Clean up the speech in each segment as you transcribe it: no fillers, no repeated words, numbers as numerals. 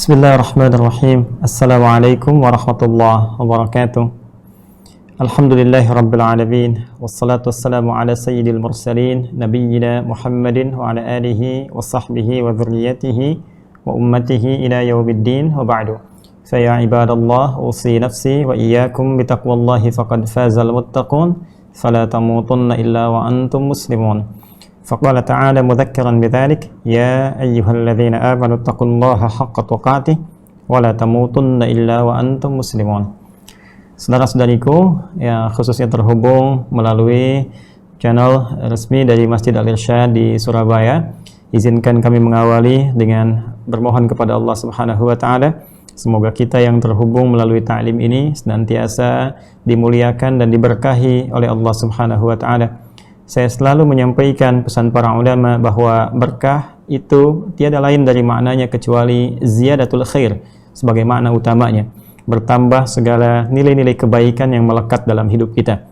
Bismillahirrahmanirrahim. Assalamualaikum warahmatullahi wabarakatuh. Alhamdulillahi rabbil alamin. Wassalatu wassalamu ala sayyidil mursalin nabiyyina Muhammadin wa ala alihi wa sahbihi wa dhurriyyatihi wa ummatihi ila yaumiddin wa ba'du. Fa ya ibadallah, usi nafsi wa iyyakum bitaqwallahi faqad fazal muttaqun fala tamutunna illa wa antum muslimun. فقال تعالى مذكرا بذلك يا أيها الذين آمنوا اتقوا الله حق تقاته ولا تموتن إلا وأنتم مسلمون. Saudara-saudariku yang khususnya terhubung melalui channel resmi dari Masjid Al-Irsyad di Surabaya, izinkan kami mengawali dengan bermohon kepada Allah Subhanahu wa taala semoga kita yang terhubung melalui ta'lim ini senantiasa dimuliakan dan diberkahi oleh Allah Subhanahu wa taala. Saya selalu menyampaikan pesan para ulama bahwa berkah itu tiada lain dari maknanya kecuali ziyadatul khair sebagai makna utamanya, bertambah segala nilai-nilai kebaikan yang melekat dalam hidup kita.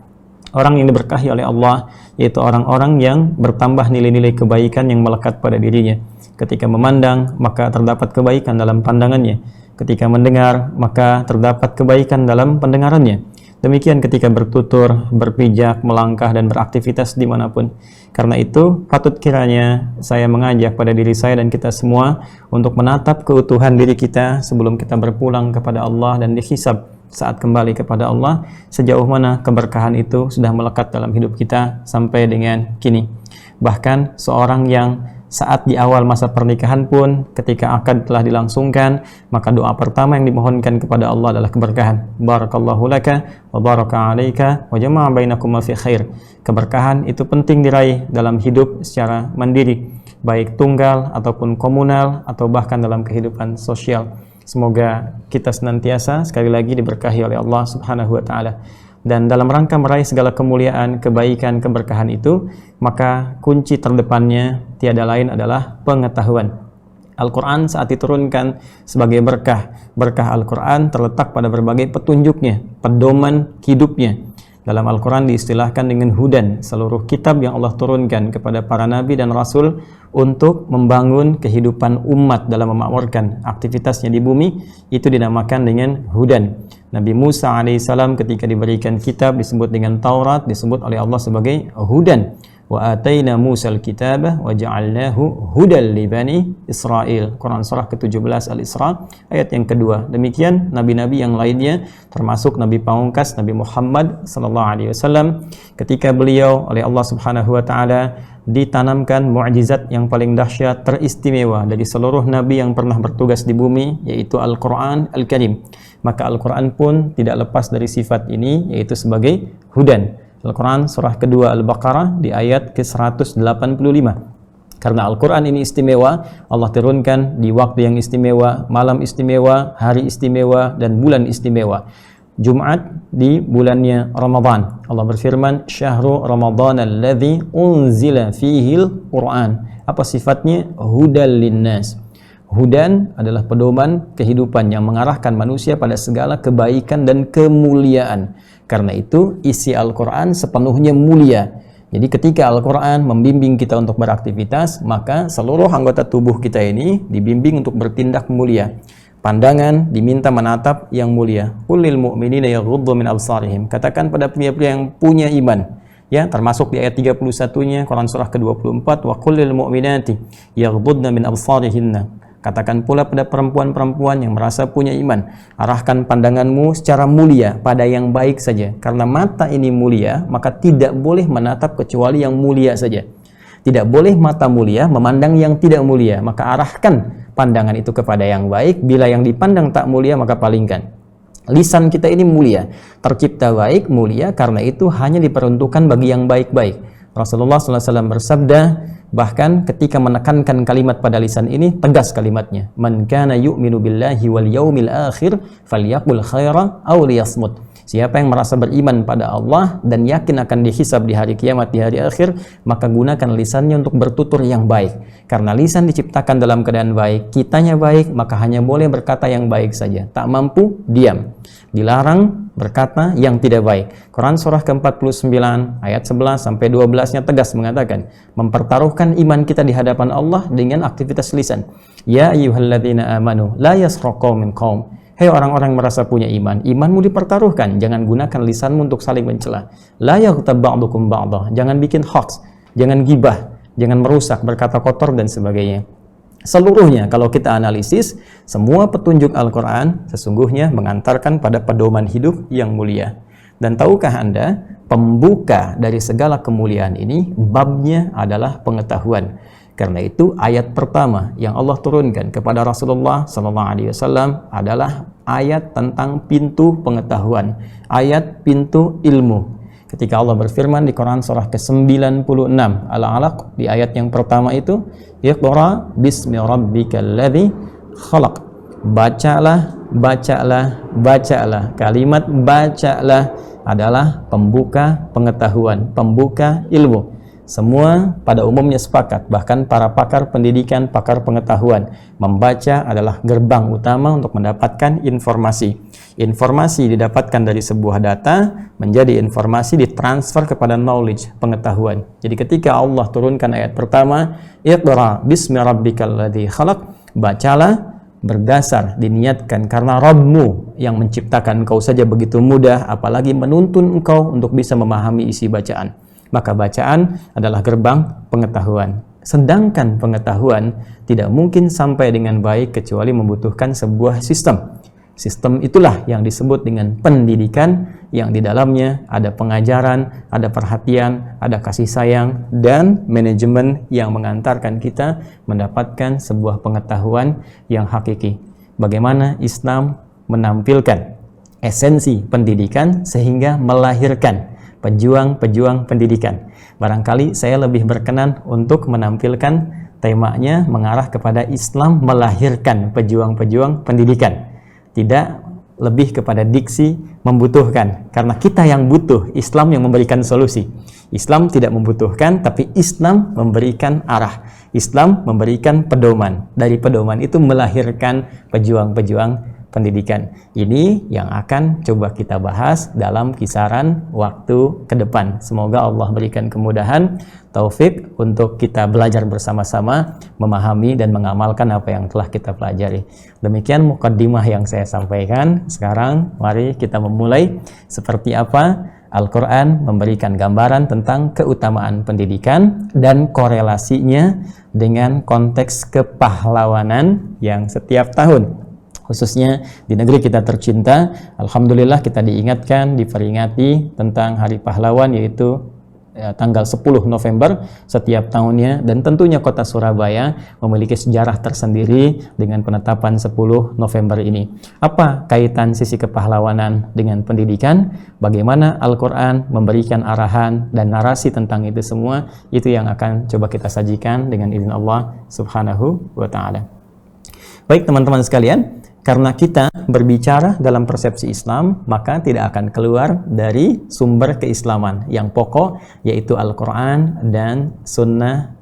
Orang yang diberkahi oleh Allah yaitu orang-orang yang bertambah nilai-nilai kebaikan yang melekat pada dirinya. Ketika memandang, maka terdapat kebaikan dalam pandangannya. Ketika mendengar, maka terdapat kebaikan dalam pendengarannya. Demikian ketika bertutur, berpijak, melangkah, dan beraktivitas dimanapun. Karena itu, patut kiranya saya mengajak pada diri saya dan kita semua untuk menatap keutuhan diri kita sebelum kita berpulang kepada Allah dan dihisab saat kembali kepada Allah, sejauh mana keberkahan itu sudah melekat dalam hidup kita sampai dengan kini. Bahkan seorang yang saat di awal masa pernikahan pun ketika akad telah dilangsungkan, maka doa pertama yang dimohonkan kepada Allah adalah keberkahan. Barakallahu laka wa baraka alaika wa jama'a bainakuma fi khair. Keberkahan itu penting diraih dalam hidup secara mandiri, baik tunggal ataupun komunal atau bahkan dalam kehidupan sosial. Semoga kita senantiasa sekali lagi diberkahi oleh Allah Subhanahu wa taala. Dan dalam rangka meraih segala kemuliaan, kebaikan, keberkahan itu, maka kunci terdepannya tiada lain adalah pengetahuan. Al-Quran saat diturunkan sebagai berkah. Berkah Al-Quran terletak pada berbagai petunjuknya, pedoman hidupnya. Dalam Al-Quran diistilahkan dengan hudan, seluruh kitab yang Allah turunkan kepada para nabi dan rasul untuk membangun kehidupan umat dalam memakmurkan aktivitasnya di bumi, itu dinamakan dengan hudan. Nabi Musa alaihissalam ketika diberikan kitab disebut dengan Taurat, disebut oleh Allah sebagai hudan. Wa ataina Musal kitaba wa ja'alnahu hudal li bani Israil. Quran surah ke-17 Al-Isra ayat yang kedua. Demikian nabi-nabi yang lainnya termasuk Nabi Pamungkas Nabi Muhammad sallallahu alaihi wasallam ketika beliau oleh Allah Subhanahu wa taala ditanamkan mukjizat yang paling dahsyat teristimewa dari seluruh nabi yang pernah bertugas di bumi, yaitu Al-Quran Al-Karim. Maka Al-Quran pun tidak lepas dari sifat ini, yaitu sebagai hudan. Al-Quran surah kedua Al-Baqarah di ayat ke-185. Karena Al-Quran ini istimewa, Allah turunkan di waktu yang istimewa, malam istimewa, hari istimewa, dan bulan istimewa. Jumat di bulannya Ramadan. Allah berfirman, Syahru Ramadan alladhi unzila fihil Quran. Apa sifatnya? Hudal linnas. Hudan adalah pedoman kehidupan yang mengarahkan manusia pada segala kebaikan dan kemuliaan. Karena itu isi Al-Quran sepenuhnya mulia. Jadi ketika Al-Quran membimbing kita untuk beraktivitas, maka seluruh anggota tubuh kita ini dibimbing untuk bertindak mulia. Pandangan diminta menatap yang mulia. Qul lil mu'minina yaghuddu min absarihim. Katakan pada pria-pria yang punya iman, ya, termasuk di ayat 31-nya Quran surah ke-24, wa qul lil mu'minati yaghuddna min absarihinna. Katakan pula pada perempuan-perempuan yang merasa punya iman, arahkan pandanganmu secara mulia pada yang baik saja. Karena mata ini mulia, maka tidak boleh menatap kecuali yang mulia saja. Tidak boleh mata mulia memandang yang tidak mulia, maka arahkan pandangan itu kepada yang baik. Bila yang dipandang tak mulia, maka palingkan. Lisan kita ini mulia, tercipta baik, mulia, karena itu hanya diperuntukkan bagi yang baik-baik. Rasulullah SAW bersabda, bahkan ketika menekankan kalimat pada lisan ini, tegas kalimatnya. Man kana yu'minu billahi wal yaumil akhir falyaqul khaira aw liyasmut. Siapa yang merasa beriman pada Allah dan yakin akan dihisab di hari kiamat, di hari akhir, maka gunakan lisannya untuk bertutur yang baik. Karena lisan diciptakan dalam keadaan baik, kitanya baik, maka hanya boleh berkata yang baik saja. Tak mampu, diam. Dilarang berkata yang tidak baik. Quran surah ke-49 ayat 11 sampai 12-nya tegas mengatakan mempertaruhkan iman kita di hadapan Allah dengan aktivitas lisan. Ya ayyuhalladzina amanu la yaskhar qaumin qaum. Hei orang-orang yang merasa punya iman, imanmu dipertaruhkan. Jangan gunakan lisanmu untuk saling mencela. La yaghtab ba'dukum ba'dah. Jangan bikin hoax, jangan gibah, jangan merusak, berkata kotor dan sebagainya. Seluruhnya kalau kita analisis, semua petunjuk Al-Quran sesungguhnya mengantarkan pada pedoman hidup yang mulia. Dan tahukah Anda, pembuka dari segala kemuliaan ini, babnya adalah pengetahuan. Karena itu ayat pertama yang Allah turunkan kepada Rasulullah SAW adalah ayat tentang pintu pengetahuan, ayat pintu ilmu. Ketika Allah berfirman di Quran surah ke-96 Al-Alaq, di ayat yang pertama itu, Iqra bismi rabbikal ladzi khalaq. Bacalah, bacalah, bacalah. Kalimat bacalah adalah pembuka pengetahuan, pembuka ilmu. Semua pada umumnya sepakat, bahkan para pakar pendidikan, pakar pengetahuan, membaca adalah gerbang utama untuk mendapatkan informasi. Informasi didapatkan dari sebuah data menjadi informasi ditransfer kepada knowledge, pengetahuan. Jadi ketika Allah turunkan ayat pertama, Iqra bismi rabbikal ladzi khalaq, bacalah, berdasar diniatkan karena Rabbmu yang menciptakan engkau saja begitu mudah, apalagi menuntun engkau untuk bisa memahami isi bacaan. Maka bacaan adalah gerbang pengetahuan. Sedangkan pengetahuan tidak mungkin sampai dengan baik kecuali membutuhkan sebuah sistem. Sistem itulah yang disebut dengan pendidikan, yang di dalamnya ada pengajaran, ada perhatian, ada kasih sayang, dan manajemen yang mengantarkan kita mendapatkan sebuah pengetahuan yang hakiki. Bagaimana Islam menampilkan esensi pendidikan sehingga melahirkan pejuang-pejuang pendidikan. Barangkali saya lebih berkenan untuk menampilkan temanya mengarah kepada Islam melahirkan pejuang-pejuang pendidikan. Tidak lebih kepada diksi membutuhkan. Karena kita yang butuh, Islam yang memberikan solusi. Islam tidak membutuhkan, tapi Islam memberikan arah. Islam memberikan pedoman. Dari pedoman itu melahirkan pejuang-pejuang pendidikan. Ini yang akan coba kita bahas dalam kisaran waktu ke depan. Semoga Allah berikan kemudahan, taufik untuk kita belajar bersama-sama, memahami dan mengamalkan apa yang telah kita pelajari. Demikian mukaddimah yang saya sampaikan. Sekarang mari kita memulai. Seperti apa Al-Quran memberikan gambaran tentang keutamaan pendidikan dan korelasinya dengan konteks kepahlawanan yang setiap tahun, khususnya di negeri kita tercinta. Alhamdulillah kita diingatkan, diperingati tentang Hari Pahlawan, yaitu tanggal 10 November setiap tahunnya, dan tentunya kota Surabaya memiliki sejarah tersendiri dengan penetapan 10 November ini. Apa kaitan sisi kepahlawanan dengan pendidikan? Bagaimana Al-Quran memberikan arahan dan narasi tentang itu semua? Itu yang akan coba kita sajikan dengan izin Allah Subhanahu wa Ta'ala. Baik teman-teman sekalian, karena kita berbicara dalam persepsi Islam, maka tidak akan keluar dari sumber keislaman yang pokok, yaitu Al-Quran dan sunnah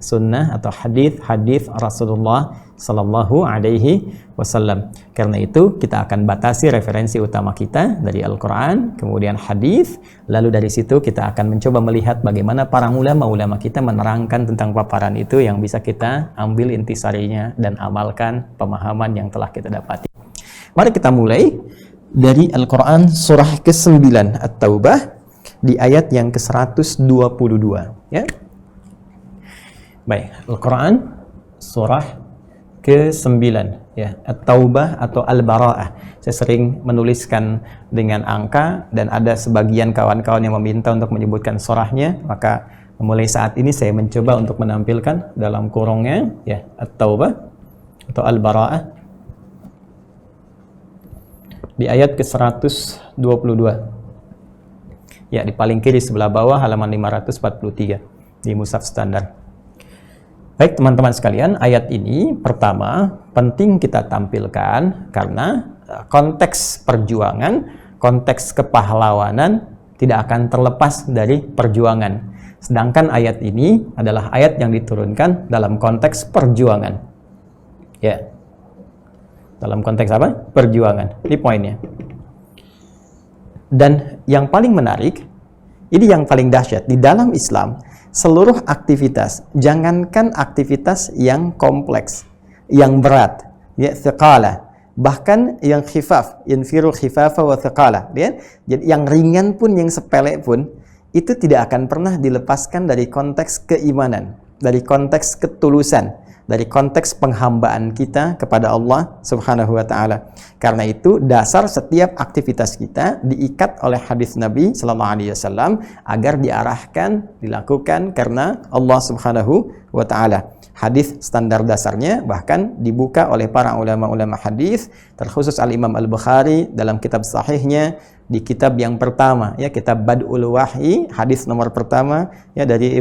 atau hadis Rasulullah Sallallahu Alaihi Wasallam. Karena itu kita akan batasi referensi utama kita dari Al-Quran, kemudian hadis, lalu dari situ kita akan mencoba melihat bagaimana para ulama kita menerangkan tentang paparan itu yang bisa kita ambil intisarinya dan amalkan pemahaman yang telah kita dapati. Mari kita mulai dari Al-Quran surah ke-9 At-Taubah di ayat yang ke-122 ya. Baik, Al-Quran surah ke-9 ya, At-Taubah atau Al-Bara'ah. Saya sering menuliskan dengan angka dan ada sebagian kawan-kawan yang meminta untuk menyebutkan surahnya, maka mulai saat ini saya mencoba untuk menampilkan dalam kurungnya ya, At-Taubah atau Al-Bara'ah di ayat ke-122 ya, di paling kiri sebelah bawah halaman 543 di mushaf standar. Baik teman-teman sekalian, ayat ini pertama penting kita tampilkan karena konteks perjuangan, konteks kepahlawanan tidak akan terlepas dari perjuangan. Sedangkan ayat ini adalah ayat yang diturunkan dalam konteks perjuangan ya. Dalam konteks apa? Perjuangan. Ini poinnya. Dan yang paling menarik, ini yang paling dahsyat, di dalam Islam, seluruh aktivitas, jangankan aktivitas yang kompleks, yang berat, ya, thiqala, bahkan yang khifaf, infiru khifafa wa thiqala, ya. Jadi yang ringan pun, yang sepele pun, itu tidak akan pernah dilepaskan dari konteks keimanan, dari konteks ketulusan, dari konteks penghambaan kita kepada Allah Subhanahu wa taala. Karena itu dasar setiap aktivitas kita diikat oleh hadis Nabi sallallahu alaihi wasallam agar diarahkan, dilakukan karena Allah Subhanahu wa taala. Hadis standar dasarnya bahkan dibuka oleh para ulama-ulama hadis, terkhusus Al-Imam Al-Bukhari dalam kitab sahihnya, di kitab yang pertama, ya, kitab Bad'ul Wahyi, hadis nomor pertama, ya, dari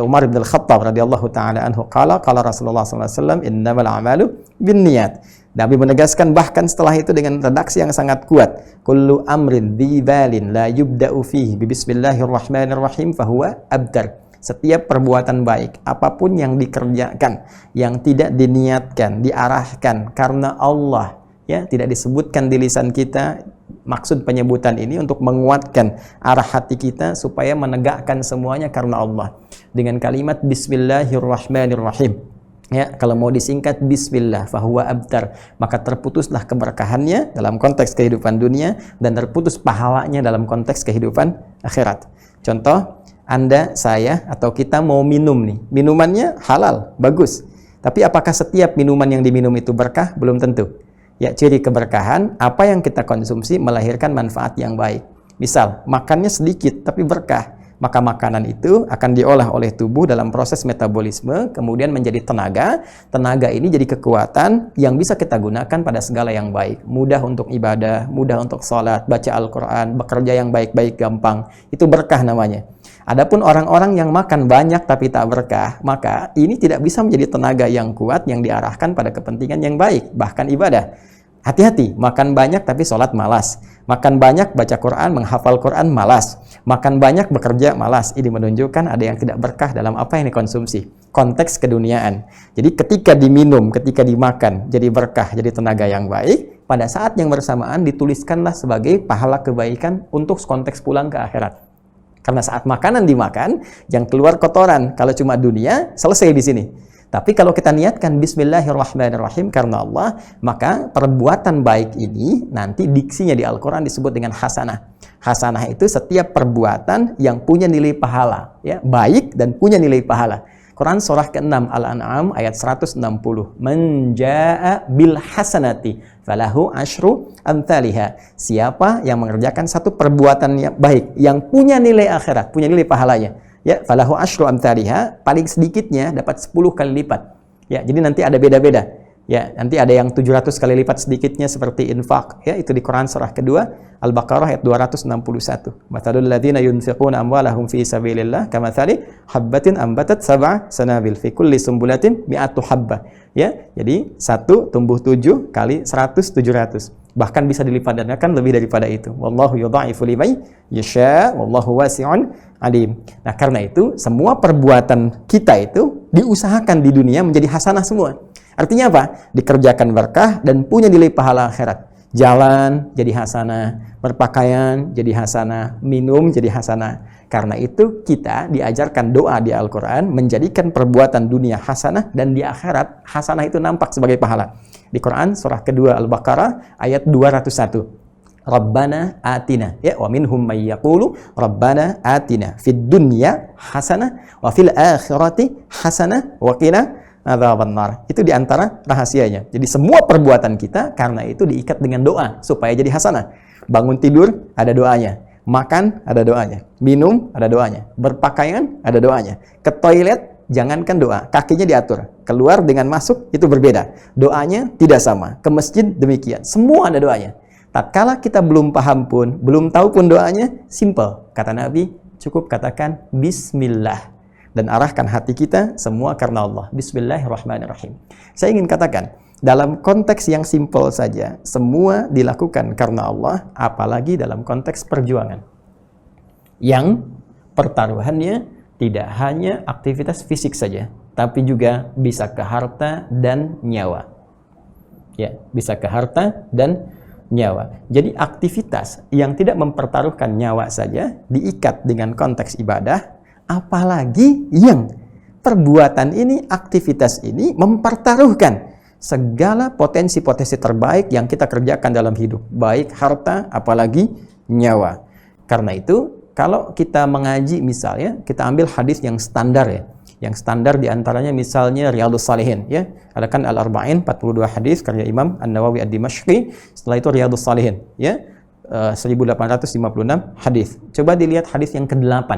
Umar bin Al-Khattab radhiyallahu taala anhu qala Rasulullah sallallahu alaihi wasallam innamal a'malu binniyat. Nabi menegaskan bahkan setelah itu dengan redaksi yang sangat kuat, kullu amrin dzibalin la yubda'u fihi bismillahirrahmanirrahim fahuwa abtar. Setiap perbuatan baik, apapun yang dikerjakan, yang tidak diniatkan, diarahkan karena Allah, ya, tidak disebutkan di lisan kita. Maksud penyebutan ini untuk menguatkan arah hati kita supaya menegakkan semuanya karena Allah. Dengan kalimat Bismillahirrahmanirrahim. Ya, kalau mau disingkat Bismillah, fahuwa abtar, maka terputuslah keberkahannya dalam konteks kehidupan dunia dan terputus pahalanya dalam konteks kehidupan akhirat. Contoh, Anda, saya, atau kita mau minum nih, minumannya halal, bagus. Tapi apakah setiap minuman yang diminum itu berkah? Belum tentu. Ya, ciri keberkahan, apa yang kita konsumsi melahirkan manfaat yang baik. Misal, makannya sedikit tapi berkah, maka makanan itu akan diolah oleh tubuh dalam proses metabolisme, kemudian menjadi tenaga. Tenaga ini jadi kekuatan yang bisa kita gunakan pada segala yang baik. Mudah untuk ibadah, mudah untuk sholat, baca Al-Quran, bekerja yang baik-baik gampang. Itu berkah namanya. Adapun orang-orang yang makan banyak tapi tak berkah, maka ini tidak bisa menjadi tenaga yang kuat yang diarahkan pada kepentingan yang baik, bahkan ibadah. Hati-hati, makan banyak tapi sholat malas. Makan banyak baca Quran, menghafal Quran malas. Makan banyak bekerja malas. Ini menunjukkan ada yang tidak berkah dalam apa yang dikonsumsi. Konteks keduniaan. Jadi ketika diminum, ketika dimakan, jadi berkah, jadi tenaga yang baik. Pada saat yang bersamaan dituliskanlah sebagai pahala kebaikan untuk konteks pulang ke akhirat. Karena saat makanan dimakan, yang keluar kotoran. Kalau cuma dunia, selesai di sini. Tapi kalau kita niatkan Bismillahirrahmanirrahim karena Allah, maka perbuatan baik ini nanti diksinya di Al-Quran disebut dengan hasanah. Hasanah itu setiap perbuatan yang punya nilai pahala, ya, baik dan punya nilai pahala. Quran surah ke-6 Al-An'am ayat 160. Man jaa'a bil hasanati falahu asyru amthaliha. Siapa yang mengerjakan satu perbuatan yang baik yang punya nilai akhirat, punya nilai pahalanya, ya, falahu asyru amthaliha, paling sedikitnya dapat 10 kali lipat. Ya, jadi nanti ada beda-beda. Ya, nanti ada yang 700 kali lipat sedikitnya seperti infak, ya, itu di Quran surah kedua Al-Baqarah ayat 261. Mathalul ladzina yunfiquna amwalahum fi sabilillah kamathali habbatin ambatat sab'a sanabil fi kulli sumbulatin mi'atu habbah. Ya, jadi 1 tumbuh 7 kali 100 700. Bahkan bisa dilipat gandakan lebih daripada itu. Wallahu yudha'ifu liman yasha wallahu wasi'un alim. Nah, karena itu semua perbuatan kita itu diusahakan di dunia menjadi hasanah semua. Artinya apa? Dikerjakan berkah dan punya nilai pahala akhirat. Jalan jadi hasanah, berpakaian jadi hasanah, minum jadi hasanah. Karena itu kita diajarkan doa di Al-Quran menjadikan perbuatan dunia hasanah dan di akhirat hasanah itu nampak sebagai pahala. Di Quran surah kedua Al-Baqarah ayat 201. Rabbana atina, ya, wa minhum may yaqulu Rabbana atina fid dunya hasanah wa fil akhirati hasanah wa qina adzabannar. Itu diantara rahasianya. Jadi semua perbuatan kita karena itu diikat dengan doa supaya jadi hasanah. Bangun tidur ada doanya, makan ada doanya, minum ada doanya, berpakaian ada doanya, ke toilet jangankan doa, kakinya diatur, keluar dengan masuk itu berbeda, doanya tidak sama, ke masjid demikian, semua ada doanya. Tatkala kita belum paham pun, belum tahu pun doanya, simple. Kata Nabi, cukup katakan Bismillah. Dan arahkan hati kita semua karena Allah. Bismillahirrahmanirrahim. Saya ingin katakan, dalam konteks yang simple saja, semua dilakukan karena Allah, apalagi dalam konteks perjuangan. Yang pertaruhannya tidak hanya aktivitas fisik saja, tapi juga bisa ke harta dan nyawa. Ya, bisa ke harta dan nyawa. Jadi aktivitas yang tidak mempertaruhkan nyawa saja diikat dengan konteks ibadah, apalagi yang perbuatan ini, aktivitas ini mempertaruhkan segala potensi-potensi terbaik yang kita kerjakan dalam hidup, baik harta apalagi nyawa. Karena itu kalau kita mengaji misalnya, kita ambil hadis yang standar ya. Yang standar diantaranya misalnya Riyadhus Shalihin ya. Ada kan Al-Arba'in 42 hadis karya Imam An-Nawawi Ad-Dimashqi. Setelah itu Riyadhus Shalihin ya. 1856 hadis. Coba dilihat hadis yang ke-8.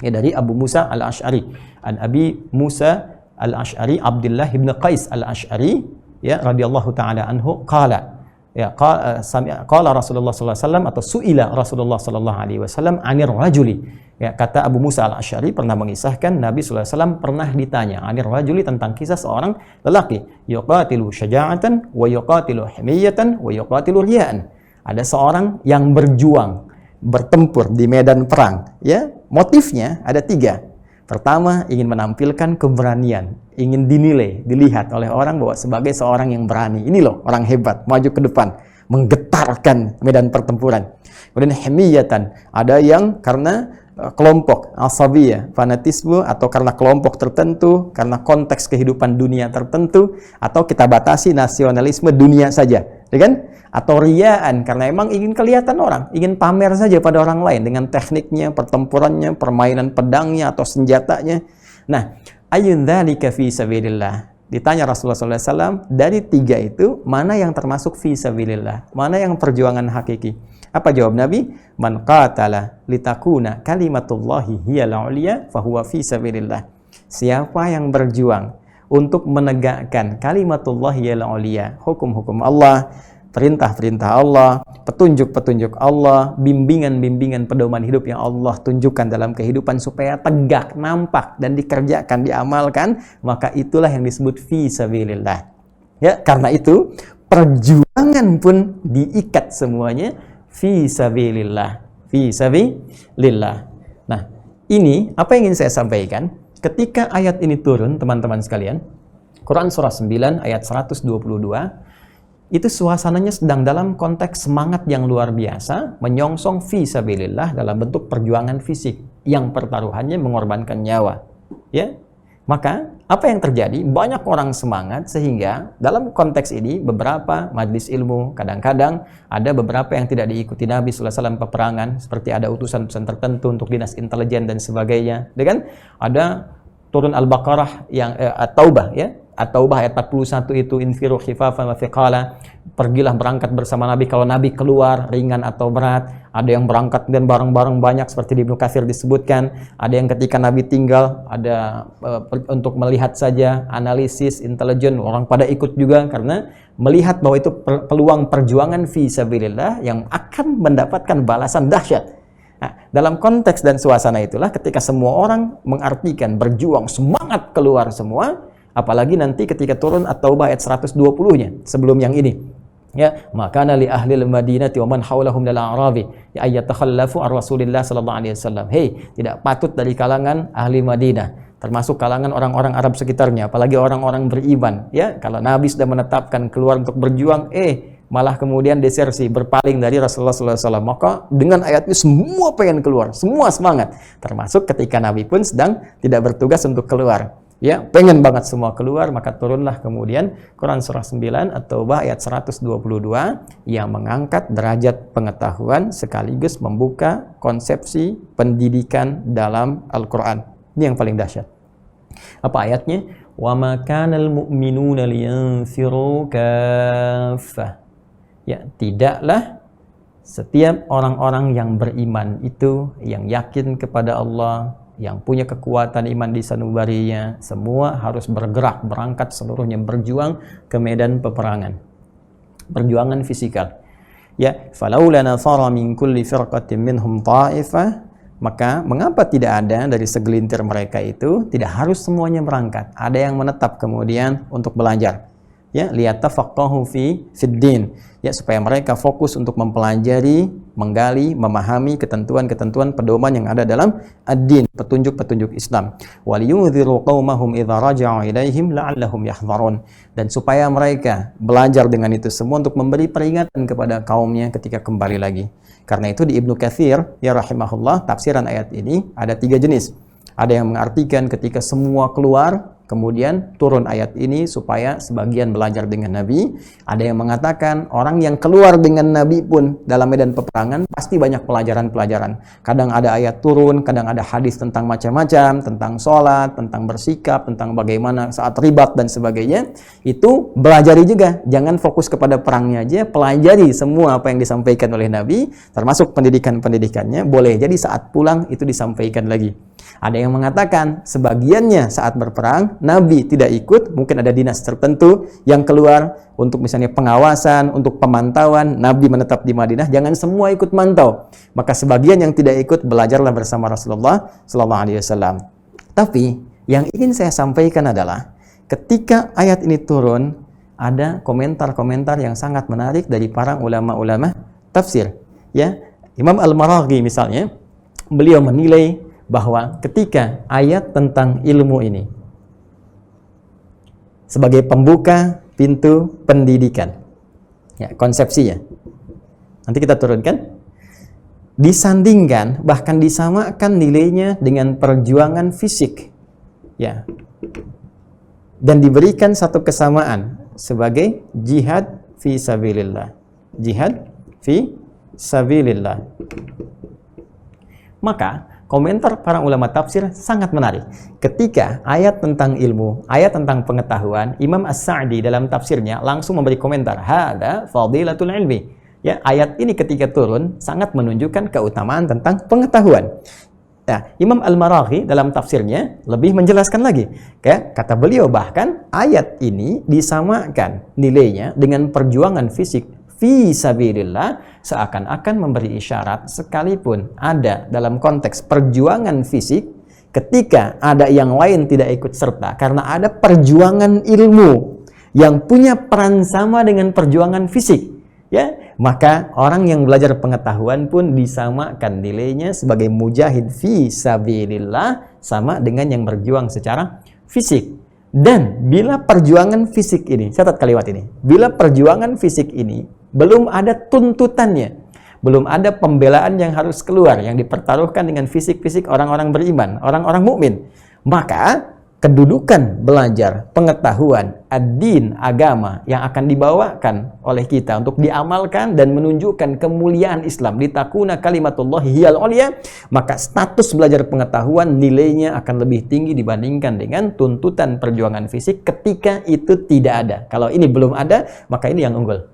Ya, dari Abu Musa Al-Asy'ari. An Abi Musa Al-Asy'ari Abdullah bin Qais Al-Asy'ari ya radhiyallahu taala anhu qala ya qala Rasulullah sallallahu alaihi wasallam atau suila Rasulullah sallallahu alaihi wasallam 'anir rajuli. Ya, kata Abu Musa Al-Asy'ari pernah mengisahkan Nabi sallallahu alaihi wasallam pernah ditanya 'anir rajuli tentang kisah seorang lelaki yuqatilu syaja'atan wa yuqatilu himiyatan wa yuqatilu riya'an. Ada seorang yang berjuang, bertempur di medan perang, ya. Motifnya ada 3. Pertama, ingin menampilkan keberanian, ingin dinilai, dilihat oleh orang bahwa sebagai seorang yang berani. Ini loh, orang hebat, maju ke depan, menggetarkan medan pertempuran. Kemudian himiyatan, ada yang karena kelompok, asabiyah, fanatisme, atau karena kelompok tertentu, karena konteks kehidupan dunia tertentu, atau kita batasi nasionalisme dunia saja, ya kan? Atau riyaan, karena emang ingin kelihatan orang, ingin pamer saja pada orang lain dengan tekniknya, pertempurannya, permainan pedangnya atau senjatanya. Nah, ayun dzalika fi sabilillah. Ditanya Rasulullah SAW, dari 3 itu mana yang termasuk fi sabilillah, mana yang perjuangan hakiki? Apa jawab Nabi? Man qatala litakuna kalimatullahi hiyal ulya fahuwa fi sabilillah. Siapa yang berjuang untuk menegakkan kalimatullahi hiyal ulya, hukum-hukum Allah, perintah-perintah Allah, petunjuk-petunjuk Allah, bimbingan-bimbingan pedoman hidup yang Allah tunjukkan dalam kehidupan supaya tegak, nampak, dan dikerjakan, diamalkan, maka itulah yang disebut fi sabilillah. Ya, karena itu perjuangan pun diikat semuanya fi sabilillah, fi sabilillah. Nah, ini apa yang ingin saya sampaikan. Ketika ayat ini turun, teman-teman sekalian, Quran surah 9 ayat 122, itu suasananya sedang dalam konteks semangat yang luar biasa, menyongsong fi sabilillah dalam bentuk perjuangan fisik yang pertaruhannya mengorbankan nyawa. Ya, maka apa yang terjadi? Banyak orang semangat sehingga dalam konteks ini beberapa majlis ilmu, kadang-kadang ada beberapa yang tidak diikuti Nabi sallallahu alaihi wasallam peperangan, seperti ada utusan-utusan tertentu untuk dinas intelijen dan sebagainya. Dengan ada turun Al-Baqarah yang At-Taubah ya. At-Taubah ayat 41 itu infiru khifafan wa thiqala, pergilah berangkat bersama Nabi kalau Nabi keluar ringan atau berat. Ada yang berangkat dan bareng-bareng banyak seperti di Ibnu Katsir disebutkan, ada yang ketika Nabi tinggal ada untuk melihat saja, analisis intelijen, orang pada ikut juga karena melihat bahwa itu peluang perjuangan fi sabilillah yang akan mendapatkan balasan dahsyat. Nah, dalam konteks dan suasana itulah ketika semua orang mengartikan berjuang, semangat keluar semua. Apalagi nanti ketika turun At-Taubah ayat 120-nya sebelum yang ini. Ya, makana li ahli al-Madinati wa man haulahum lil a'rabi ya ayatakhallafu ar Rasulillah sallallahu alaihi wasallam. Hei, tidak patut dari kalangan ahli Madinah, termasuk kalangan orang-orang Arab sekitarnya, apalagi orang-orang beriman, ya. Kalau Nabi sudah menetapkan keluar untuk berjuang, malah kemudian desersi, berpaling dari Rasulullah sallallahu alaihi wasallam. Maka dengan ayat ini semua pengen keluar, semua semangat. Termasuk ketika Nabi pun sedang tidak bertugas untuk keluar. Ya, pengen banget semua keluar, maka turunlah kemudian Quran surah 9 At-Taubah ayat 122 yang mengangkat derajat pengetahuan sekaligus membuka konsepsi pendidikan dalam Al-Quran. Ini yang paling dahsyat. Apa ayatnya? Wa ma kanal mu'minuna liyanfiru kaffah. Ya, tidaklah setiap orang-orang yang beriman itu, yang yakin kepada Allah, yang punya kekuatan iman di sanubarinya, semua harus bergerak, berangkat seluruhnya berjuang ke medan peperangan. Perjuangan fisikal. Ya, falaula nafara min kulli firqatin minhum ta'ifah, maka mengapa tidak ada dari segelintir mereka itu, tidak harus semuanya berangkat. Ada yang menetap kemudian untuk belajar. ya, liyatafaqahu fid din, ya, supaya mereka fokus untuk mempelajari, menggali, memahami ketentuan-ketentuan pedoman yang ada dalam ad-din, petunjuk-petunjuk Islam. Waliyunziru qaumahum idza raja'u ilaihim la'allahum yahdharun, dan supaya mereka belajar dengan itu semua untuk memberi peringatan kepada kaumnya ketika kembali lagi. Karena itu di Ibnu Katsir ya rahimahullah, tafsiran ayat ini ada 3 jenis. Ada yang mengartikan ketika semua keluar, kemudian turun ayat ini supaya sebagian belajar dengan Nabi. Ada yang mengatakan orang yang keluar dengan Nabi pun dalam medan peperangan pasti banyak pelajaran-pelajaran. Kadang ada ayat turun, kadang ada hadis tentang macam-macam, tentang sholat, tentang bersikap, tentang bagaimana saat ribat dan sebagainya. Itu belajari juga, jangan fokus kepada perangnya aja, pelajari semua apa yang disampaikan oleh Nabi, termasuk pendidikan-pendidikannya. Boleh jadi saat pulang itu disampaikan lagi. Ada yang mengatakan sebagiannya saat berperang Nabi tidak ikut, mungkin ada dinas tertentu yang keluar untuk misalnya pengawasan, untuk pemantauan, Nabi menetap di Madinah, jangan semua ikut mantau. Maka sebagian yang tidak ikut belajarlah bersama Rasulullah sallallahu alaihi wasallam. Tapi yang ingin saya sampaikan adalah ketika ayat ini turun, ada komentar-komentar yang sangat menarik dari para ulama-ulama tafsir. Ya, Imam Al-Maraghi misalnya, beliau menilai bahwa ketika ayat tentang ilmu ini sebagai pembuka pintu pendidikan, ya, konsepsinya nanti kita turunkan, disandingkan bahkan disamakan nilainya dengan perjuangan fisik, ya, dan diberikan satu kesamaan sebagai jihad fi sabilillah, jihad fi sabilillah. Maka komentar para ulama tafsir sangat menarik. Ketika ayat tentang ilmu, ayat tentang pengetahuan, Imam As-Sa'di dalam tafsirnya langsung memberi komentar, hada fadilatul ilmi. Ya, ayat ini ketika turun sangat menunjukkan keutamaan tentang pengetahuan. Nah, Imam Al-Maraghi dalam tafsirnya lebih menjelaskan lagi. Kata beliau bahkan ayat ini disamakan nilainya dengan perjuangan fisik fi sabilillah, seakan-akan memberi isyarat sekalipun ada dalam konteks perjuangan fisik, ketika ada yang lain tidak ikut serta karena ada perjuangan ilmu yang punya peran sama dengan perjuangan fisik, ya, maka orang yang belajar pengetahuan pun disamakan nilainya sebagai mujahid fi sabilillah sama dengan yang berjuang secara fisik. Dan bila perjuangan fisik ini, catat kalimat ini, bila perjuangan fisik ini belum ada tuntutannya, belum ada pembelaan yang harus keluar, yang dipertaruhkan dengan fisik-fisik orang-orang beriman, orang-orang mukmin, maka kedudukan belajar pengetahuan ad-din, agama yang akan dibawakan oleh kita untuk diamalkan dan menunjukkan kemuliaan Islam, litakuna kalimatullahi hiyal ulya, maka status belajar pengetahuan nilainya akan lebih tinggi dibandingkan dengan tuntutan perjuangan fisik ketika itu tidak ada. Kalau ini belum ada, maka ini yang unggul.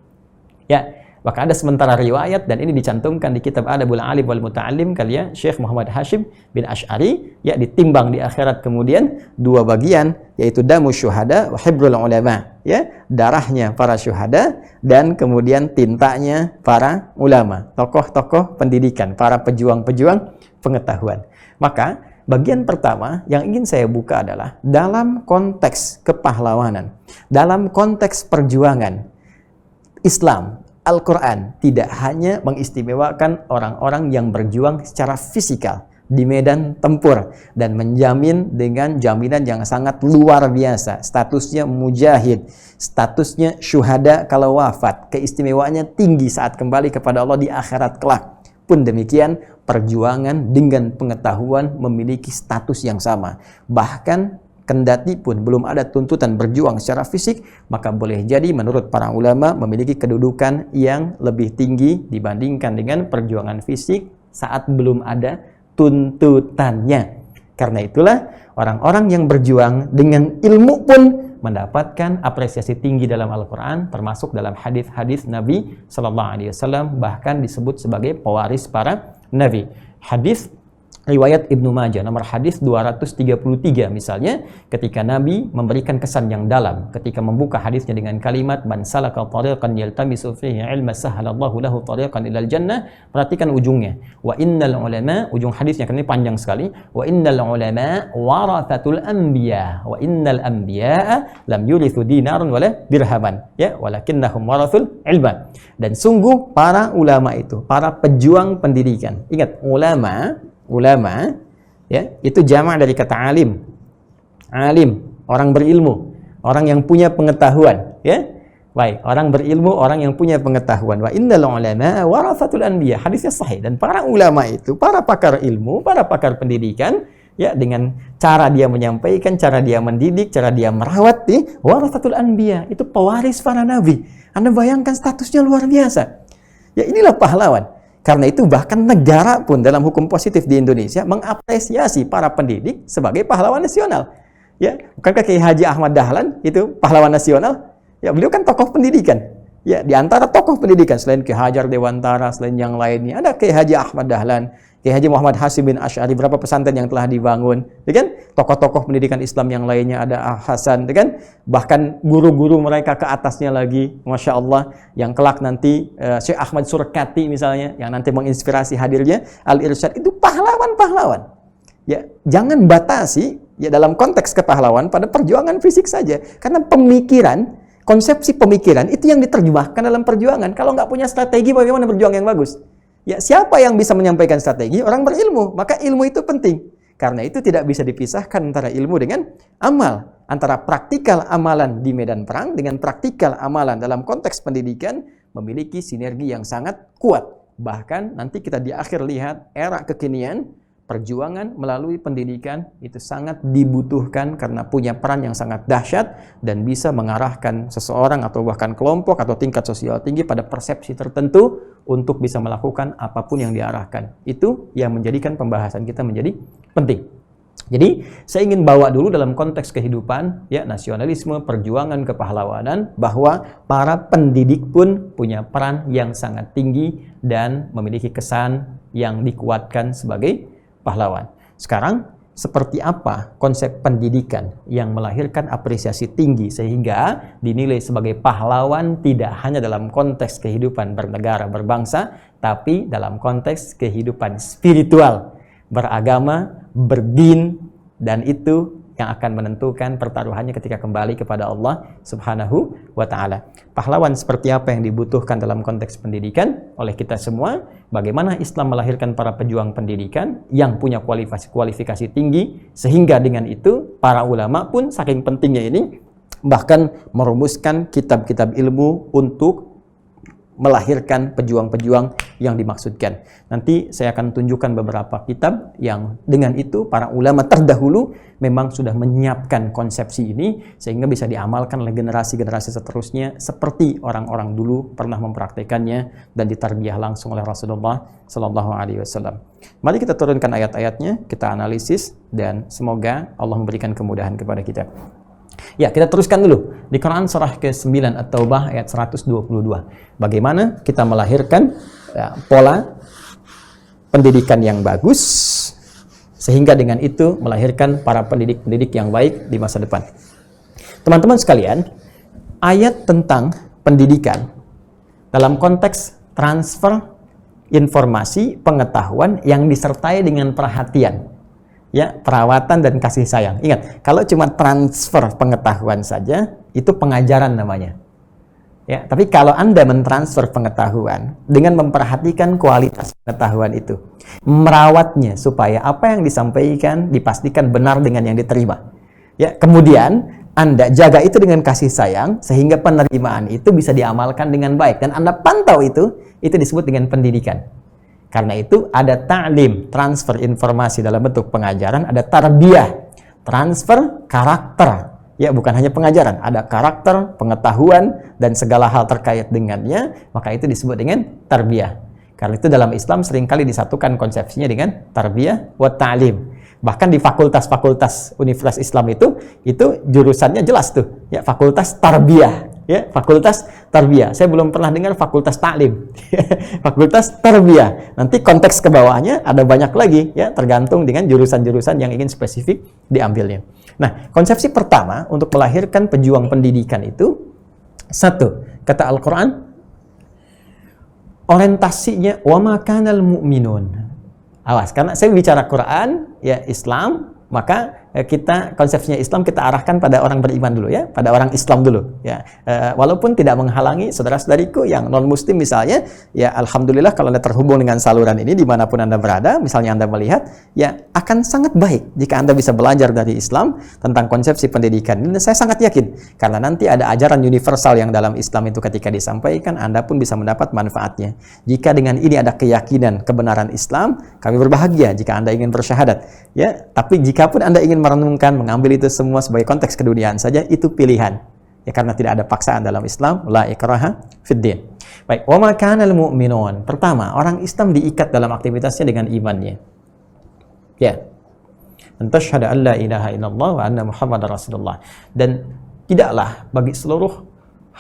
Ya, maka ada sementara riwayat dan ini dicantumkan di kitab Adabul Alim wal Muta'allim karya Syekh Muhammad Hashim bin Ash'ari, ya, ditimbang di akhirat kemudian 2 bagian, yaitu damu syuhada wa hibrul ulama, ya, darahnya para syuhada dan kemudian tintanya para ulama, tokoh-tokoh pendidikan, para pejuang-pejuang pengetahuan. Maka bagian pertama yang ingin saya buka adalah dalam konteks kepahlawanan, dalam konteks perjuangan Islam, Al-Quran tidak hanya mengistimewakan orang-orang yang berjuang secara fisikal di medan tempur dan menjamin dengan jaminan yang sangat luar biasa, statusnya mujahid, statusnya syuhada kalau wafat, keistimewaannya tinggi saat kembali kepada Allah di akhirat kelak. Pun demikian, perjuangan dengan pengetahuan memiliki status yang sama. Bahkan kendati pun belum ada tuntutan berjuang secara fisik, maka boleh jadi menurut para ulama memiliki kedudukan yang lebih tinggi dibandingkan dengan perjuangan fisik saat belum ada tuntutannya. Karena itulah orang-orang yang berjuang dengan ilmu pun mendapatkan apresiasi tinggi dalam Al-Quran, termasuk dalam hadis-hadis Nabi Sallallahu Alaihi Wasallam, bahkan disebut sebagai pewaris para Nabi. Hadis riwayat Ibnu Majah nomor hadis 233 misalnya, ketika Nabi memberikan kesan yang dalam ketika membuka hadisnya dengan kalimat man salaka tariqan yaltamisu fihi ilma sahhalallahu lahu tariqan ilal jannah. Perhatikan ujungnya, wa innal ulama, ujung hadisnya kan ini panjang sekali, wa innal ulama warathatul anbiya wa innal anbiya lam yurithu dinaran wala dirhaman, ya, walakinnahum warathul ilma. Dan sungguh para ulama itu, para pejuang pendidikan. Ingat, ulama ya, itu jamak dari kata alim. Alim, orang berilmu, orang yang punya pengetahuan, ya. Baik, orang berilmu, orang yang punya pengetahuan. Wa innal ulama warathatul anbiya. Hadisnya sahih. Dan para ulama itu para pakar ilmu, para pakar pendidikan, ya, dengan cara dia menyampaikan, cara dia mendidik, cara dia merawat, warathatul anbiya, itu pewaris para nabi. Anda bayangkan statusnya luar biasa. Ya, inilah pahlawan. Karena itu bahkan negara pun dalam hukum positif di Indonesia mengapresiasi para pendidik sebagai pahlawan nasional. Ya, bukankah Kiai Haji Ahmad Dahlan itu pahlawan nasional? Ya, beliau kan tokoh pendidikan. Ya, di antara tokoh pendidikan selain Kiai Hajar Dewantara, selain yang lainnya, ada Kiai Haji Ahmad Dahlan, Kiai Haji Muhammad Hasim bin Asy'ari, berapa pesantren yang telah dibangun, ya kan? Tokoh-tokoh pendidikan Islam yang lainnya ada Hasan, ya kan? Bahkan guru-guru mereka ke atasnya lagi, Masya Allah, yang kelak nanti Syekh Ahmad Surkati misalnya, yang nanti menginspirasi hadirnya Al-Irsyad, itu pahlawan-pahlawan. Ya, jangan batasi ya dalam konteks kepahlawan pada perjuangan fisik saja, karena pemikiran, konsepsi pemikiran itu yang diterjemahkan dalam perjuangan. Kalau nggak punya strategi, bagaimana berjuang yang bagus? Ya, siapa yang bisa menyampaikan strategi? Orang berilmu. Maka ilmu itu penting. Karena itu tidak bisa dipisahkan antara ilmu dengan amal. Antara praktikal amalan di medan perang dengan praktikal amalan dalam konteks pendidikan memiliki sinergi yang sangat kuat. Bahkan nanti kita di akhir lihat era kekinian, perjuangan melalui pendidikan itu sangat dibutuhkan karena punya peran yang sangat dahsyat dan bisa mengarahkan seseorang atau bahkan kelompok atau tingkat sosial tinggi pada persepsi tertentu untuk bisa melakukan apapun yang diarahkan. Itu yang menjadikan pembahasan kita menjadi penting. Jadi, saya ingin bawa dulu dalam konteks kehidupan, ya, nasionalisme, perjuangan kepahlawanan, bahwa para pendidik pun punya peran yang sangat tinggi dan memiliki kesan yang dikuatkan sebagai pahlawan. Sekarang, seperti apa konsep pendidikan yang melahirkan apresiasi tinggi sehingga dinilai sebagai pahlawan tidak hanya dalam konteks kehidupan bernegara, berbangsa, tapi dalam konteks kehidupan spiritual, beragama, berdin, dan itu yang akan menentukan pertaruhannya ketika kembali kepada Allah Subhanahu wa Ta'ala. Pahlawan seperti apa yang dibutuhkan dalam konteks pendidikan oleh kita semua? Bagaimana Islam melahirkan para pejuang pendidikan yang punya kualifikasi tinggi, sehingga dengan itu para ulama pun saking pentingnya ini bahkan merumuskan kitab-kitab ilmu untuk melahirkan pejuang-pejuang yang dimaksudkan. Nanti saya akan tunjukkan beberapa kitab yang dengan itu para ulama terdahulu memang sudah menyiapkan konsepsi ini sehingga bisa diamalkan oleh generasi-generasi seterusnya seperti orang-orang dulu pernah mempraktekannya dan ditarbiyah langsung oleh Rasulullah Sallallahu Alaihi Wasallam. Mari kita turunkan ayat-ayatnya, kita analisis, dan semoga Allah memberikan kemudahan kepada kita. Ya, kita teruskan dulu di Quran surah ke-9 At-Taubah ayat 122. Bagaimana kita melahirkan pola pendidikan yang bagus sehingga dengan itu melahirkan para pendidik-pendidik yang baik di masa depan. Teman-teman sekalian, ayat tentang pendidikan dalam konteks transfer informasi, pengetahuan yang disertai dengan perhatian. Ya, perawatan dan kasih sayang. Ingat, kalau cuma transfer pengetahuan saja, itu pengajaran namanya. Ya, tapi kalau Anda mentransfer pengetahuan dengan memperhatikan kualitas pengetahuan itu, merawatnya supaya apa yang disampaikan dipastikan benar dengan yang diterima. Ya, kemudian Anda jaga itu dengan kasih sayang sehingga penerimaan itu bisa diamalkan dengan baik dan Anda pantau itu disebut dengan pendidikan. Karena itu ada ta'lim, transfer informasi dalam bentuk pengajaran, ada tarbiyah, transfer karakter. Ya, bukan hanya pengajaran, ada karakter, pengetahuan, dan segala hal terkait dengannya, maka itu disebut dengan tarbiyah. Karena itu dalam Islam seringkali disatukan konsepsinya dengan tarbiyah wa ta'lim. Bahkan di fakultas-fakultas Universitas Islam itu jurusannya jelas tuh, ya, fakultas tarbiyah. ya, fakultas tarbiyah. Saya belum pernah dengar fakultas taklim. Fakultas tarbiyah. Nanti konteks ke bawahnya ada banyak lagi, ya, tergantung dengan jurusan-jurusan yang ingin spesifik diambilnya. Nah, konsepsi pertama untuk melahirkan pejuang pendidikan itu, satu, kata Al-Quran, orientasinya wa ma kanal mu'minun. Awas, karena saya bicara Quran, ya, Islam, maka kita konsepsinya Islam kita arahkan pada orang beriman dulu, ya, pada orang Islam dulu, ya. Walaupun tidak menghalangi saudara-saudariku yang non Muslim misalnya, ya, alhamdulillah kalau Anda terhubung dengan saluran ini dimanapun Anda berada, misalnya Anda melihat, ya, akan sangat baik jika Anda bisa belajar dari Islam tentang konsepsi pendidikan. Dan saya sangat yakin karena nanti ada ajaran universal yang dalam Islam itu ketika disampaikan Anda pun bisa mendapat manfaatnya. Jika dengan ini ada keyakinan kebenaran Islam, kami berbahagia jika Anda ingin bersyahadat, ya. Tapi jika pun Anda ingin merenungkan, mengambil itu semua sebagai konteks keduniaan saja, itu pilihan. Ya, karena tidak ada paksaan dalam Islam, la ikraha fid din. Baik, wa ma kanal mu'minun. Pertama, orang Islam diikat dalam aktivitasnya dengan imannya. Ya. Antashhadu an la ilaha illallah wa anna Muhammadar Rasulullah. Dan tidaklah bagi seluruh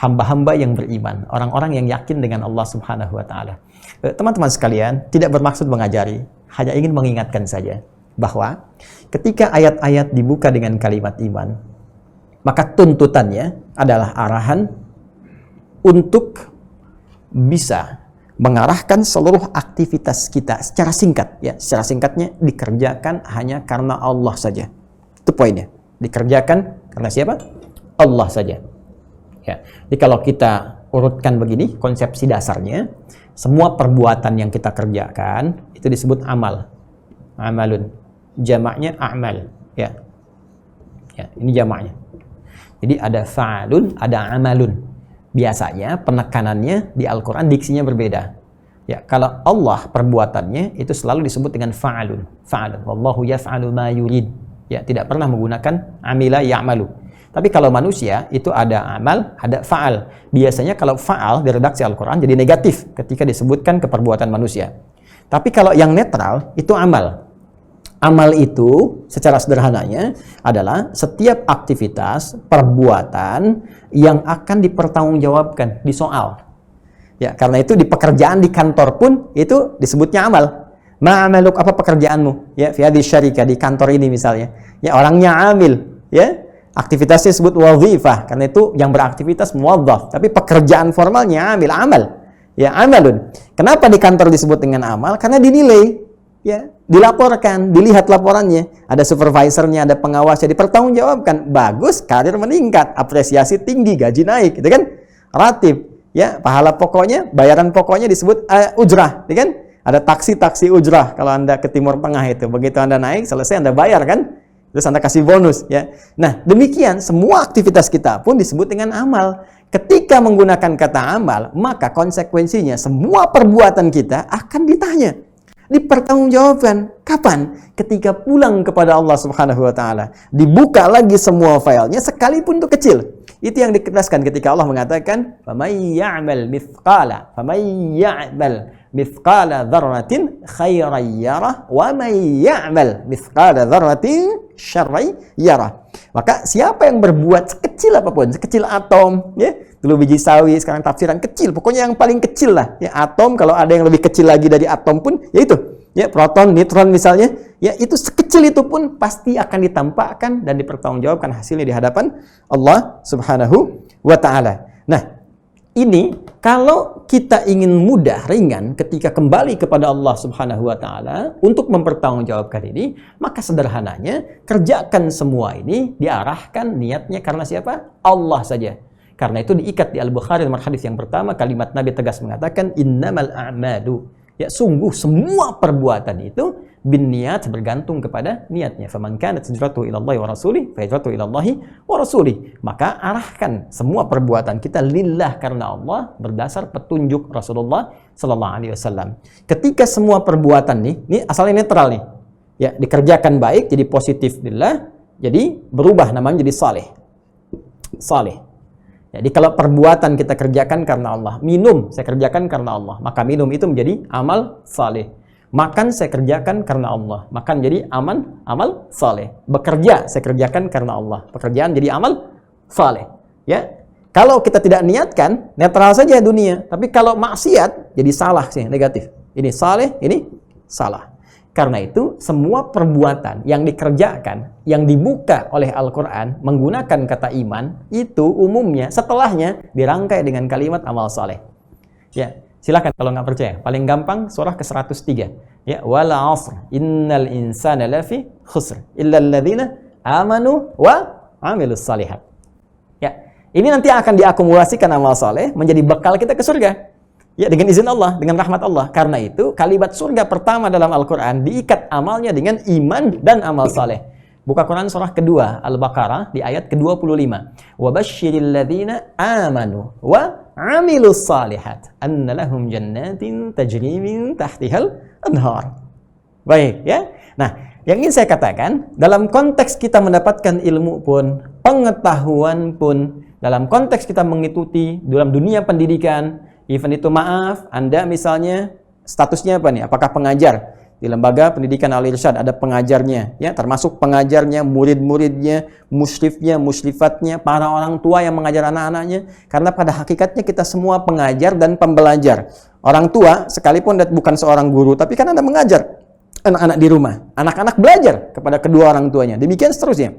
hamba-hamba yang beriman, orang-orang yang yakin dengan Allah Subhanahu wa taala. Teman-teman sekalian, tidak bermaksud mengajari, hanya ingin mengingatkan saja bahwa ketika ayat-ayat dibuka dengan kalimat iman, maka tuntutannya adalah arahan untuk bisa mengarahkan seluruh aktivitas kita secara singkat, ya, secara singkatnya dikerjakan hanya karena Allah saja. Itu poinnya. Dikerjakan karena siapa? Allah saja. Ya. Jadi kalau kita urutkan begini, konsepsi dasarnya, semua perbuatan yang kita kerjakan itu disebut amal. Amalun. Jamaknya a'mal, ya. Ya, ini jamaknya. Jadi ada fa'alun, ada amalun. Biasanya penekanannya di Al-Qur'an diksinya berbeda. Ya, kalau Allah perbuatannya itu selalu disebut dengan fa'alun. Fa'alun. Wallahu yaf'alu ma yurid. Ya, tidak pernah menggunakan amila ya'malu. Tapi kalau manusia itu ada amal, ada fa'al. Biasanya kalau fa'al di redaksi Al-Qur'an jadi negatif ketika disebutkan ke perbuatan manusia. Tapi kalau yang netral itu amal. Amal itu secara sederhananya adalah setiap aktivitas, perbuatan yang akan dipertanggungjawabkan, disoal. Ya, karena itu di pekerjaan di kantor pun itu disebutnya amal. Ma'amaluk, apa pekerjaanmu? Ya, fi hadhihi syarikah, di kantor ini misalnya. Ya, orangnya amil, ya. Aktivitasnya disebut wazifah, karena itu yang beraktivitas muwazzaf, tapi pekerjaan formalnya amil, amal. Ya, amalun. Kenapa di kantor disebut dengan amal? Karena dinilai. Ya, dilaporkan, dilihat laporannya, ada supervisornya, ada pengawasnya, dipertanggungjawabkan, bagus, karir meningkat, apresiasi tinggi, gaji naik, gitu kan? Ratib, ya, pahala pokoknya, bayaran pokoknya disebut ujrah, gitu kan? Ada taksi ujrah kalau Anda ke Timur Tengah itu, begitu Anda naik, selesai Anda bayar kan? Terus Anda kasih bonus, ya. Nah, demikian semua aktivitas kita pun disebut dengan amal. Ketika menggunakan kata amal, maka konsekuensinya semua perbuatan kita akan ditanya. Dipertanggungjawabkan. Kapan? Ketika pulang kepada Allah Subhanahu wa taala. Dibuka lagi semua filenya sekalipun itu kecil. Itu yang ditegaskan ketika Allah mengatakan, "Faman ya'mal mithqala dzarratin khairan yarah wa man ya'mal mithqala dzarratin syarran yarah." Maka siapa yang berbuat sekecil apapun, sekecil atom, ya, dulu biji sawi, sekarang tafsiran kecil, pokoknya yang paling kecil lah, ya, atom, kalau ada yang lebih kecil lagi dari atom pun, ya itu, ya, proton, neutron misalnya, ya, itu sekecil itu pun pasti akan ditampakkan dan dipertanggungjawabkan hasilnya di hadapan Allah Subhanahu wa taala. Nah, ini kalau kita ingin mudah, ringan ketika kembali kepada Allah Subhanahu wa taala untuk mempertanggungjawabkan ini, maka sederhananya kerjakan semua ini diarahkan niatnya karena siapa? Allah saja. Karena itu diikat di Al-Bukhari nomor hadis yang pertama, kalimat Nabi tegas mengatakan innamal a'malu. Ya, sungguh semua perbuatan itu binniat, bergantung kepada niatnya. Faman kanat hijratuhu ila Allah wa rasulih, fa hijratuhu ila Allah wa rasulih. Maka arahkan semua perbuatan kita lillah karena Allah berdasar petunjuk Rasulullah sallallahu alaihi wasallam. Ketika semua perbuatan ini asalnya netral nih. Ya, dikerjakan baik jadi positif lillah, jadi berubah namanya jadi saleh. Saleh. Jadi kalau perbuatan kita kerjakan karena Allah, minum saya kerjakan karena Allah, maka minum itu menjadi amal saleh. Makan saya kerjakan karena Allah, makan jadi amal saleh. Bekerja saya kerjakan karena Allah, pekerjaan jadi amal saleh. Ya, Kalau kita tidak niatkan, netral saja dunia. Tapi kalau maksiat, jadi salah sih, negatif. Ini saleh, ini salah. Karena itu, semua perbuatan yang dikerjakan, yang dibuka oleh Al-Quran, menggunakan kata iman, itu umumnya, setelahnya, dirangkai dengan kalimat amal saleh. Ya, silakan kalau nggak percaya. Paling gampang, surah ke-103. Ya, wal 'asr, innal insana lafi khusr, illa alladzina amanu wa 'amilus shalihat. Ya, ini nanti akan diakumulasikan amal saleh menjadi bekal kita ke surga. Ya, dengan izin Allah, dengan rahmat Allah. Karena itu, kalimat surga pertama dalam Al-Quran diikat amalnya dengan iman dan amal saleh. Buka Quran surah kedua, Al-Baqarah, di ayat ke-25. وَبَشِّرِ الَّذِينَ آمَنُوا وَعَمِلُوا الصَّالِحَاتِ أَنَّ لَهُمْ جَنَّاتٍ تَجْرِي مِنْ تَحْتِهَا الْأَنْهَارُ. Baik, ya. Nah, yang ingin saya katakan, dalam konteks kita mendapatkan ilmu pun, pengetahuan pun, dalam konteks kita mengikuti dalam dunia pendidikan, even itu maaf, Anda misalnya statusnya apa nih? Apakah pengajar? Di lembaga pendidikan Al-Irsyad ada pengajarnya, ya, termasuk pengajarnya, murid-muridnya, musyrifnya, muslifatnya, para orang tua yang mengajar anak-anaknya. Karena pada hakikatnya kita semua pengajar dan pembelajar. Orang tua sekalipun bukan seorang guru, tapi kan Anda mengajar anak-anak di rumah. Anak-anak belajar kepada kedua orang tuanya. Demikian seterusnya.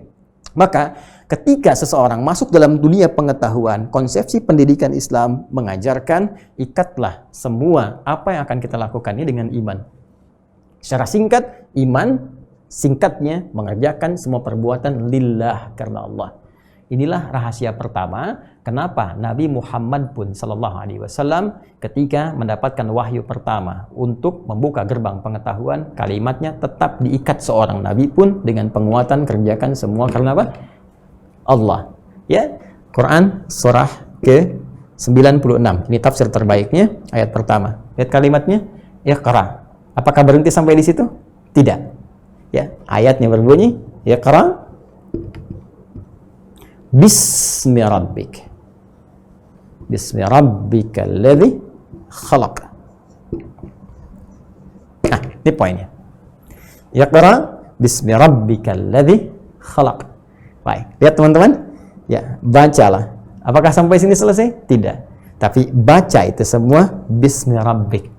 Maka ketika seseorang masuk dalam dunia pengetahuan, konsepsi pendidikan Islam mengajarkan, ikatlah semua apa yang akan kita lakukan ini dengan iman. Secara singkat, iman singkatnya mengerjakan semua perbuatan lillah, karena Allah. Inilah rahasia pertama kenapa Nabi Muhammad pun sallallahu alaihi wasallam ketika mendapatkan wahyu pertama untuk membuka gerbang pengetahuan, kalimatnya tetap diikat seorang nabi pun dengan penguatan kerjakan semua karena apa? Allah. Ya, Quran surah ke-96. Ini tafsir terbaiknya, ayat pertama. Lihat kalimatnya, Iqra. Apakah berhenti sampai di situ? Tidak. Ya, ayatnya berbunyi, Iqra Bismi Rabbik. Bismi Rabbikal ladzi khalaq. Nah, ini poinnya. Iqra Bismi Rabbikal ladzi khalaq. Baik, lihat teman-teman. Ya, bacalah. Apakah sampai sini selesai? Tidak. Tapi baca itu semua Bismi Rabbik.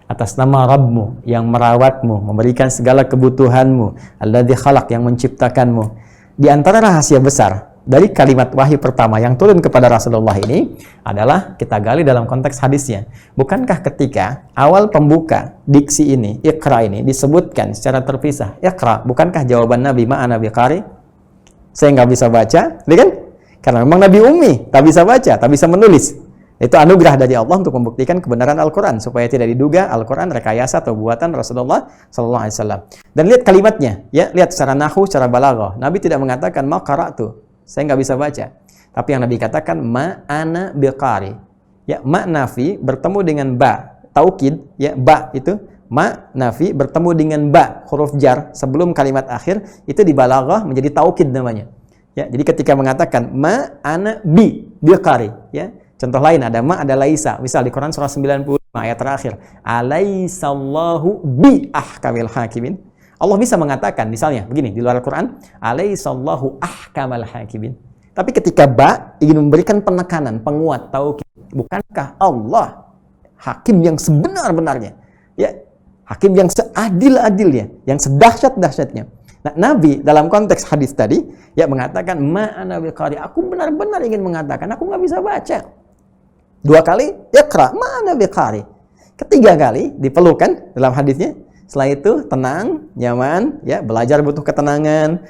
Atas nama Rabbmu yang merawatmu, memberikan segala kebutuhanmu, alladzi khalaq yang menciptakanmu. Di antara rahasia besar dari kalimat wahyu pertama yang turun kepada Rasulullah ini adalah kita gali dalam konteks hadisnya. Bukankah ketika awal pembuka diksi ini, Iqra ini disebutkan secara terpisah, Iqra, bukankah jawaban Nabi, ma'ana biqari? Saya nggak bisa baca, kan? Karena memang Nabi ummi, tak bisa baca, tak bisa menulis. Itu anugerah dari Allah untuk membuktikan kebenaran Al-Quran, supaya tidak diduga Al-Quran rekayasa atau buatan Rasulullah Sallallahu Alaihi Wasallam. Dan lihat kalimatnya, ya, lihat secara nahu, secara balaghah. Nabi tidak mengatakan ma qara'tu, saya nggak bisa baca. Tapi yang Nabi katakan ma ana biqari. Ya, ma nafi bertemu dengan ba, taukid, ya, ba itu ma nafi bertemu dengan ba, huruf jar sebelum kalimat akhir, itu di balaghah menjadi taukid namanya. Ya, jadi ketika mengatakan ma ana biqari, ya. Contoh lain ada ma, ada laisa. Misal di Quran surah 95 ayat terakhir, alaisallahu bi ahkamil hakimin. Allah bisa mengatakan misalnya begini di luar Al-Quran, alaisallahu ahkamal hakimin. Tapi ketika ba ingin memberikan penekanan, penguat, taukid, bukankah Allah hakim yang sebenar-benarnya? Ya, hakim yang seadil-adilnya, yang sedahsyat-dahsyatnya. Nah, Nabi dalam konteks hadis tadi ya mengatakan ma ana biqari, aku benar-benar ingin mengatakan aku nggak bisa baca. Dua kali, Iqra, ma'ana biqari. Ketiga kali, diperlukan dalam hadisnya. Setelah itu, tenang, nyaman, ya, belajar butuh ketenangan,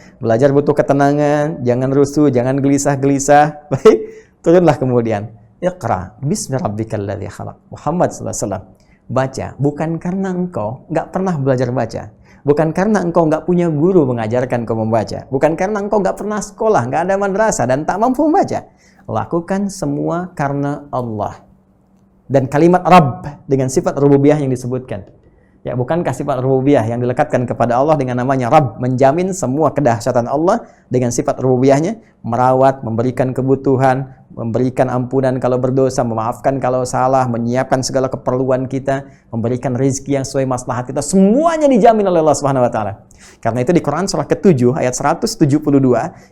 jangan rusuh, jangan gelisah-gelisah. Baik, turunlah kemudian. Iqra, bismi rabbikal ladzi khalaq. Muhammad sallallahu alaihi wasallam. Baca, bukan karena engkau nggak pernah belajar baca. Bukan karena engkau nggak punya guru mengajarkan kau membaca. Bukan karena engkau nggak pernah sekolah, nggak ada madrasah, dan tak mampu membaca. Lakukan semua karena Allah. Dan kalimat Rabb dengan sifat rububiyah yang disebutkan. Ya, bukankah sifat rububiyah yang dilekatkan kepada Allah dengan namanya Rabb menjamin semua kedahsyatan Allah dengan sifat rububiyahnya, merawat, memberikan kebutuhan, memberikan ampunan kalau berdosa, memaafkan kalau salah, menyiapkan segala keperluan kita, memberikan rezeki yang sesuai maslahat kita, semuanya dijamin oleh Allah Subhanahu wa taala. Karena itu di Quran surah ke-7 ayat 172,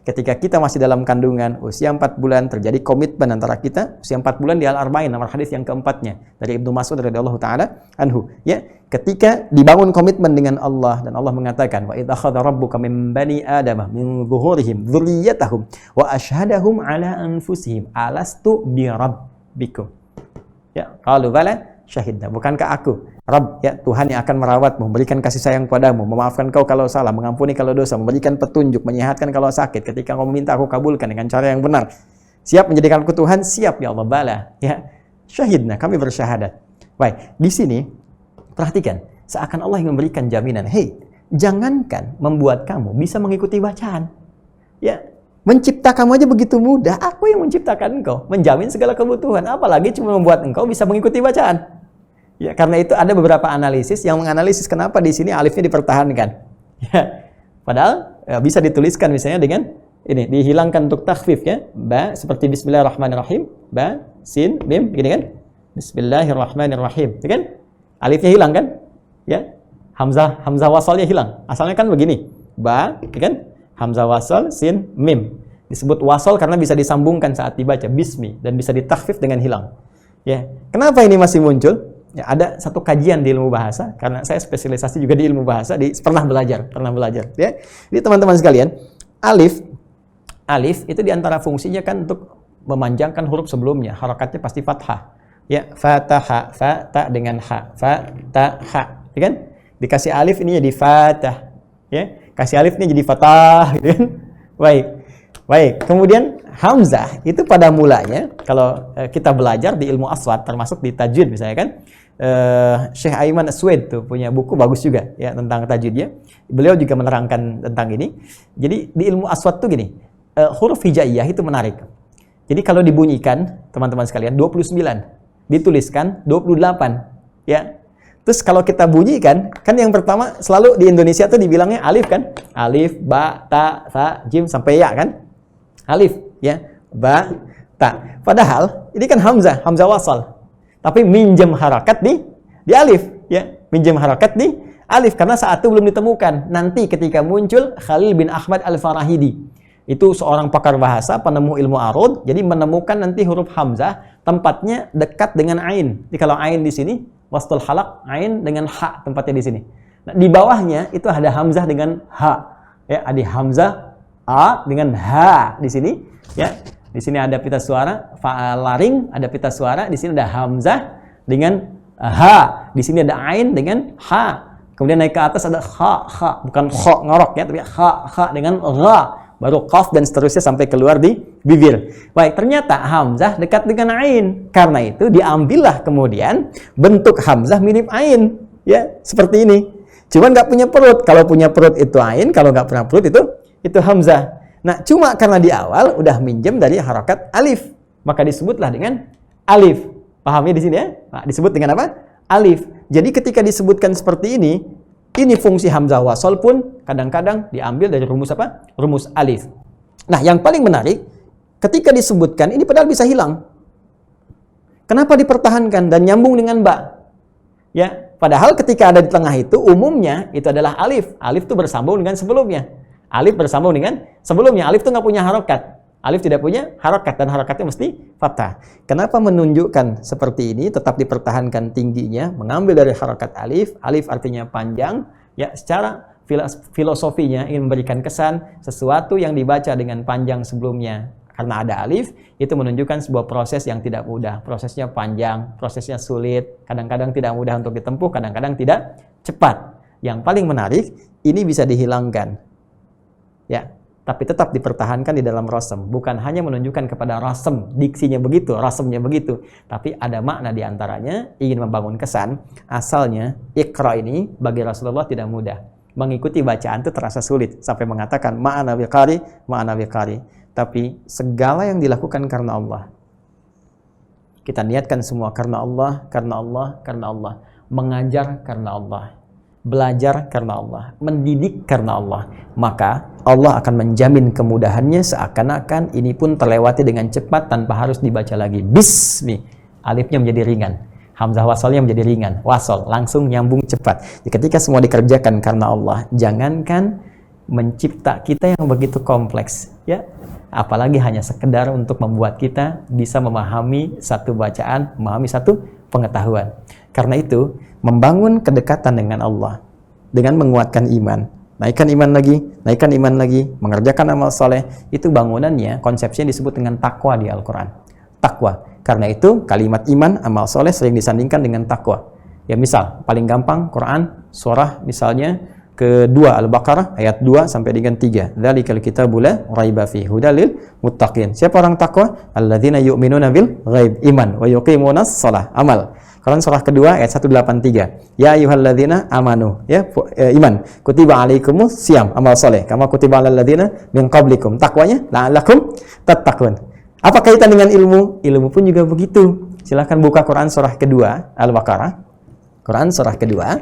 ketika kita masih dalam kandungan usia 4 bulan terjadi komitmen antara kita, usia 4 bulan di Al-Arba'in, nomor hadis yang keempatnya dari Ibnu Mas'ud radhiyallahu taala anhu, ya, ketika dibangun komitmen dengan Allah dan Allah mengatakan wa idz akhadha rabbuka min bani adama min zuhurihim dzurriyyatahum wa asyhadahum ala anfusihim alastu bi rabbikum, ya, qalu bala syahidna, bukankah aku Rabb, ya, Tuhan yang akan merawatmu, memberikan kasih sayang padamu, memaafkan kau kalau salah, mengampuni kalau dosa, memberikan petunjuk, menyehatkan kalau sakit, ketika kau meminta aku kabulkan dengan cara yang benar, siap menjadikan aku Tuhan, siap ya Allah, bala, ya, syahidna, kami bersyahadat. Baik, di sini perhatikan, seakan Allah yang memberikan jaminan, hei, jangankan membuat kamu bisa mengikuti bacaan, ya, mencipta kamu aja begitu mudah, aku yang menciptakan engkau, menjamin segala kebutuhan, apalagi cuma membuat engkau bisa mengikuti bacaan. Ya, karena itu ada beberapa analisis yang menganalisis kenapa di sini alifnya dipertahankan. Ya, padahal ya, bisa dituliskan misalnya dengan ini, dihilangkan untuk takhfif, ya, ba seperti Bismillahirrahmanirrahim, ba sin mim, gini kan? Bismillahirrahmanirrahim, ya kan? Alifnya hilang kan? Ya, hamzah wasalnya hilang. Asalnya kan begini, ba, ya kan? Hamzah wasal, sin, mim. Disebut wasal karena bisa disambungkan saat dibaca bismi dan bisa ditakhfif dengan hilang. Ya, kenapa ini masih muncul? Ya, ada satu kajian di ilmu bahasa, karena saya spesialisasi juga di ilmu bahasa, pernah belajar, ya. Jadi teman-teman sekalian, alif itu diantara fungsinya kan untuk memanjangkan huruf sebelumnya, harakatnya pasti fathah, ya, fataha, fa ta dengan ha, fa ta ha, ya kan? Dikasih alif ini jadi fatah, ya, kasih alif ini jadi fatah, gitu kan? Baik. Kemudian hamzah itu pada mulanya kalau kita belajar di ilmu aswad, termasuk di tajwid misalnya kan, Syekh Aiman Aswad tuh punya buku bagus juga ya tentang tajwidnya. Beliau juga menerangkan tentang ini. Jadi di ilmu aswad tuh gini, huruf hijaiyah itu menarik. Jadi kalau dibunyikan, teman-teman sekalian, 29, dituliskan 28, ya. Terus kalau kita bunyikan, kan yang pertama selalu di Indonesia tuh dibilangnya alif kan? Alif, ba, ta, sa, jim sampai ya kan? Alif, ya, ba, ta. Padahal ini kan hamzah wasal. Tapi minjem harakat di alif, ya, minjem harakat di alif karena saat itu belum ditemukan. Nanti ketika muncul Khalil bin Ahmad Al-Farahidi, itu seorang pakar bahasa, penemu ilmu arud, jadi menemukan nanti huruf hamzah tempatnya dekat dengan ain. Jadi kalau ain di sini, wastul halaq, ain dengan ha tempatnya di sini. Nah, di bawahnya itu ada hamzah dengan ha, ya, ada hamzah a dengan ha di sini, ya. Di sini ada pita suara laring, ada pita suara, di sini ada hamzah dengan ha, di sini ada ain dengan ha. Kemudian naik ke atas ada ha, bukan kha ngorok ya, tapi ha dengan gha, baru qaf dan seterusnya sampai keluar di bibir. Baik, ternyata hamzah dekat dengan ain. Karena itu diambillah kemudian bentuk hamzah mirip ain, ya, seperti ini. Cuman nggak punya perut. Kalau punya perut itu ain, kalau nggak punya perut itu hamzah. Nah, cuma karena di awal udah minjem dari harakat alif, maka disebutlah dengan alif. Pahamnya di sini ya? Nah, disebut dengan apa? Alif. Jadi ketika disebutkan seperti ini fungsi hamzah wasal pun kadang-kadang diambil dari rumus apa? Rumus alif. Nah, yang paling menarik, ketika disebutkan ini padahal bisa hilang. Kenapa dipertahankan dan nyambung dengan ba? Ya, padahal ketika ada di tengah itu umumnya itu adalah alif. Alif itu bersambung dengan sebelumnya. Alif bersambung dengan sebelumnya. Alif itu nggak punya harokat. Alif tidak punya harokat dan harokatnya mesti fathah. Kenapa menunjukkan seperti ini tetap dipertahankan tingginya, mengambil dari harokat alif. Alif artinya panjang. Ya, secara filosofinya ingin memberikan kesan sesuatu yang dibaca dengan panjang sebelumnya. Karena ada alif, itu menunjukkan sebuah proses yang tidak mudah. Prosesnya panjang, prosesnya sulit. Kadang-kadang tidak mudah untuk ditempuh, kadang-kadang tidak cepat. Yang paling menarik, ini bisa dihilangkan. Ya, tapi tetap dipertahankan di dalam rasem. Bukan hanya menunjukkan kepada rasem, diksinya begitu, rasemnya begitu, tapi ada makna di antaranya, ingin membangun kesan. Asalnya Iqra ini bagi Rasulullah tidak mudah. Mengikuti bacaan itu terasa sulit sampai mengatakan ma'ana biqari, ma'ana biqari. Tapi segala yang dilakukan karena Allah. Kita niatkan semua karena Allah, karena Allah, karena Allah. Mengajar karena Allah. Belajar karena Allah, mendidik karena Allah, maka Allah akan menjamin kemudahannya seakan-akan ini pun terlewati dengan cepat tanpa harus dibaca lagi. Bismi, alifnya menjadi ringan. Hamzah wasolnya menjadi ringan, wasol, langsung nyambung cepat. Ketika semua dikerjakan karena Allah, jangankan mencipta kita yang begitu kompleks, ya, apalagi hanya sekedar untuk membuat kita bisa memahami satu bacaan, memahami satu pengetahuan. Karena itu, membangun kedekatan dengan Allah dengan menguatkan iman, naikkan iman lagi, mengerjakan amal soleh, itu bangunannya, konsepsinya disebut dengan takwa di Al-Quran. Takwa. Karena itu, kalimat iman, amal soleh sering disandingkan dengan takwa. Ya misal, paling gampang, Quran, surah misalnya, kedua Al-Baqarah, ayat 2 sampai dengan 3. Dzalikal kitabu la raiba fihi hudalil muttaqin. Siapa orang takwa? Alladzina yu'minuna bil ghaib, iman, wa yuqimunas shalah, amal. Quran surah kedua ayat 183. Ya ayyuhalladzina amanu, ya iman. Kutiba alaikumus syiyam, amal soleh. Kama kutiba alal ladzina min qablikum. Takwanya la'allakum tattaqun. Apa kaitan dengan ilmu? Ilmu pun juga begitu. Silahkan buka Quran surah kedua Al-Baqarah. Quran surah kedua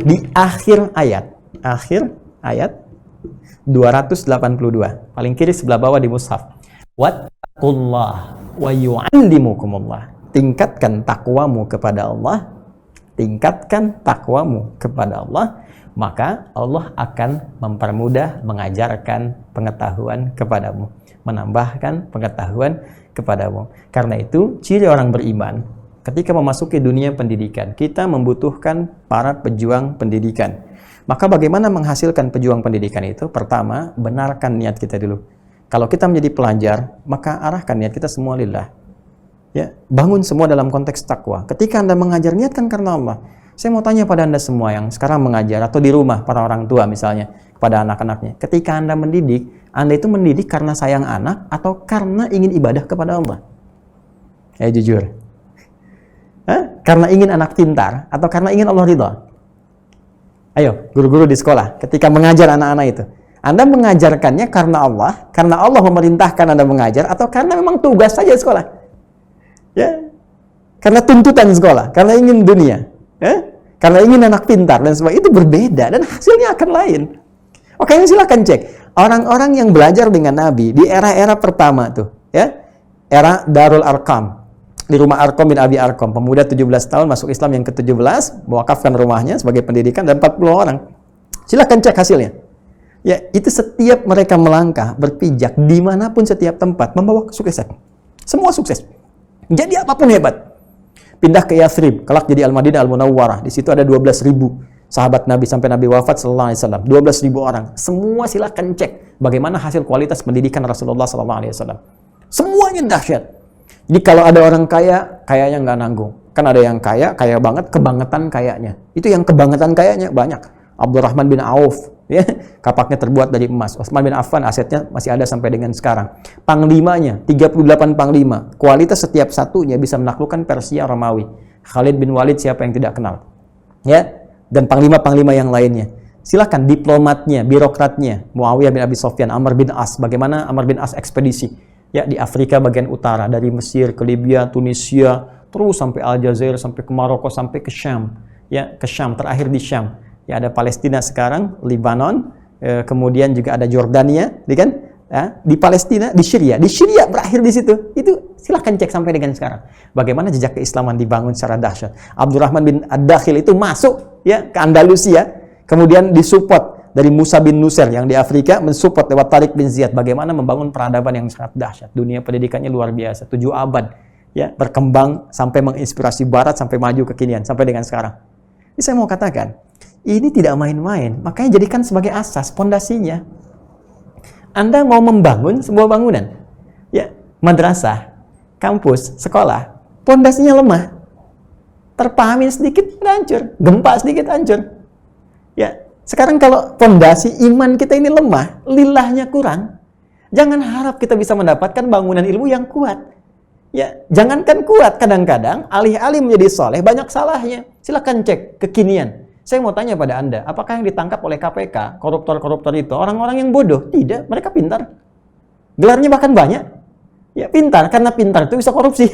di akhir ayat 282. Paling kiri sebelah bawah di mushaf. Wattaqullah wa yu'allimukumullah. Tingkatkan takwamu kepada Allah, maka Allah akan mempermudah mengajarkan pengetahuan kepadamu, menambahkan pengetahuan kepadamu. Karena itu, ciri orang beriman ketika memasuki dunia pendidikan, kita membutuhkan para pejuang pendidikan. Maka bagaimana menghasilkan pejuang pendidikan itu? Pertama, benarkan niat kita dulu. Kalau kita menjadi pelajar, maka arahkan niat kita semua lillah. Ya, bangun semua dalam konteks takwa. Ketika Anda mengajar, niatkan karena Allah. Saya mau tanya pada Anda semua yang sekarang mengajar atau di rumah para orang tua misalnya kepada anak-anaknya. Ketika Anda mendidik, Anda itu mendidik karena sayang anak atau karena ingin ibadah kepada Allah? Ya jujur. Karena ingin anak pintar atau karena ingin Allah ridha? Ayo, guru-guru di sekolah ketika mengajar anak-anak itu, Anda mengajarkannya karena Allah memerintahkan Anda mengajar atau karena memang tugas saja sekolah? Ya, karena tuntutan sekolah, karena ingin dunia, ya? Karena ingin anak pintar dan sebagainya, itu berbeda dan hasilnya akan lain. Oke, silakan cek orang-orang yang belajar dengan Nabi di era-era pertama tuh, ya, era Darul Arqam, di rumah Arqam bin Abi Arqam, pemuda 17 tahun masuk Islam yang ke-17, mewakafkan rumahnya sebagai pendidikan dan 40 orang. Silakan cek hasilnya. Ya, itu setiap mereka melangkah, berpijak dimanapun setiap tempat membawa kesuksesan. Semua sukses. Jadi apapun hebat. Pindah ke Yathrib, kelak jadi Al-Madinah Al-Munawwarah. Di situ ada 12.000 sahabat Nabi sampai Nabi wafat sallallahu alaihi wasallam. 12.000 orang. Semua silakan cek bagaimana hasil kualitas pendidikan Rasulullah sallallahu alaihi wasallam. Semuanya dahsyat. Jadi kalau ada orang kaya, kayanya nggak nanggung. Kan ada yang kaya, kaya banget, kebangetan kayanya. Itu yang kebangetan kayanya banyak. Abdurrahman bin Auf, ya, kapaknya terbuat dari emas. Utsman bin Affan, asetnya masih ada sampai dengan sekarang. Panglimanya, 38 panglima. Kualitas setiap satunya bisa menaklukkan Persia Romawi. Khalid bin Walid, siapa yang tidak kenal? Ya, dan panglima-panglima yang lainnya. Silakan diplomatnya, birokratnya, Muawiyah bin Abi Sufyan, Amr bin As. Bagaimana Amr bin As ekspedisi? Ya, di Afrika bagian utara, dari Mesir ke Libya, Tunisia, terus sampai Aljazair, sampai ke Maroko, sampai ke Syam. Ya, ke Syam, terakhir di Syam. Ya, ada Palestina sekarang, Lebanon, kemudian juga ada Jordania, kan? Ya, di Palestina, di Syria berakhir di situ. Itu silahkan cek sampai dengan sekarang. Bagaimana jejak keislaman dibangun secara dahsyat. Abdurrahman bin Ad-Dakhil itu masuk, ya, ke Andalusia, kemudian disupport dari Musa bin Nusair yang di Afrika, mensupport lewat Tariq bin Ziyad. Bagaimana membangun peradaban yang sangat dahsyat. Dunia pendidikannya luar biasa, 7 abad, ya, berkembang sampai menginspirasi Barat sampai maju kekinian sampai dengan sekarang. Ini saya mau katakan, ini tidak main-main, makanya jadikan sebagai asas, pondasinya. Anda mau membangun sebuah bangunan, ya, madrasah, kampus, sekolah, pondasinya lemah, terpahamin sedikit, hancur, gempa sedikit, hancur. Ya, sekarang kalau pondasi iman kita ini lemah, lillahnya kurang, jangan harap kita bisa mendapatkan bangunan ilmu yang kuat. Ya, jangankan kuat, kadang-kadang alih-alih menjadi soleh, banyak salahnya. Silakan cek kekinian. Saya mau tanya pada Anda, apakah yang ditangkap oleh KPK, koruptor-koruptor itu, orang-orang yang bodoh? Tidak, mereka pintar. Gelarnya bahkan banyak. Ya, pintar, karena pintar itu bisa korupsi.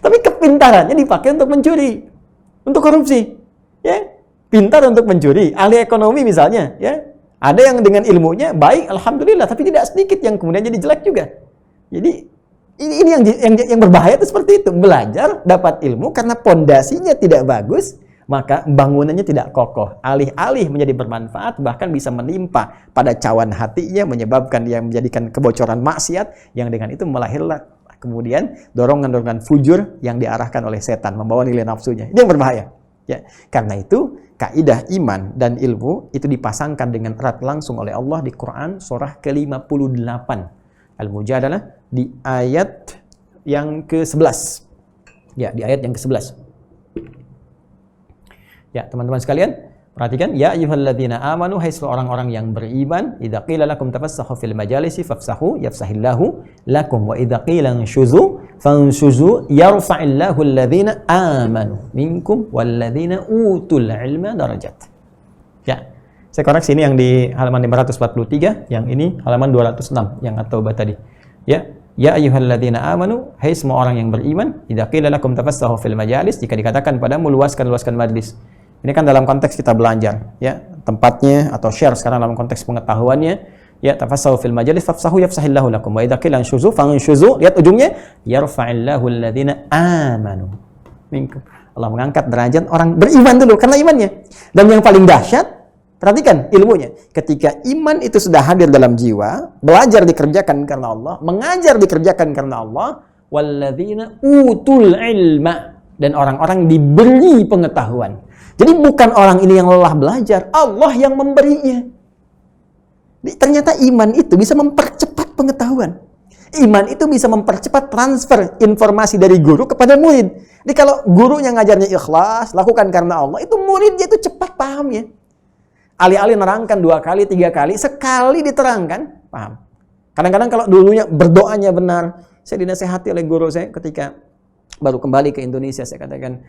Tapi kepintarannya dipakai untuk mencuri, untuk korupsi. Ya, pintar untuk mencuri, ahli ekonomi misalnya. Ya, ada yang dengan ilmunya baik, alhamdulillah, tapi tidak sedikit yang kemudian jadi jelek juga. Jadi, Ini yang berbahaya itu seperti itu. Belajar, dapat ilmu karena pondasinya tidak bagus, maka bangunannya tidak kokoh. Alih-alih menjadi bermanfaat, bahkan bisa menimpa pada cawan hatinya, menyebabkan dia menjadikan kebocoran maksiat, yang dengan itu melahirkan kemudian dorongan-dorongan fujur yang diarahkan oleh setan, membawa nilai nafsunya. Ini yang berbahaya. Ya, karena itu kaidah iman dan ilmu itu dipasangkan dengan erat langsung oleh Allah di Quran surah ke-58 Al-Mujadalah di ayat yang ke-11. Ya, di ayat yang ke-11. Ya, teman-teman sekalian, perhatikan, ya ayyuhalladzina amanu, hai orang-orang yang beriman, idza qila lakum tafassahu fil majalisi fafsahu yafsahillahu lakum wa idza qila anshuzu fanshuzu yarfa'illahu alladzina amanu minkum walladzina utul ilma darajat. Ya. Saya koreksi, ini yang di halaman 543, yang ini halaman 206 yang at-Taubah tadi. Ya, ya ayyuhalladzina amanu, hai semua orang yang beriman, idza qila lakum tafassahu fil majalis, jika dikatakan padamu luaskan majlis. Ini kan dalam konteks kita belajar, ya, tempatnya atau share sekarang dalam konteks pengetahuannya, ya, tafassahu fil majalis fafsahu yafsahillahu lakum wa idza qila anshuzu fanshuzu, lihat ujungnya, yarfa'illahu alladzina amanu minkum. Allah mengangkat derajat orang beriman dulu karena imannya. Dan yang paling dahsyat, perhatikan ilmunya. Ketika iman itu sudah hadir dalam jiwa, belajar dikerjakan karena Allah, mengajar dikerjakan karena Allah, walladzina utul ilma, dan orang-orang diberi pengetahuan. Jadi bukan orang ini yang lelah belajar, Allah yang memberinya. Ternyata iman itu bisa mempercepat pengetahuan. Iman itu bisa mempercepat transfer informasi dari guru kepada murid. Jadi kalau gurunya ngajarnya ikhlas, lakukan karena Allah, itu muridnya itu cepat pahamnya. Alih-alih nerangkan 2 kali, 3 kali, sekali diterangkan, paham. Kadang-kadang kalau dulunya berdoanya benar, saya dinasihati oleh guru saya ketika baru kembali ke Indonesia, saya katakan,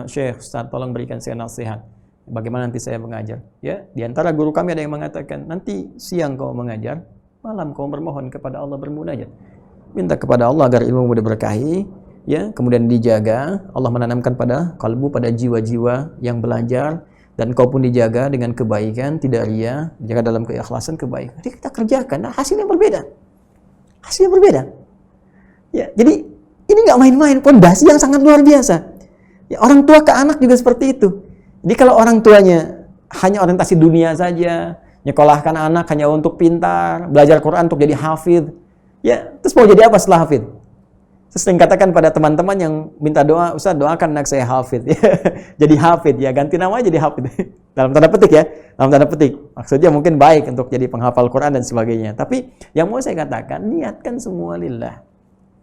Syekh, Ustaz, tolong berikan saya nasihat. Bagaimana nanti saya mengajar? Ya, di antara guru kami ada yang mengatakan, nanti siang kau mengajar, malam kau bermohon kepada Allah, bermunajat. Minta kepada Allah agar ilmu diberkahi, ya, kemudian dijaga, Allah menanamkan pada kalbu, pada jiwa-jiwa yang belajar, dan kau pun dijaga dengan kebaikan, tidak ria, jaga dalam keikhlasan, kebaikan. Jadi kita kerjakan, nah hasilnya berbeda. Hasilnya berbeda. Ya, jadi ini nggak main-main, pondasi yang sangat luar biasa. Ya, orang tua ke anak juga seperti itu. Jadi kalau orang tuanya hanya orientasi dunia saja, nyekolahkan anak hanya untuk pintar, belajar Quran untuk jadi hafidh, ya, terus mau jadi apa setelah hafidh? Saya sering katakan pada teman-teman yang minta doa, Ustaz doakan anak saya hafidh, jadi hafidh, ya ganti namanya jadi hafidh. Dalam tanda petik ya, dalam tanda petik. Maksudnya mungkin baik untuk jadi penghafal Quran dan sebagainya. Tapi yang mau saya katakan, niatkan semua lillah.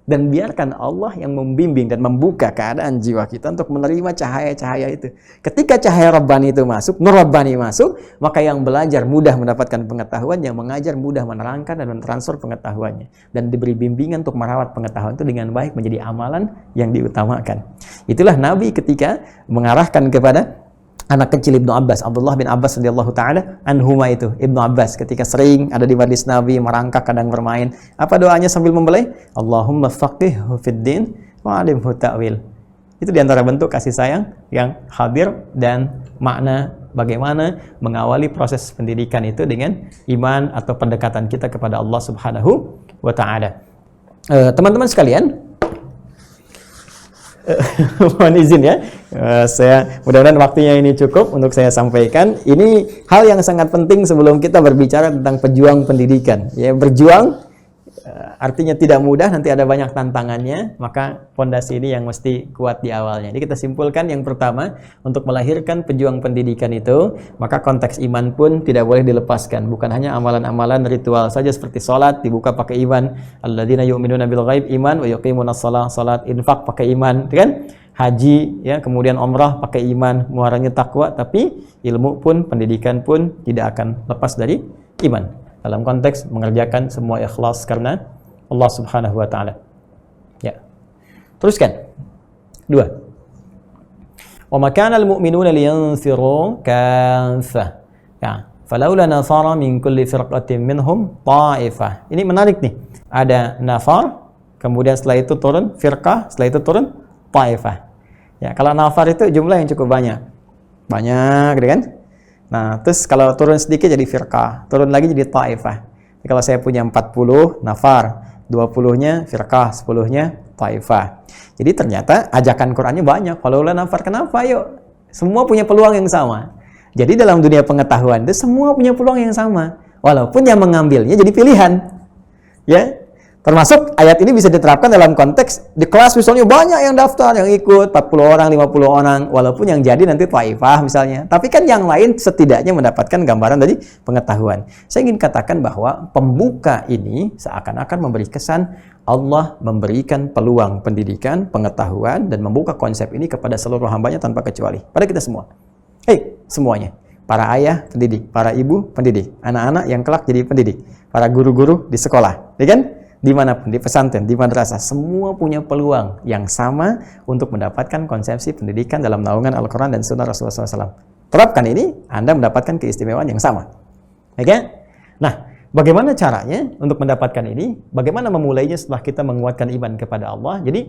Dan biarkan Allah yang membimbing dan membuka keadaan jiwa kita untuk menerima cahaya-cahaya itu. Ketika cahaya Rabbani itu masuk, Nur Rabbani masuk, maka yang belajar mudah mendapatkan pengetahuan, yang mengajar mudah menerangkan dan mentransfer pengetahuannya. Dan diberi bimbingan untuk merawat pengetahuan itu dengan baik menjadi amalan yang diutamakan. Itulah Nabi ketika mengarahkan kepada anak kecil Ibnu Abbas, Abdullah bin Abbas radhiyallahu taala anhuma itu, Ibnu Abbas ketika sering ada di majlis Nabi, merangkak, kadang bermain. Apa doanya sambil membelai? Allahumma faqihhu fid din wa 'allimhu ta'wil. Itu diantara bentuk kasih sayang yang hadir dan makna bagaimana mengawali proses pendidikan itu dengan iman atau pendekatan kita kepada Allah Subhanahu wa taala. Teman-teman sekalian, mohon izin ya, saya mudah-mudahan waktunya ini cukup untuk saya sampaikan. Ini hal yang sangat penting sebelum kita berbicara tentang pejuang pendidikan. Ya, berjuang artinya tidak mudah, nanti ada banyak tantangannya, maka fondasi ini yang mesti kuat di awalnya. Jadi kita simpulkan yang pertama, untuk melahirkan pejuang pendidikan itu, maka konteks iman pun tidak boleh dilepaskan. Bukan hanya amalan-amalan ritual saja seperti sholat, dibuka pakai iman. Alladzina yu'minuna bil ghaib, iman, wa yuqimunas shalah, salat, infak pakai iman, kan? Haji, ya, kemudian umrah pakai iman, muaranya takwa, tapi ilmu pun, pendidikan pun tidak akan lepas dari iman. Dalam konteks mengerjakan semua ikhlas karena Allah Subhanahu wa taala. Ya. Teruskan. 2. Wa ma kana al-mu'minuna liyanfiru kaffah. Ya, falaula nafara min kulli firqatin minhum ta'ifah. Ini menarik nih. Ada nafar, kemudian setelah itu turun firqah, setelah itu turun ta'ifah. Ya, kalau nafar itu jumlah yang cukup banyak. Banyak, gitu kan? Nah, terus kalau turun sedikit jadi firqah, turun lagi jadi ta'ifah. Jadi kalau saya punya 40 nafar, 20-nya firqah, 10-nya taifah. Jadi ternyata ajakan Qur'annya banyak. Kalau nafar kenapa? Yuk, semua punya peluang yang sama. Jadi dalam dunia pengetahuan itu semua punya peluang yang sama. Walaupun yang mengambilnya jadi pilihan. Ya. Termasuk ayat ini bisa diterapkan dalam konteks di kelas misalnya banyak yang daftar, yang ikut 40 orang, 50 orang, walaupun yang jadi nanti taifah misalnya. Tapi kan yang lain setidaknya mendapatkan gambaran dari pengetahuan. Saya ingin katakan bahwa pembuka ini seakan-akan memberi kesan Allah memberikan peluang pendidikan, pengetahuan, dan membuka konsep ini kepada seluruh hambanya tanpa kecuali. Pada kita semua. Semuanya. Para ayah pendidik, para ibu pendidik, anak-anak yang kelak jadi pendidik, para guru-guru di sekolah, ya kan? Dimanapun, di pesantren, di madrasah, semua punya peluang yang sama untuk mendapatkan konsepsi pendidikan dalam naungan Al-Quran dan Sunnah Rasulullah SAW. Terapkan ini, Anda mendapatkan keistimewaan yang sama. Oke? Nah, bagaimana caranya untuk mendapatkan ini? Bagaimana memulainya setelah kita menguatkan iman kepada Allah? Jadi,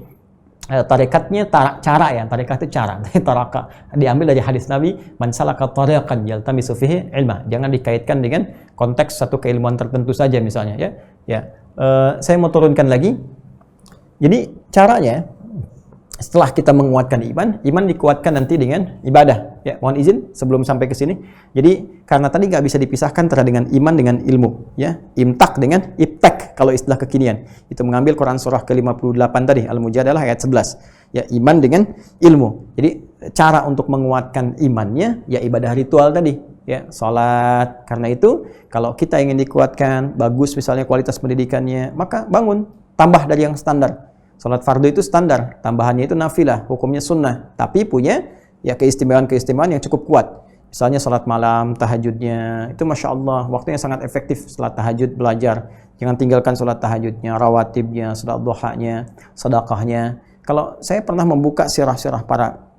tarekatnya cara ya, tarekat itu cara. Taraka diambil dari hadis Nabi, man salaka tariqan yaltamisu fihi ilma. Jangan dikaitkan dengan konteks satu keilmuan tertentu saja misalnya ya. Saya mau turunkan lagi. Jadi caranya setelah kita menguatkan iman dikuatkan nanti dengan ibadah. Ya, mohon izin sebelum sampai ke sini. Jadi karena tadi nggak bisa dipisahkan antara dengan iman dengan ilmu. Ya, imtak dengan iptek kalau istilah kekinian. Itu mengambil Quran surah ke-58 tadi, Al-Mujadalah ayat 11. Ya, iman dengan ilmu. Jadi cara untuk menguatkan imannya ya ibadah ritual tadi. Ya, salat. Karena itu kalau kita ingin dikuatkan, bagus misalnya kualitas pendidikannya, maka bangun, tambah dari yang standar. Salat fardu itu standar, tambahannya itu nafilah, hukumnya sunnah, tapi punya ya keistimewaan-keistimewaan yang cukup kuat. Misalnya salat malam, tahajudnya, itu Masya Allah, waktunya sangat efektif setelah tahajud belajar. Jangan tinggalkan salat tahajudnya, rawatibnya, salat duhanya, sedekahnya. Kalau saya pernah membuka sirah-sirah para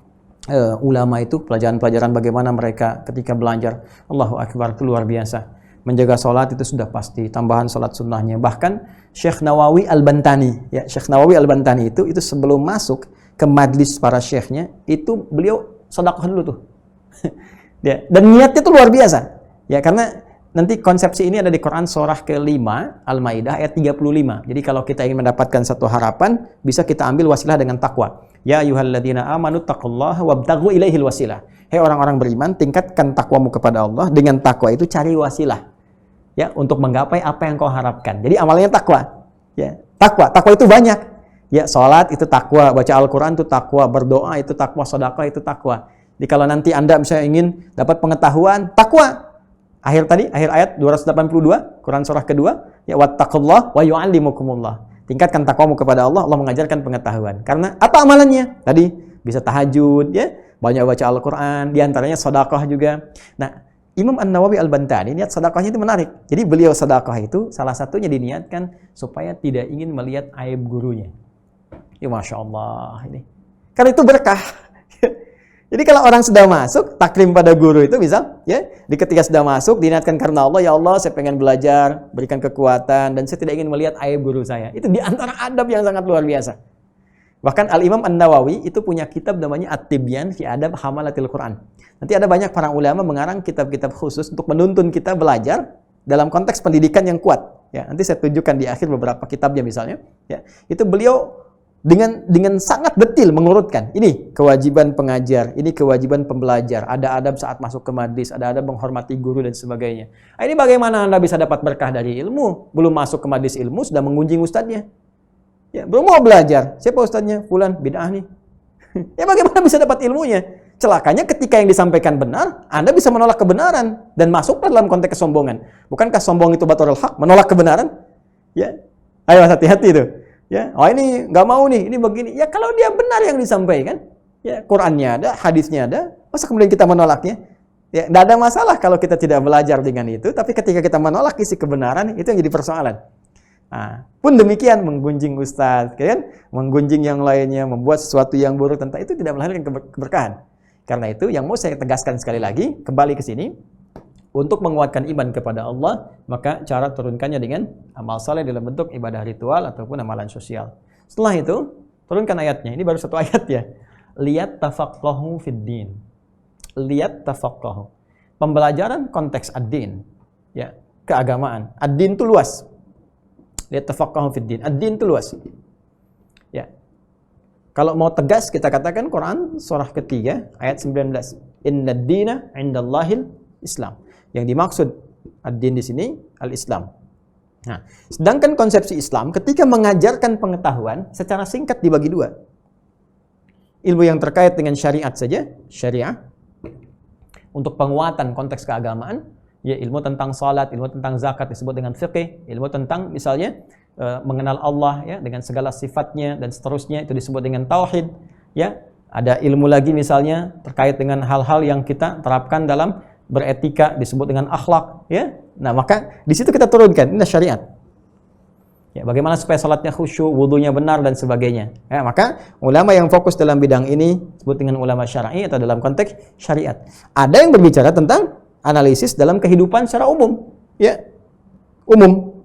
ulama itu, pelajaran-pelajaran bagaimana mereka ketika belajar, Allahu Akbar, itu luar biasa. Menjaga sholat itu sudah pasti, tambahan sholat sunnahnya. Bahkan Syekh Nawawi Al-Bantani, ya Syekh Nawawi Al-Bantani itu sebelum masuk ke majlis para syekhnya, itu beliau sedekah dulu tuh. Ya, dan niatnya itu luar biasa. Ya, karena nanti konsepsi ini ada di Quran surah ke-5 Al-Maidah ayat 35. Jadi kalau kita ingin mendapatkan satu harapan, bisa kita ambil wasilah dengan takwa. Ya ayyuhalladzina amanu taqullaha wabtaghu ilaihil wasilah. Hei orang-orang beriman, tingkatkan takwamu kepada Allah. Dengan takwa itu cari wasilah. Ya, untuk menggapai apa yang kau harapkan. Jadi amalnya takwa. Ya, takwa itu banyak. Ya, salat itu takwa, baca Al-Qur'an itu takwa, berdoa itu takwa, sedekah itu takwa. Jadi kalau nanti Anda misalnya ingin dapat pengetahuan, takwa. Akhir ayat 282, Quran surah kedua, ya wattaqullah wa yu'allimukumullah. Tingkatkan takwamu kepada Allah, Allah mengajarkan pengetahuan. Karena apa amalannya? Tadi bisa tahajud, ya, banyak baca Al-Qur'an, di antaranya sedekah juga. Nah, Imam An-Nawawi Al-Bantani niat sedekahnya itu menarik. Jadi beliau sedekah itu salah satunya diniatkan supaya tidak ingin melihat aib gurunya. Ya Masya Allah ini. Karena itu berkah. Jadi kalau orang sudah masuk, taklim pada guru itu misal, ya, ketika sudah masuk, diniatkan karena Allah, ya Allah saya pengen belajar, berikan kekuatan, dan saya tidak ingin melihat aib guru saya. Itu di antara adab yang sangat luar biasa. Bahkan Al-Imam An-Nawawi itu punya kitab namanya At-Tibyan fi Adab Hamalatil Quran. Nanti ada banyak para ulama mengarang kitab-kitab khusus untuk menuntun kita belajar dalam konteks pendidikan yang kuat. Ya, nanti saya tunjukkan di akhir beberapa kitabnya misalnya. Ya, itu beliau dengan sangat detil mengurutkan. Ini kewajiban pengajar, ini kewajiban pembelajar, ada adab saat masuk ke majlis, ada adab menghormati guru dan sebagainya. Nah, ini bagaimana Anda bisa dapat berkah dari ilmu? Belum masuk ke majlis ilmu sudah mengunjing ustadznya. Ya, belum mau belajar. Siapa ustadznya? Fulan, bid'ah nih. Ya bagaimana bisa dapat ilmunya? Celakanya ketika yang disampaikan benar, Anda bisa menolak kebenaran dan masuk dalam konteks kesombongan. Bukankah sombong itu batarul haq, menolak kebenaran? Ya. Ayo hati-hati itu. Ya, oh ini nggak mau nih, ini begini. Ya kalau dia benar yang disampaikan, ya Qur'annya ada, hadisnya ada, masa kemudian kita menolaknya? Ya, nggak ada masalah kalau kita tidak belajar dengan itu, tapi ketika kita menolak isi kebenaran, itu yang jadi persoalan. Nah, pun demikian menggunjing ustaz, kan? Menggunjing yang lainnya, membuat sesuatu yang buruk tentang itu tidak melahirkan keberkahan. Karena itu yang mau saya tegaskan sekali lagi, kembali ke sini, untuk menguatkan iman kepada Allah, maka cara turunkannya dengan amal saleh dalam bentuk ibadah ritual ataupun amalan sosial. Setelah itu, turunkan ayatnya. Ini baru satu ayat ya. Lihat tafaqahu fid din. Lihat tafaqahu. Pembelajaran konteks ad-din, ya, keagamaan. Ad-din itu luas. liyatafaqahu fid din. Ad-din itu luas. Ya. Kalau mau tegas kita katakan Quran surah ketiga ayat 19. Innad dina 'indallahil Islam. Yang dimaksud ad-din di sini al-Islam. Nah, sedangkan konsepsi Islam ketika mengajarkan pengetahuan secara singkat dibagi dua. Ilmu yang terkait dengan syariat saja, syariah. Untuk penguatan konteks keagamaan, ya ilmu tentang salat, ilmu tentang zakat disebut dengan fiqih, ilmu tentang misalnya mengenal Allah ya dengan segala sifatnya dan seterusnya itu disebut dengan tauhid, ya. Ada ilmu lagi misalnya terkait dengan hal-hal yang kita terapkan dalam beretika disebut dengan akhlak, ya. Nah, maka di situ kita turunkan ini syariat. Ya, bagaimana supaya salatnya khusyuk, wudunya benar dan sebagainya. Ya, maka ulama yang fokus dalam bidang ini disebut dengan ulama syar'i atau dalam konteks syariat. Ada yang berbicara tentang analisis dalam kehidupan secara umum, ya. Umum.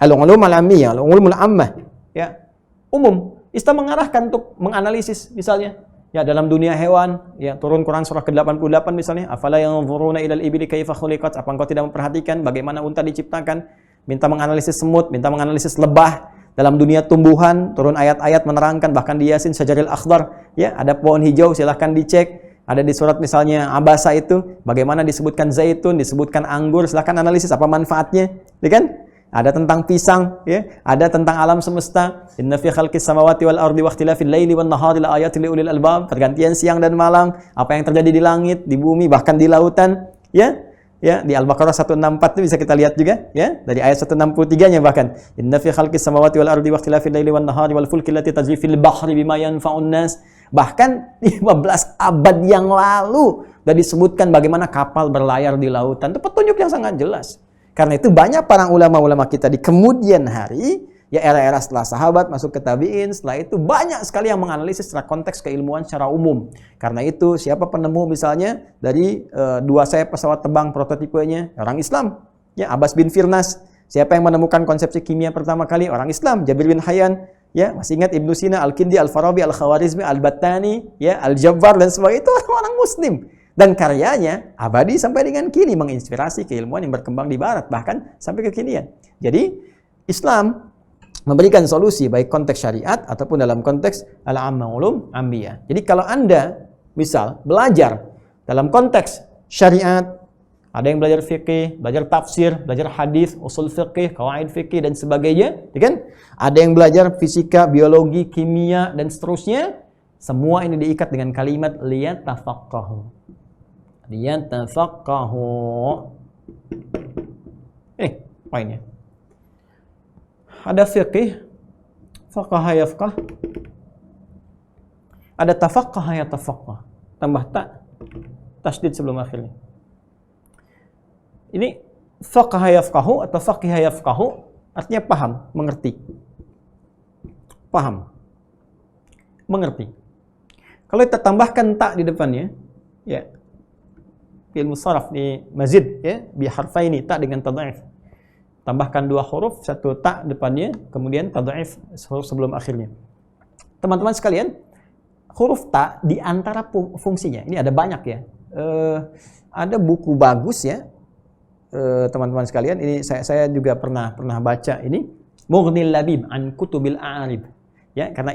Al-ulum al-ammiyah, al-ulum al-ammah, ya. Umum. Islam mengarahkan untuk menganalisis misalnya, ya dalam dunia hewan, ya turun Quran surah ke-88 misalnya, afala yanzuruna ilal ibili kaifa khuliqat, apa engkau tidak memperhatikan bagaimana unta diciptakan? Minta menganalisis semut, minta menganalisis lebah. Dalam dunia tumbuhan, turun ayat-ayat menerangkan, bahkan di Yasin syajaril akhdar, ya ada pohon hijau, silahkan dicek. Ada di surat misalnya Abasa itu, bagaimana disebutkan zaitun, disebutkan anggur, silahkan analisis apa manfaatnya, ya kan? Ada tentang pisang, ya. Ada tentang alam semesta. Inna fi khalqis samawati wal ardi wa ikhtilafil laili wan nahari la ayatin li ulil albab. Pergantian siang dan malam, apa yang terjadi di langit, di bumi, bahkan di lautan, ya. Ya, di Al-Baqarah 164 itu bisa kita lihat juga, ya. Dari ayat 163-nya bahkan. Inna fi khalqis samawati wal ardi wa ikhtilafil laili wan nahari wal fulki allati tajri fil bahri bima yanfa'un nas. Bahkan 15 abad yang lalu sudah disebutkan bagaimana kapal berlayar di lautan. Itu petunjuk yang sangat jelas. Karena itu banyak para ulama-ulama kita di kemudian hari, ya era-era setelah sahabat masuk ke tabi'in, setelah itu banyak sekali yang menganalisis secara konteks keilmuan secara umum. Karena itu siapa penemu misalnya dari dua sayap pesawat terbang prototipenya? Orang Islam, ya Abbas bin Firnas. Siapa yang menemukan konsepsi kimia pertama kali? Orang Islam, Jabir bin Hayyan. Ya, masih ingat Ibnu Sina, Al-Kindi, Al-Farabi, Al-Khawarizmi, Al-Battani, ya Al-Jabbar dan sebagainya, itu orang-orang Muslim. Dan karyanya abadi sampai dengan kini menginspirasi keilmuan yang berkembang di barat bahkan sampai kekinian. Jadi Islam memberikan solusi baik konteks syariat ataupun dalam konteks al-amma ulum ambiyah. Jadi kalau Anda misal belajar dalam konteks syariat, ada yang belajar fikih, belajar tafsir, belajar hadis, usul fikih, qawaid fikih dan sebagainya, ya kan? Ada yang belajar fisika, biologi, kimia dan seterusnya. Semua ini diikat dengan kalimat liyatafaqahu. Liyatafaqahu. Poinnya. Ada fiqih, faqaha yafqah. Ada tafaqqaha yatafaqah. Tambah ta, tasydid sebelum akhirnya. Ini faqaha yafqahu atau faqiha yafqahu artinya paham, mengerti. Paham. Mengerti. Kalau kita tambahkan ta di depannya, ya. Ilmu saraf di mazid, ya, bi harfaini ta dengan tad'if. Tambahkan dua huruf, satu ta depannya, kemudian tad'if huruf sebelum akhirnya. Teman-teman sekalian, huruf ta di antara fungsinya, ini ada banyak ya. Ada buku bagus ya. Teman-teman sekalian, ini saya juga pernah baca ini Mughnil Labib an Kutubil A'arib. Ya, karena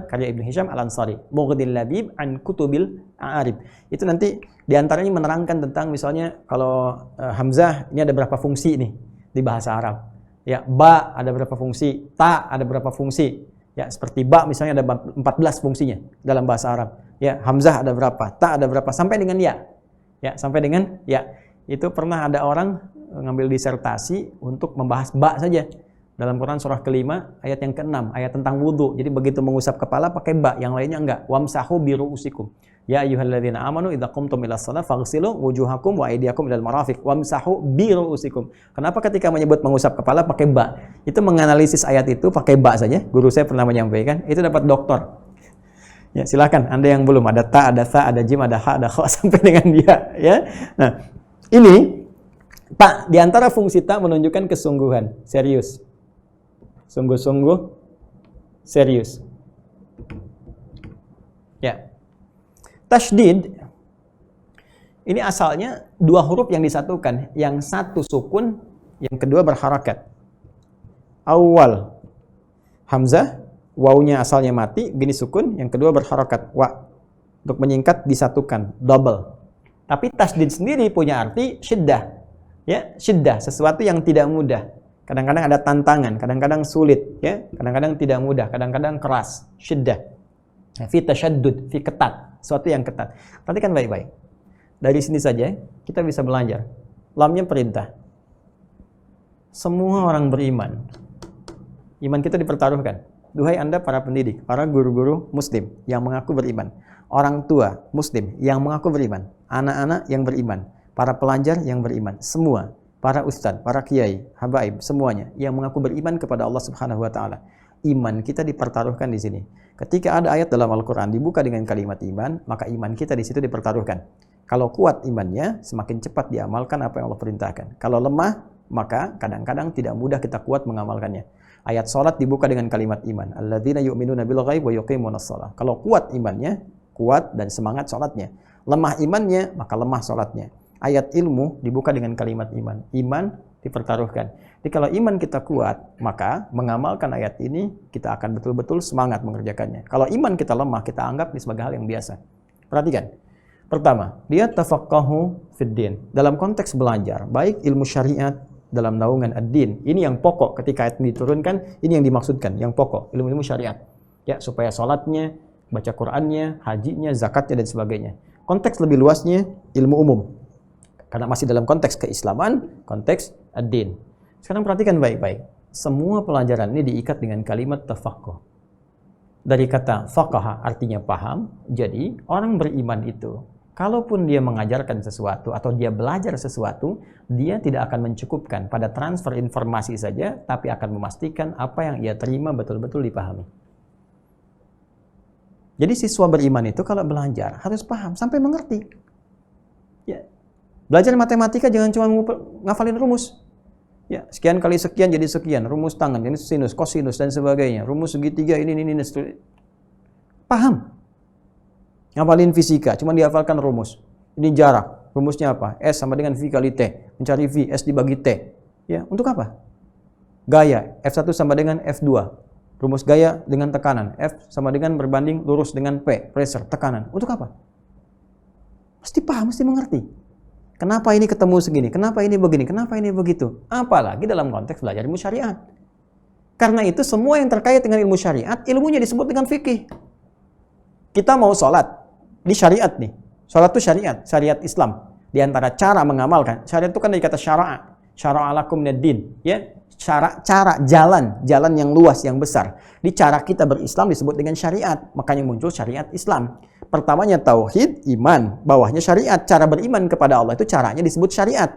karya Ibnu Hisham Al-Ansari, Mughnil Labib an Kutubil A'arib. Itu nanti diantaranya menerangkan tentang misalnya kalau hamzah ini ada berapa fungsi nih di bahasa Arab. Ya, ba ada berapa fungsi, ta ada berapa fungsi. Ya, seperti ba misalnya ada 14 fungsinya dalam bahasa Arab. Ya, hamzah ada berapa, ta ada berapa sampai dengan ya. Ya, sampai dengan ya. Itu pernah ada orang ngambil disertasi untuk membahas ba saja. Dalam Quran surah ke-5 ayat yang ke-6, ayat tentang wudu. Jadi begitu mengusap kepala pakai ba, yang lainnya enggak. Wamsahu biru'usikum. Ya ayyuhalladzina amanu idza qumtum ilas shalah faghsilu wujuhakum wa aydiyakum ilal marafiq wamsahu biru'usikum. Kenapa ketika menyebut mengusap kepala pakai ba? Itu menganalisis ayat itu pakai ba saja. Guru saya pernah menyampaikan, itu dapat doktor. Ya, silakan Anda yang belum, ada ta, ada tha, ada jim, ada ha, ada kha sampai dengan dia, ya. Nah, ini ta di antara fungsi ta menunjukkan kesungguhan, serius. Sungguh-sungguh serius. Ya. Tasydid ini asalnya dua huruf yang disatukan, yang satu sukun, yang kedua berharakat. Awal hamzah, wawunya asalnya mati, gini sukun, yang kedua berharokat wa. Untuk menyingkat disatukan, double. Tapi tasdid sendiri punya arti syiddah. Ya, syiddah, sesuatu yang tidak mudah. Kadang-kadang ada tantangan, kadang-kadang sulit, ya. Kadang-kadang tidak mudah, kadang-kadang keras. Syiddah. Fi tasyaddud, fi ketat, sesuatu yang ketat. Perhatikan baik-baik. Dari sini saja kita bisa belajar. Lamnya perintah. Semua orang beriman. Iman kita dipertaruhkan. Duhai Anda para pendidik, para guru-guru muslim yang mengaku beriman. Orang tua muslim yang mengaku beriman. Anak-anak yang beriman. Para pelajar yang beriman. Semua. Para ustadz, para kiai, habaib, semuanya yang mengaku beriman kepada Allah Subhanahu wa taala. Iman kita dipertaruhkan di sini. Ketika ada ayat dalam Al-Qur'an dibuka dengan kalimat iman, maka iman kita di situ dipertaruhkan. Kalau kuat imannya, semakin cepat diamalkan apa yang Allah perintahkan. Kalau lemah, maka kadang-kadang tidak mudah kita kuat mengamalkannya. Ayat salat dibuka dengan kalimat iman. Alladzina yu'minuna bil ghaib wa yuqimunas shalah. Kalau kuat imannya, kuat dan semangat salatnya. Lemah imannya, maka lemah salatnya. Ayat ilmu dibuka dengan kalimat iman. Iman dipertaruhkan. Jadi kalau iman kita kuat, maka mengamalkan ayat ini kita akan betul-betul semangat mengerjakannya. Kalau iman kita lemah, kita anggap ini sebagai hal yang biasa. Perhatikan. Pertama, dia tafaqahu fid din. Dalam konteks belajar, baik ilmu syariat dalam naungan ad-din. Ini yang pokok ketika ayat ini diturunkan, ini yang dimaksudkan, yang pokok, ilmu-ilmu syariat. Ya, supaya salatnya, baca Qur'annya, hajinya, zakatnya dan sebagainya. Konteks lebih luasnya ilmu umum. Karena masih dalam konteks keislaman, konteks ad-din. Sekarang perhatikan baik-baik. Semua pelajaran ini diikat dengan kalimat tafaqquh. Dari kata faqaha artinya paham. Jadi orang beriman itu, kalaupun dia mengajarkan sesuatu atau dia belajar sesuatu, dia tidak akan mencukupkan pada transfer informasi saja, tapi akan memastikan apa yang ia terima betul-betul dipahami. Jadi siswa beriman itu kalau belajar harus paham sampai mengerti. Ya. Belajar matematika jangan cuma ngafalin rumus. Ya, sekian kali sekian jadi sekian, rumus tangan, ini sinus, kosinus dan sebagainya. Rumus segitiga ini. Paham. Ngafalin fisika, cuma dihafalkan rumus. Ini jarak, rumusnya apa? S sama dengan V kali T. Mencari V, S dibagi T. Ya, untuk apa? Gaya, F1 sama dengan F2. Rumus gaya dengan tekanan. F sama dengan berbanding lurus dengan P, pressure, tekanan. Untuk apa? Mesti paham, mesti mengerti. Kenapa ini ketemu segini? Kenapa ini begini? Kenapa ini begitu? Apalagi dalam konteks belajar ilmu syariat. Karena itu semua yang terkait dengan ilmu syariat, ilmunya disebut dengan fikih. Kita mau sholat, ini syariat nih. Sholat itu syariat Islam. Di antara cara mengamalkan, syariat itu kan dari kata syara'a. Syara'a lakum minad-din, ya. Cara jalan yang luas, yang besar. Di cara kita berislam disebut dengan syariat. Makanya muncul syariat Islam. Pertamanya tauhid, iman, bawahnya syariat. Cara beriman kepada Allah itu caranya disebut syariat.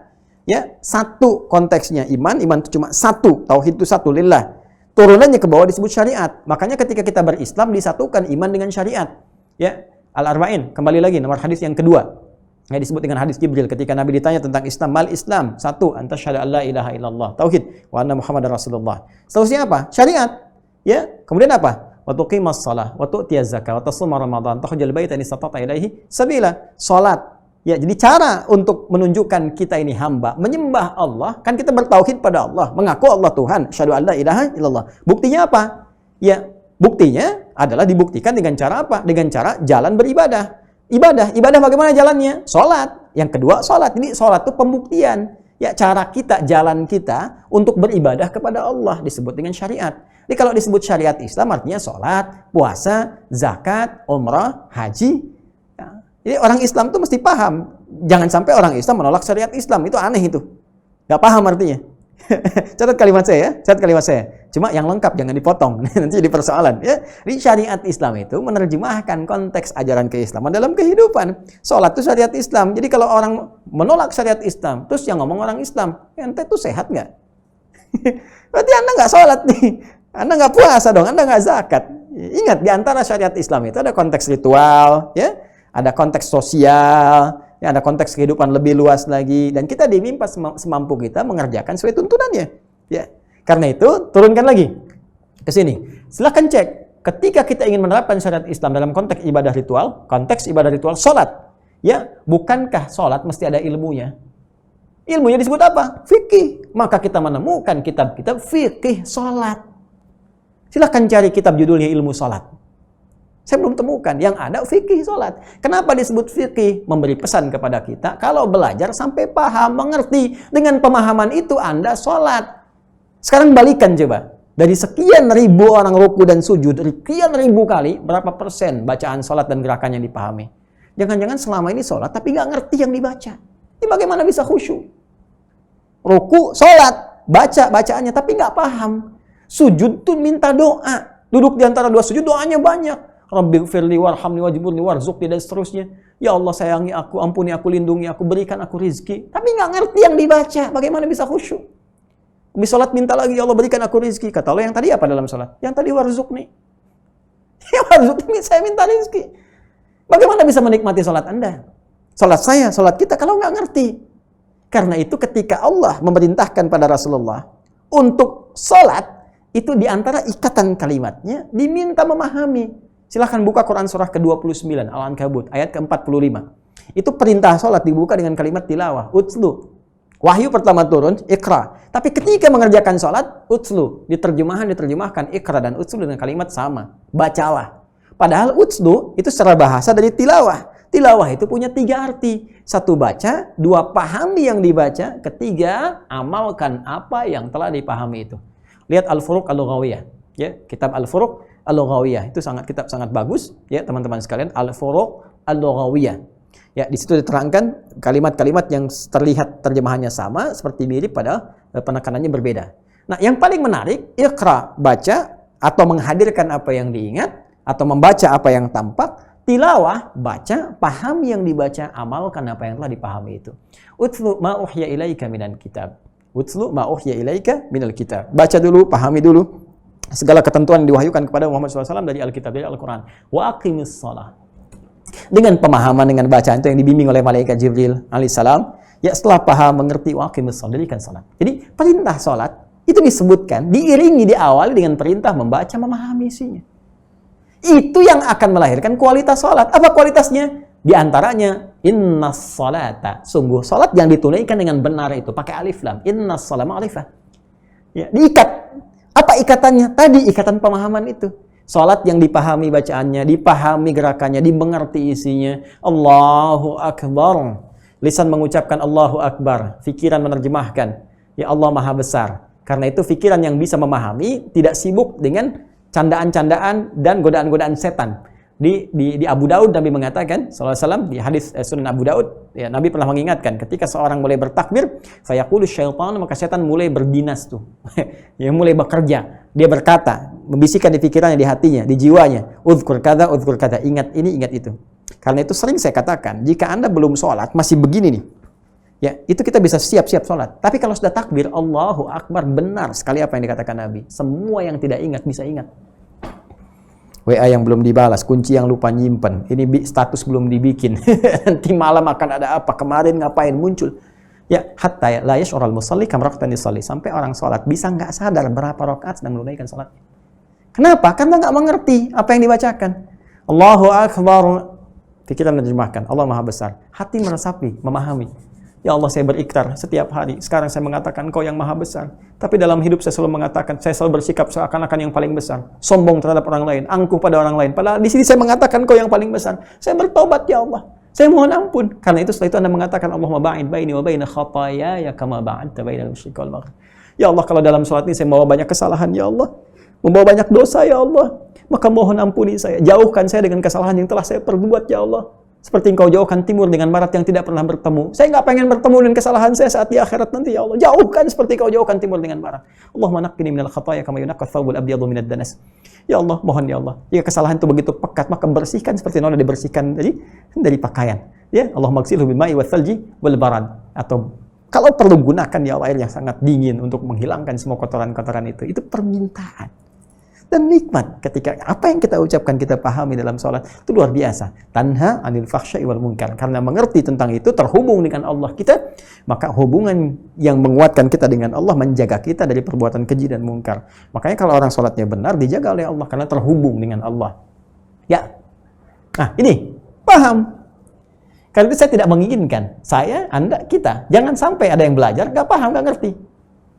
Ya, satu konteksnya iman itu cuma satu, tauhid itu satu lillah. Turunannya ke bawah disebut syariat. Makanya ketika kita berislam disatukan iman dengan syariat. Ya, Al-Arba'in, kembali lagi nomor hadis yang kedua. Yang disebut dengan hadis Jibril ketika Nabi ditanya tentang Islam. Mal Islam, satu, anta syahadu an la ilaha illallah, tauhid, wa anna Muhammadar Rasulullah. Seterusnya apa? Syariat. Ya, kemudian apa? Wa tuqimas shalah, wa tu'tiyaz zakah, wa tasuma ramadan, tahujjal baita in istata'ta ilaihi sabila. Salat. Ya, jadi cara untuk menunjukkan kita ini hamba, menyembah Allah, kan kita bertauhid pada Allah, mengaku Allah Tuhan, syahadu an la ilaha illallah. Buktinya apa? Ya, buktinya adalah dibuktikan dengan cara apa? Dengan cara jalan beribadah. Ibadah bagaimana jalannya? Salat. Yang kedua, salat. Ini salat itu pembuktian. Ya, cara kita, jalan kita untuk beribadah kepada Allah disebut dengan syariat. Jadi kalau disebut syariat Islam artinya salat, puasa, zakat, umrah, haji. Ya. Jadi orang Islam itu mesti paham. Jangan sampai orang Islam menolak syariat Islam. Itu aneh itu. Gak paham artinya. Catat kalimat saya ya. Cuma yang lengkap jangan dipotong. Nanti jadi persoalan ya. Di syariat Islam itu menerjemahkan konteks ajaran keislaman dalam kehidupan. Salat itu syariat Islam. Jadi kalau orang menolak syariat Islam, terus yang ngomong orang Islam, ente tuh sehat nggak? Berarti Anda nggak salat nih. Anda nggak puasa dong, Anda nggak zakat. Ingat, di antara syariat Islam itu ada konteks ritual, ya, ada konteks sosial, ya, ada konteks kehidupan lebih luas lagi, dan kita diminta semampu kita mengerjakan sesuai tuntunannya. Ya, karena itu turunkan lagi ke sini. Silahkan cek. Ketika kita ingin menerapkan syariat Islam dalam konteks ibadah ritual, sholat, ya, bukankah sholat mesti ada ilmunya? Ilmunya disebut apa? Fikih. Maka kita menemukan kitab-kitab fikih salat. Silahkan cari kitab judulnya ilmu salat. Saya belum temukan. Yang ada fikih salat. Kenapa disebut fikih? Memberi pesan kepada kita, kalau belajar sampai paham, mengerti. Dengan pemahaman itu Anda salat. Sekarang balikan coba. Dari sekian ribu orang ruku dan sujud, dari sekian ribu kali, berapa persen bacaan salat dan gerakannya dipahami? Jangan-jangan selama ini salat, tapi nggak ngerti yang dibaca. Ini bagaimana bisa khusyuk? Ruku, salat, baca bacaannya, tapi nggak paham. Sujud tuh minta doa. Duduk di antara dua sujud, doanya banyak. Rabbighfirli warhamni wajburni warzuqni, dan seterusnya. Ya Allah, sayangi aku, ampuni aku, lindungi aku, berikan aku rizki. Tapi nggak ngerti yang dibaca. Bagaimana bisa khusyuk? Habis salat minta lagi, ya Allah berikan aku rizki. Kata Allah, yang tadi apa dalam salat? Yang tadi warzuqni. Ya warzuqni, saya minta rizki. Bagaimana bisa menikmati salat Anda? Salat saya, salat kita, kalau nggak ngerti. Karena itu ketika Allah memerintahkan pada Rasulullah untuk salat, itu diantara ikatan kalimatnya diminta memahami. Silahkan buka Quran surah ke-29, Al-Ankabut, ayat ke-45. Itu perintah salat dibuka dengan kalimat tilawah, utslu. Wahyu pertama turun, ikra. Tapi ketika mengerjakan salat, utslu. Diterjemahkan ikra dan utslu dengan kalimat sama. Bacalah. Padahal utslu itu secara bahasa dari tilawah. Tilawah itu punya 3 arti. 1 baca, 2 pahami yang dibaca, 3 amalkan apa yang telah dipahami itu. Lihat Al-Furuq Al-Lughawiyah, ya, kitab Al-Furuq Al-Lughawiyah itu kitab sangat bagus, ya teman-teman sekalian. Al-Furuq Al-Lughawiyah. Ya, di situ diterangkan kalimat-kalimat yang terlihat terjemahannya sama, seperti mirip pada penekanannya berbeda. Nah, yang paling menarik, iqra, baca atau menghadirkan apa yang diingat atau membaca apa yang tampak. Tilawah, baca, paham yang dibaca, amalkan apa yang telah dipahami itu. Utslu ma uhya ilaika minal kitab. Utslu ma uhya ilaika minal kitab. Baca dulu, pahami dulu segala ketentuan yang diwahyukan kepada Muhammad SAW dari Alkitab, dari Al-Quran. Wa aqimis shalah. Dengan pemahaman, dengan bacaan itu yang dibimbing oleh malaikat Jibril alaihissalam, ya setelah paham, mengerti, wa aqimis shalah, dirikan salat. Jadi perintah salat itu disebutkan, diiringi, diawali dengan perintah membaca, memahami isinya. Itu yang akan melahirkan kualitas salat. Apa kualitasnya? Di antaranya, innas salata. Sungguh salat yang ditunaikan dengan benar itu pakai alif lam. Innas salat ma'rifah. Ya, diikat. Apa ikatannya? Tadi ikatan pemahaman itu. Salat yang dipahami bacaannya, dipahami gerakannya, dimengerti isinya. Allahu Akbar. Lisan mengucapkan Allahu Akbar. Fikiran menerjemahkan. Ya Allah Maha Besar. Karena itu fikiran yang bisa memahami tidak sibuk dengan candaan-candaan dan godaan-godaan setan. Di Abu Daud Nabi mengatakan sallallahu alaihi wasallam di hadis Sunan Abu Daud, ya, Nabi pernah mengingatkan ketika seorang mulai bertakbir, fayaqulu syaitan, maka setan mulai berdinas tuh. Ya, mulai bekerja. Dia berkata, membisikkan di pikirannya, di hatinya, di jiwanya, udzkur kada, ingat ini, ingat itu. Karena itu sering saya katakan, jika Anda belum sholat masih begini nih. Ya, itu kita bisa siap-siap sholat. Tapi kalau sudah takbir, Allahu Akbar, benar sekali apa yang dikatakan Nabi. Semua yang tidak ingat bisa ingat. WA yang belum dibalas, kunci yang lupa nyimpen, ini status belum dibikin. Nanti malam akan ada apa? Kemarin ngapain muncul? Ya, hatta la yash'urul musalli kam rak'atan yusalli. Sampai orang sholat bisa nggak sadar berapa rakaat sedang menunaikan sholatnya. Kenapa? Karena nggak mengerti apa yang dibacakan. Allahu Akbar. Pikiran menerjemahkan. Allah Maha Besar. Hati meresapi, memahami. Ya Allah, saya berikrar setiap hari. Sekarang saya mengatakan Engkau yang Maha Besar. Tapi dalam hidup saya selalu mengatakan, saya selalu bersikap seakan-akan yang paling besar. Sombong terhadap orang lain, angkuh pada orang lain. Padahal di sini saya mengatakan Engkau yang paling besar. Saya bertobat ya Allah. Saya mohon ampun. Karena itu setelah itu Anda mengatakan Allahumma ba'id baini wa baina khataaya kama ba'adta bainal masyriqi wal maghrib. Ya Allah, kalau dalam salat ini saya membawa banyak kesalahan ya Allah. Membawa banyak dosa ya Allah. Maka mohon ampuni saya. Jauhkan saya dengan kesalahan yang telah saya perbuat ya Allah. Seperti Engkau jauhkan timur dengan barat yang tidak pernah bertemu. Saya nggak pengen bertemu dengan kesalahan saya saat di akhirat nanti ya Allah. Jauhkan seperti Engkau jauhkan timur dengan barat. Allahumma naqqini minal khataaya kama yunaqqa thawbul abyadu minad danas. Ya Allah, mohon ya Allah. Jika kesalahan itu begitu pekat, maka bersihkan seperti yang dibersihkan dari pakaian. Ya, Allahumma ghsilhu bil ma'i wath thalji wal barad. Atau kalau perlu gunakan ya Allah air yang sangat dingin untuk menghilangkan semua kotoran-kotoran itu. Itu permintaan. Dan nikmat ketika apa yang kita ucapkan kita pahami dalam sholat itu luar biasa. Tanha anil fakhsya'i wal munkar. Karena mengerti tentang itu terhubung dengan Allah kita, maka hubungan yang menguatkan kita dengan Allah menjaga kita dari perbuatan keji dan mungkar. Makanya kalau orang sholatnya benar dijaga oleh Allah karena terhubung dengan Allah. Ya. Nah, ini paham. Karena itu saya tidak menginginkan saya, Anda, kita jangan sampai ada yang belajar nggak paham, nggak ngerti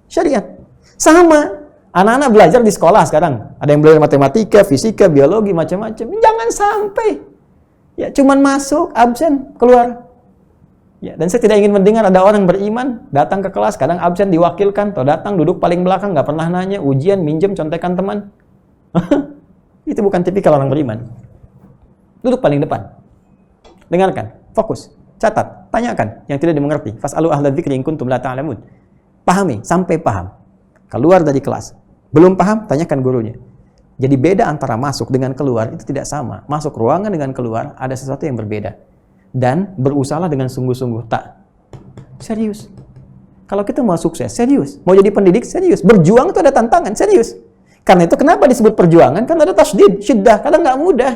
syariat. Sama anak-anak belajar di sekolah sekarang, ada yang belajar matematika, fisika, biologi, macam-macam. Jangan sampai ya cuman masuk, absen, keluar. Ya, dan saya tidak ingin mendengar ada orang beriman datang ke kelas, kadang absen diwakilkan, atau datang duduk paling belakang, nggak pernah nanya, ujian, minjem, contekan teman. Itu bukan tipikal orang beriman. Duduk paling depan. Dengarkan, fokus, catat, tanyakan yang tidak dimengerti. Fas'alu ahla dzikri in kuntum la ta'lamun. Pahami sampai paham. Keluar dari kelas, belum paham, tanyakan gurunya. Jadi beda antara masuk dengan keluar itu tidak sama. Masuk ruangan dengan keluar ada sesuatu yang berbeda. Dan berusahalah dengan sungguh-sungguh. Tak, serius. Kalau kita mau sukses, serius. Mau jadi pendidik, serius. Berjuang itu ada tantangan, serius. Karena itu kenapa disebut perjuangan? Karena ada tasdid, syiddah, kadang nggak mudah.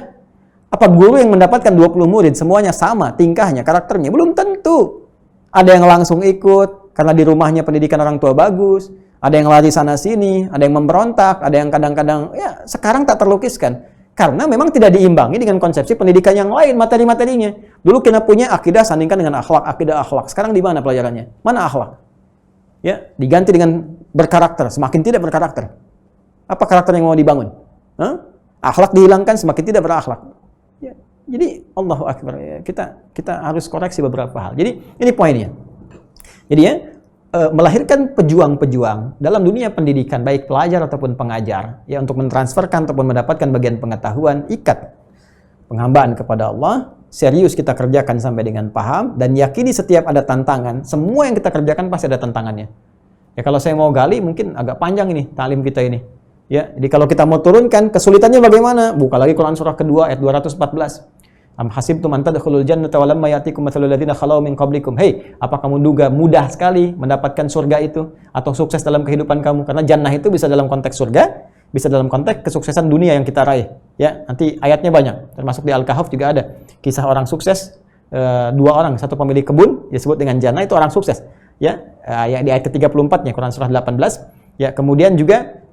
Apa guru yang mendapatkan 20 murid semuanya sama tingkahnya, karakternya? Belum tentu. Ada yang langsung ikut karena di rumahnya pendidikan orang tua bagus, ada yang lari sana sini, ada yang memberontak, ada yang kadang-kadang ya sekarang tak terlukiskan. Karena memang tidak diimbangi dengan konsepsi pendidikan yang lain, materi-materinya. Dulu kita punya akidah sandingkan dengan akhlak, akidah akhlak. Sekarang di mana pelajarannya? Mana akhlak? Ya, diganti dengan berkarakter, semakin tidak berkarakter. Apa karakter yang mau dibangun? Akhlak dihilangkan, semakin tidak berakhlak. Ya, jadi Allahu Akbar, ya, kita harus koreksi beberapa hal. Jadi ini poinnya. Jadi ya, melahirkan pejuang-pejuang dalam dunia pendidikan, baik pelajar ataupun pengajar, ya untuk mentransferkan ataupun mendapatkan bagian pengetahuan, ikat penghambaan kepada Allah, serius kita kerjakan sampai dengan paham, dan yakini setiap ada tantangan, semua yang kita kerjakan pasti ada tantangannya. Ya kalau saya mau gali, mungkin agak panjang ini, ta'lim kita ini. Ya, jadi kalau kita mau turunkan, kesulitannya bagaimana? Buka lagi Quran surah kedua, ayat 214. Am hasibtum an tadkhulul jannata wa lamma ya'tikum mathalul ladzina khalau min qablikum. Hei, apa kamu duga mudah sekali mendapatkan surga itu atau sukses dalam kehidupan kamu? Karena jannah itu bisa dalam konteks surga, bisa dalam konteks kesuksesan dunia yang kita raih. Ya, nanti ayatnya banyak. Termasuk di Al-Kahf juga ada kisah orang sukses, dua orang, satu pemilik kebun disebut dengan jannah, itu orang sukses. Ya, yang di ayat ke-34-nya Quran surah 18. Ya, kemudian juga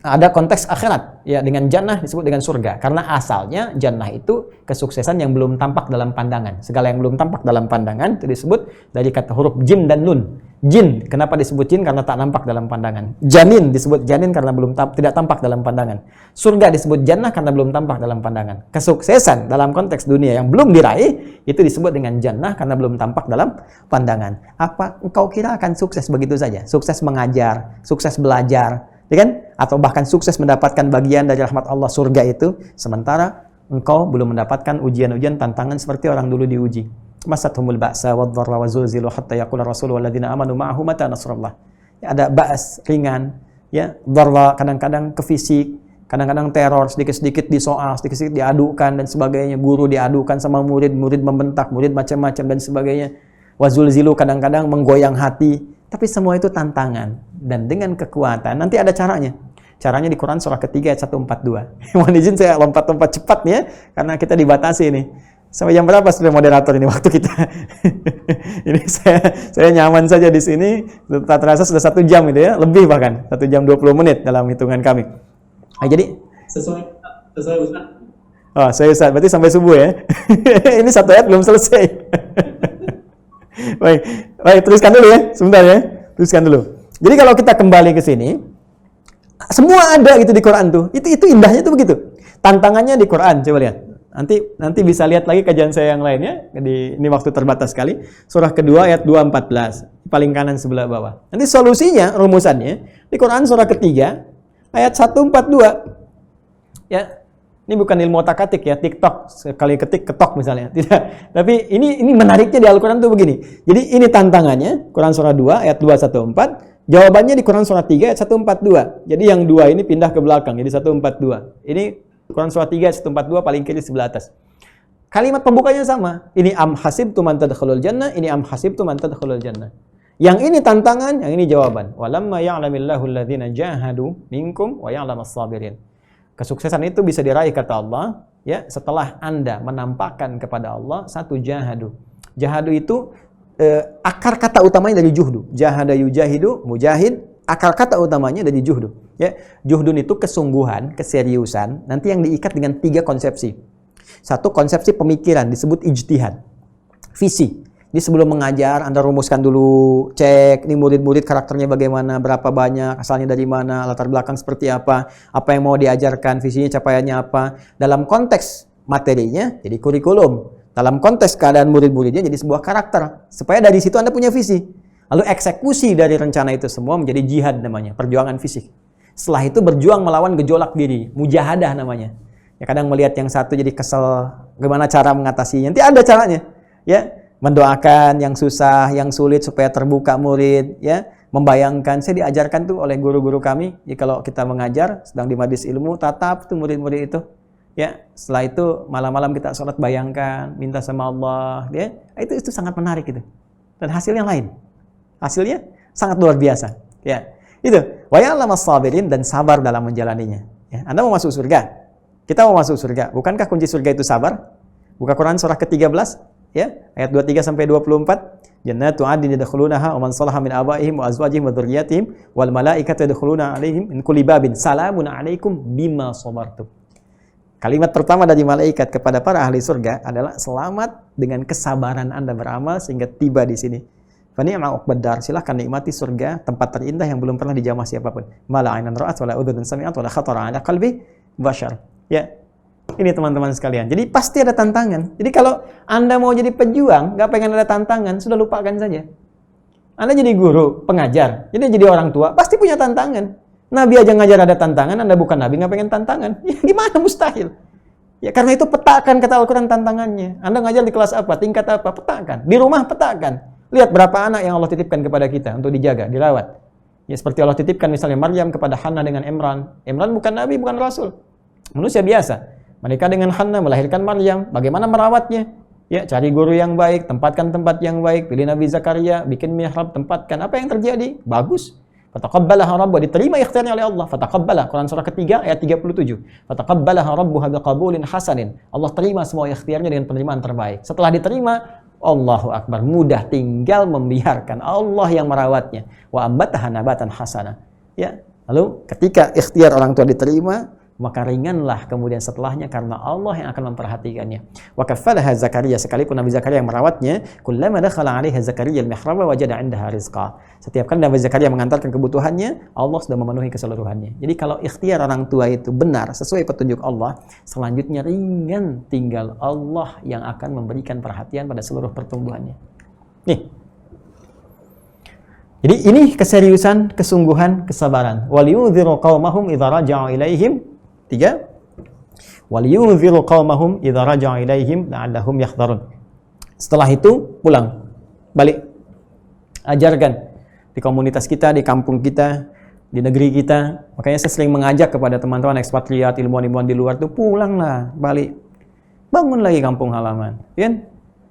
ada konteks akhirat, ya dengan jannah disebut dengan surga. Karena asalnya jannah itu kesuksesan yang belum tampak dalam pandangan. Segala yang belum tampak dalam pandangan itu disebut dari kata huruf jim dan nun. Jin, kenapa disebut jin? Karena tak nampak dalam pandangan. Janin disebut janin karena tidak tampak dalam pandangan. Surga disebut jannah karena belum tampak dalam pandangan. Kesuksesan dalam konteks dunia yang belum diraih itu disebut dengan jannah karena belum tampak dalam pandangan. Apa engkau kira akan sukses begitu saja? Sukses mengajar, sukses belajar, ya kan? Atau bahkan sukses mendapatkan bagian dari rahmat Allah surga itu, sementara engkau belum mendapatkan ujian-ujian tantangan seperti orang dulu diuji. Masathumul ba'sa wadh-dharra wa zulzilu hatta yaqula rasul walladzina amanu ma'ahu mata nasrullah. Ya, ada ba's ringan, ya, dharra kadang-kadang ke fisik, kadang-kadang teror, sedikit-sedikit disoal, sedikit-sedikit diadukan dan sebagainya. Guru diadukan sama murid, murid membentak, murid macam-macam dan sebagainya. Wa zulzilu kadang-kadang menggoyang hati. Tapi semua itu tantangan. Dan dengan kekuatan, nanti ada caranya. Caranya di Quran surah ketiga ayat 142. Mohon izin saya lompat-lompat cepat nih ya, karena kita dibatasi nih. Sampai jam berapa sudah moderator ini waktu kita? Ini saya nyaman saja di sini. Tak terasa sudah 1 jam itu ya, lebih bahkan 1 jam 20 menit dalam hitungan kami. Nah, jadi sesuai Ustaz. Oh, saya Ustaz, berarti sampai subuh ya. Ini 1 ayat belum selesai. Baik, teruskan dulu ya, sebentar ya. Teruskan dulu. Jadi kalau kita kembali ke sini, semua ada gitu di Quran tuh. Itu indahnya tuh begitu. Tantangannya di Quran, coba lihat. Nanti bisa lihat lagi kajian saya yang lainnya. Ini waktu terbatas sekali. Surah kedua ayat 214, paling kanan sebelah bawah. Nanti solusinya, rumusannya di Quran surah ketiga ayat 142. Ya. Ini bukan ilmu otak-atik ya, TikTok, sekali ketik ketok misalnya. Tidak. Tapi ini menariknya di Al-Quran tuh begini. Jadi ini tantangannya, Quran surah 2 ayat 214. Jawabannya di Quran surah 3 ayat 142. Jadi yang 2 ini pindah ke belakang, jadi 142. Ini Quran surah 3 ayat 142 paling kiri sebelah atas. Kalimat pembukanya sama. Ini am hasibtum an tadkhulul jannah, ini am hasibtum an tadkhulul jannah. Yang ini tantangan, yang ini jawaban. Walamma ya'lamillahu alladhina jahadu minkum wa ya'lamas sabirin. Kesuksesan itu bisa diraih kata Allah ya setelah Anda menampakkan kepada Allah satu jahadu. Jahadu itu akar kata utamanya dari juhdu. Jahada yujahidu, mujahid, akar kata utamanya dari juhdu. Ya, juhdun itu kesungguhan, keseriusan. Nanti yang diikat dengan 3 konsepsi. 1 konsepsi pemikiran disebut ijtihad. Visi. Jadi sebelum mengajar, Anda rumuskan dulu, cek nih murid-murid karakternya bagaimana, berapa banyak, asalnya dari mana, latar belakang seperti apa yang mau diajarkan, visinya, capaiannya apa. Dalam konteks materinya, jadi kurikulum. Dalam konteks keadaan murid-muridnya, jadi sebuah karakter. Supaya dari situ Anda punya visi. Lalu eksekusi dari rencana itu semua menjadi jihad namanya, perjuangan fisik. Setelah itu berjuang melawan gejolak diri, mujahadah namanya. Ya kadang melihat yang satu jadi kesel, bagaimana cara mengatasinya. Nanti ada caranya. Ya, mendoakan yang susah, yang sulit supaya terbuka murid, ya. Membayangkan, saya diajarkan tuh oleh guru-guru kami, ya kalau kita mengajar sedang di majelis ilmu, tatap tuh murid-murid itu. Ya, setelah itu malam-malam kita sholat bayangkan, minta sama Allah, ya. Itu sangat menarik itu. Dan hasilnya lain. Hasilnya sangat luar biasa. Ya. Itu, wa ya'lamas sabirin, dan sabar dalam menjalaninya. Ya, Anda mau masuk surga? Kita mau masuk surga. Bukankah kunci surga itu sabar? Buka Quran surah ke-13, ya, ayat 23 sampai 24. Jannatu 'adnin yadkhulunaha wa man salaha min abaihim wa azwajihim wa dzurriyyatihim wal malaikatu yadkhuluna 'alaihim min kulli babin salamun 'alaikum bima sabartum. Kalimat pertama dari malaikat kepada para ahli surga adalah selamat dengan kesabaran Anda beramal sehingga tiba di sini. Fani'ma uqbad, silahkan nikmati surga, tempat terindah yang belum pernah dijamah siapapun. Mala 'ainan ra'at wala udhun sami'at wala khatara 'ala qalbi bashar. Ya. Ini teman-teman sekalian. Jadi pasti ada tantangan. Jadi kalau Anda mau jadi pejuang, nggak pengen ada tantangan, sudah lupakan saja. Anda jadi guru, pengajar, jadi orang tua, pasti punya tantangan. Nabi aja ngajar ada tantangan, Anda bukan Nabi, nggak pengen tantangan. Ya gimana, mustahil. Ya karena itu petakan, kata Al-Quran, tantangannya. Anda ngajar di kelas apa, tingkat apa, petakan. Di rumah petakan. Lihat berapa anak yang Allah titipkan kepada kita untuk dijaga, dirawat. Ya seperti Allah titipkan misalnya Maryam kepada Hannah dengan Imran. Imran bukan Nabi, bukan Rasul. Manusia biasa. Mereka dengan Hannah melahirkan Maryam. Bagaimana merawatnya? Ya, cari guru yang baik, tempatkan tempat yang baik, pilih Nabi Zakaria, bikin mihrab, tempatkan. Apa yang terjadi? Bagus. Fataqabbalaha rabbuha, diterima ikhtiarnya oleh Allah. Fataqabbala, Quran surah ketiga ayat 37. Fataqabbalaha rabbuha biqabulin hasanin. Allah terima semua ikhtiarnya dengan penerimaan terbaik. Setelah diterima, Allahu Akbar, mudah, tinggal membiarkan Allah yang merawatnya. Wa ambataha nabatan hasana. Ya, lalu ketika ikhtiar orang tua diterima, maka ringanlah kemudian setelahnya karena Allah yang akan memperhatikannya. Wa kaffalaha Zakaria, sekalipun Nabi Zakaria yang merawatnya, kullama dakhala 'alaiha Zakaria al-mihraba wajada 'indaha rizqa. Setiap kali Nabi Zakaria mengantarkan kebutuhannya, Allah sudah memenuhi keseluruhannya. Jadi kalau ikhtiar orang tua itu benar sesuai petunjuk Allah, selanjutnya ringan, tinggal Allah yang akan memberikan perhatian pada seluruh pertumbuhannya. Nih. Jadi ini keseriusan, kesungguhan, kesabaran. Waliyudhiru qaumahum idza raja'u ilaihim. 3. Waliyunziru qaumahum idza raja'a ilaihim la'allahum yahdharun. Setelah itu pulang, balik. Ajarkan di komunitas kita, di kampung kita, di negeri kita. Makanya saya sering mengajak kepada teman-teman ekspatriat, ilmuwan-ilmuwan di luar tuh pulanglah, balik. Bangun lagi kampung halaman, ya.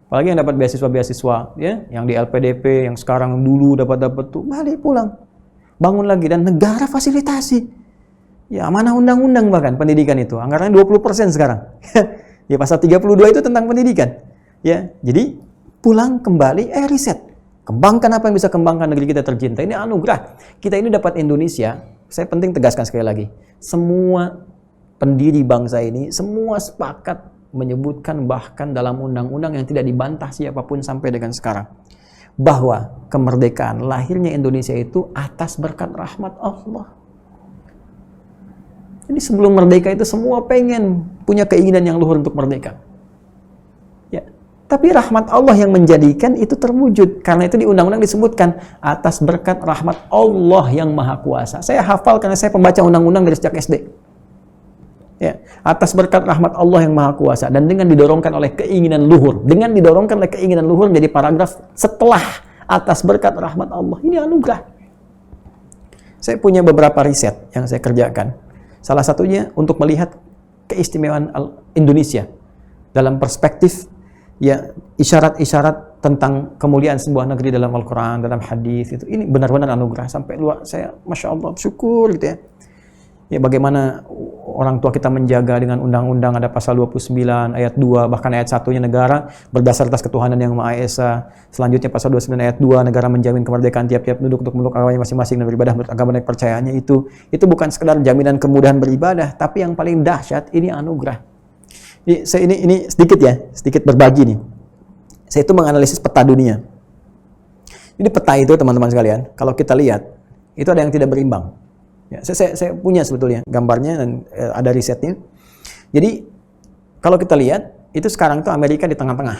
Apalagi yang dapat beasiswa-beasiswa, ya, yang di LPDP, yang sekarang dulu dapat tuh, balik pulang. Bangun lagi dan negara fasilitasi. Ya, amanah undang-undang bahkan pendidikan itu. Anggarannya 20% sekarang. Ya, pasal 32 itu tentang pendidikan. Ya, jadi pulang kembali, riset. Kembangkan apa yang bisa kembangkan negeri kita tercinta. Ini anugerah. Kita ini dapat Indonesia, saya penting tegaskan sekali lagi. Semua pendiri bangsa ini, semua sepakat menyebutkan bahkan dalam undang-undang yang tidak dibantah siapapun sampai dengan sekarang. Bahwa kemerdekaan, lahirnya Indonesia itu atas berkat rahmat Allah. Jadi sebelum merdeka itu semua pengen punya keinginan yang luhur untuk merdeka. Ya, tapi rahmat Allah yang menjadikan itu terwujud. Karena itu di undang-undang disebutkan atas berkat rahmat Allah yang Maha Kuasa. Saya hafal karena saya pembaca undang-undang dari sejak SD. Ya, atas berkat rahmat Allah yang Maha Kuasa dan dengan didorongkan oleh keinginan luhur. Dengan didorongkan oleh keinginan luhur menjadi paragraf setelah atas berkat rahmat Allah. Ini anugerah. Saya punya beberapa riset yang saya kerjakan. Salah satunya untuk melihat keistimewaan Indonesia dalam perspektif ya isyarat-isyarat tentang kemuliaan sebuah negeri dalam Al-Quran, dalam hadis itu. Ini benar-benar anugerah sampai luar saya Masya Allah syukur gitu ya. Ya bagaimana orang tua kita menjaga dengan undang-undang ada pasal 29 ayat 2 bahkan ayat 1-nya negara berdasar atas ketuhanan yang Maha Esa. Selanjutnya pasal 29 ayat 2 negara menjamin kemerdekaan tiap-tiap penduduk untuk memeluk agamanya masing-masing dan beribadah menurut agama dan kepercayaannya itu bukan sekedar jaminan kemudahan beribadah, tapi yang paling dahsyat ini anugerah. Ini sedikit ya, sedikit berbagi nih. Saya itu menganalisis peta dunia. Jadi peta itu teman-teman sekalian, kalau kita lihat, itu ada yang tidak berimbang. Ya, saya punya sebetulnya gambarnya dan ada risetnya. Jadi kalau kita lihat, itu sekarang tuh Amerika di tengah-tengah.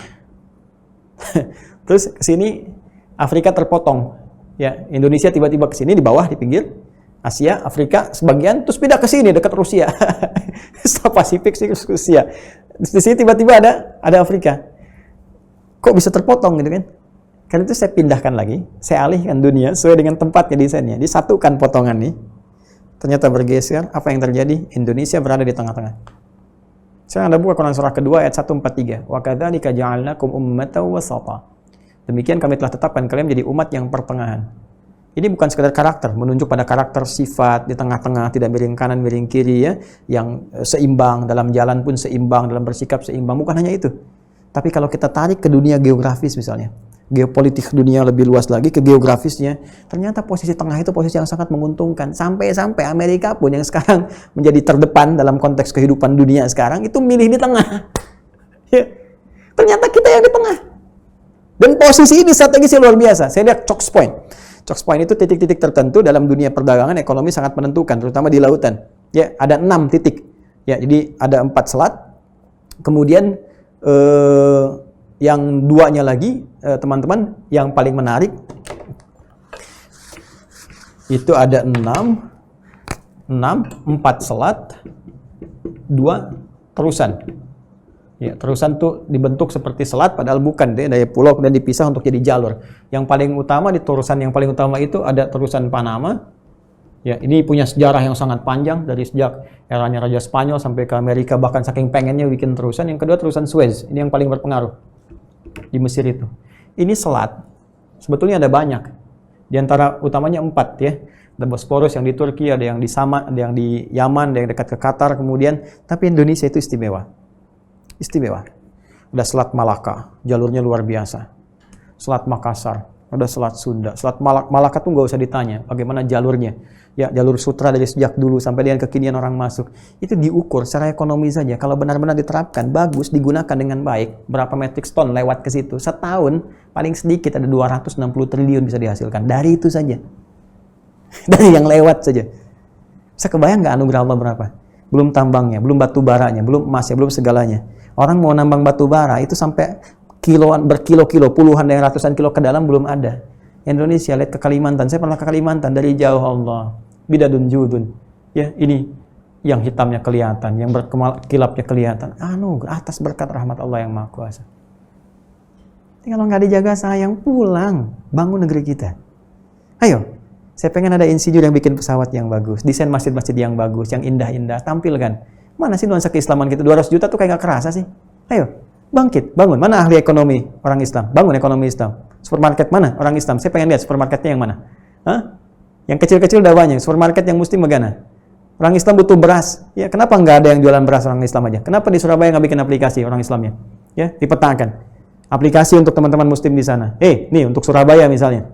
Terus ke sini Afrika terpotong. Ya, Indonesia tiba-tiba ke sini di bawah di pinggir. Asia, Afrika sebagian terus pindah ke sini dekat Rusia. Setelah Pasifik sih Rusia. Di sini tiba-tiba ada Afrika. Kok bisa terpotong gitu kan? Karena itu saya pindahkan lagi, saya alihkan dunia sesuai dengan tempatnya desainnya. Disatukan potongan nih. Ternyata bergeser, apa yang terjadi? Indonesia berada di tengah-tengah. Sekarang Anda buka Quran surah kedua ayat 143. Wa kadzalika ja'alnakum ummatan wasata. Demikian kami telah tetapkan kalian menjadi umat yang pertengahan. Ini bukan sekedar karakter, menunjuk pada karakter sifat di tengah-tengah, tidak miring kanan, miring kiri ya, yang seimbang, dalam jalan pun seimbang, dalam bersikap seimbang. Bukan hanya itu. Tapi kalau kita tarik ke dunia geografis misalnya, geopolitik dunia lebih luas lagi ke geografisnya, ternyata posisi tengah itu posisi yang sangat menguntungkan. Sampai-sampai Amerika pun yang sekarang menjadi terdepan dalam konteks kehidupan dunia sekarang, itu milih di tengah. Ya. Ternyata kita yang di tengah. Dan posisi ini strategisnya luar biasa. Saya lihat Choke's Point. Choke's Point itu titik-titik tertentu dalam dunia perdagangan, ekonomi sangat menentukan, terutama di lautan. Ya, ada 6 titik. Ya, jadi ada 4 selat. Kemudian yang duanya lagi, teman-teman, yang paling menarik itu ada 4 selat, 2 terusan. Ya, terusan tuh dibentuk seperti selat, padahal bukan, dia dari pulau kemudian dipisah untuk jadi jalur. Yang paling utama di terusan yang paling utama itu ada terusan Panama. Ya, ini punya sejarah yang sangat panjang dari sejak eranya Raja Spanyol sampai ke Amerika, bahkan saking pengennya bikin terusan. Yang kedua terusan Suez, ini yang paling berpengaruh di Mesir itu. Ini selat, sebetulnya ada banyak. Di antara utamanya 4 ya. Ada Bosporus yang di Turki, ada yang di Sama, ada yang di Yaman, ada yang dekat ke Qatar kemudian. Tapi Indonesia itu istimewa. Istimewa. Ada Selat Malaka, jalurnya luar biasa. Selat Makassar, ada Selat Sunda. Selat Malaka tuh nggak usah ditanya bagaimana jalurnya. Ya, jalur sutra dari sejak dulu sampai dengan kekinian orang masuk. Itu diukur secara ekonomi saja. Kalau benar-benar diterapkan, bagus, digunakan dengan baik, berapa metric ton lewat ke situ. Setahun, paling sedikit ada 260 triliun bisa dihasilkan. Dari itu saja. Dari yang lewat saja. Bisa kebayang nggak anugerah Allah berapa? Belum tambangnya, belum batu baranya, belum emasnya, belum segalanya. Orang mau nambang batu bara itu sampai kiloan, berkilo-kilo, puluhan dan ratusan kilo ke dalam belum ada. Indonesia, lihat ke Kalimantan. Saya pernah ke Kalimantan dari jauh, Allah. Bidadun judun. Ya, ini yang hitamnya kelihatan, yang berkilapnya kelihatan. Atas berkat rahmat Allah yang Maha Kuasa. Kalau nggak dijaga sayang, pulang. Bangun negeri kita. Ayo. Saya pengen ada insinyur yang bikin pesawat yang bagus, desain masjid-masjid yang bagus, yang indah-indah, tampilkan. Mana sih nuansa keislaman kita? 200 juta tuh kayak nggak kerasa sih. Ayo, bangkit, bangun. Mana ahli ekonomi orang Islam? Bangun ekonomi Islam. Supermarket mana orang Islam? Saya pengen lihat supermarketnya yang mana. Hah? Yang kecil-kecil udah banyak. Supermarket yang muslim bagaimana? Orang Islam butuh beras. Ya, kenapa nggak ada yang jualan beras orang Islam aja? Kenapa di Surabaya nggak bikin aplikasi orang Islamnya? Ya, dipetakan. Aplikasi untuk teman-teman muslim di sana. Nih untuk Surabaya misalnya.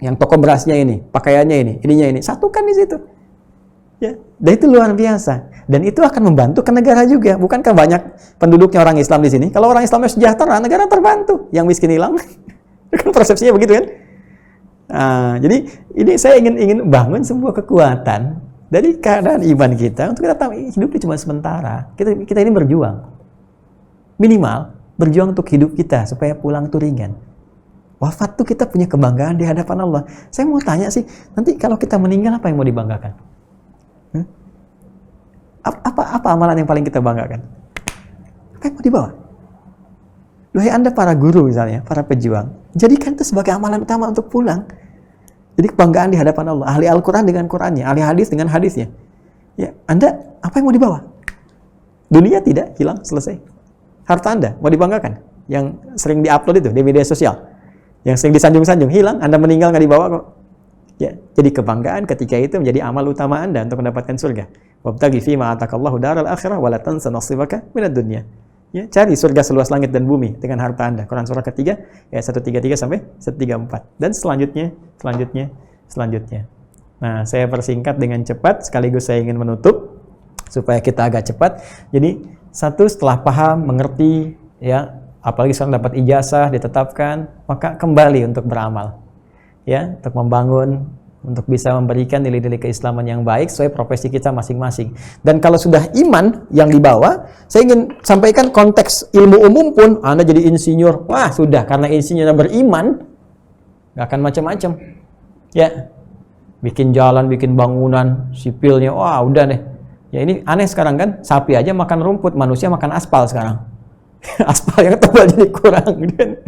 Yang toko berasnya ini, pakaiannya ini, ininya ini. Satukan di situ. Ya, dan itu luar biasa. Dan itu akan membantu ke negara juga. Bukankah banyak penduduknya orang Islam di sini? Kalau orang Islamnya sejahtera, negara terbantu. Yang miskin hilang. Kan persepsinya begitu kan? Jadi ini saya ingin bangun sebuah kekuatan dari keadaan iman kita untuk kita tahu hidup ini cuma sementara. Kita ini berjuang. Minimal berjuang untuk hidup kita supaya pulang itu ringan. Wafat tuh kita punya kebanggaan di hadapan Allah. Saya mau tanya sih, nanti kalau kita meninggal apa yang mau dibanggakan? Apa amalan yang paling kita banggakan? Apa yang mau dibawa? Wahai Anda para guru misalnya, para pejuang, jadikan itu sebagai amalan utama untuk pulang. Jadi kebanggaan di hadapan Allah. Ahli Al-Quran dengan Qurannya, ahli hadis dengan hadisnya. Ya, Anda apa yang mau dibawa? Dunia tidak, hilang, selesai. Harta Anda mau dibanggakan? Yang sering diupload itu di media sosial, yang sering disanjung-sanjung, hilang, Anda meninggal nggak dibawa kok. Ya, jadi kebanggaan ketika itu menjadi amal utama Anda untuk mendapatkan surga. Wabtaghi fima atakallahu daral akhirah wa la tansa nasibaka minad dunya. Ya, cari surga seluas langit dan bumi dengan harta Anda. Quran surah ketiga, ayat 133 sampai 134. Dan selanjutnya. Nah, saya persingkat dengan cepat, sekaligus saya ingin menutup supaya kita agak cepat. Jadi, satu, setelah paham, mengerti ya apalagi sekarang dapat ijazah ditetapkan, maka kembali untuk beramal, ya, untuk membangun, untuk bisa memberikan nilai-nilai keislaman yang baik sesuai profesi kita masing-masing. Dan kalau sudah iman yang dibawa, saya ingin sampaikan konteks ilmu umum pun, Anda jadi insinyur, wah sudah, karena insinyurnya beriman, nggak akan macam-macam. Ya, bikin jalan, bikin bangunan, sipilnya, wah udah deh. Ya ini aneh sekarang kan, sapi aja makan rumput, manusia makan aspal sekarang. Aspal yang tebal jadi kurang, dan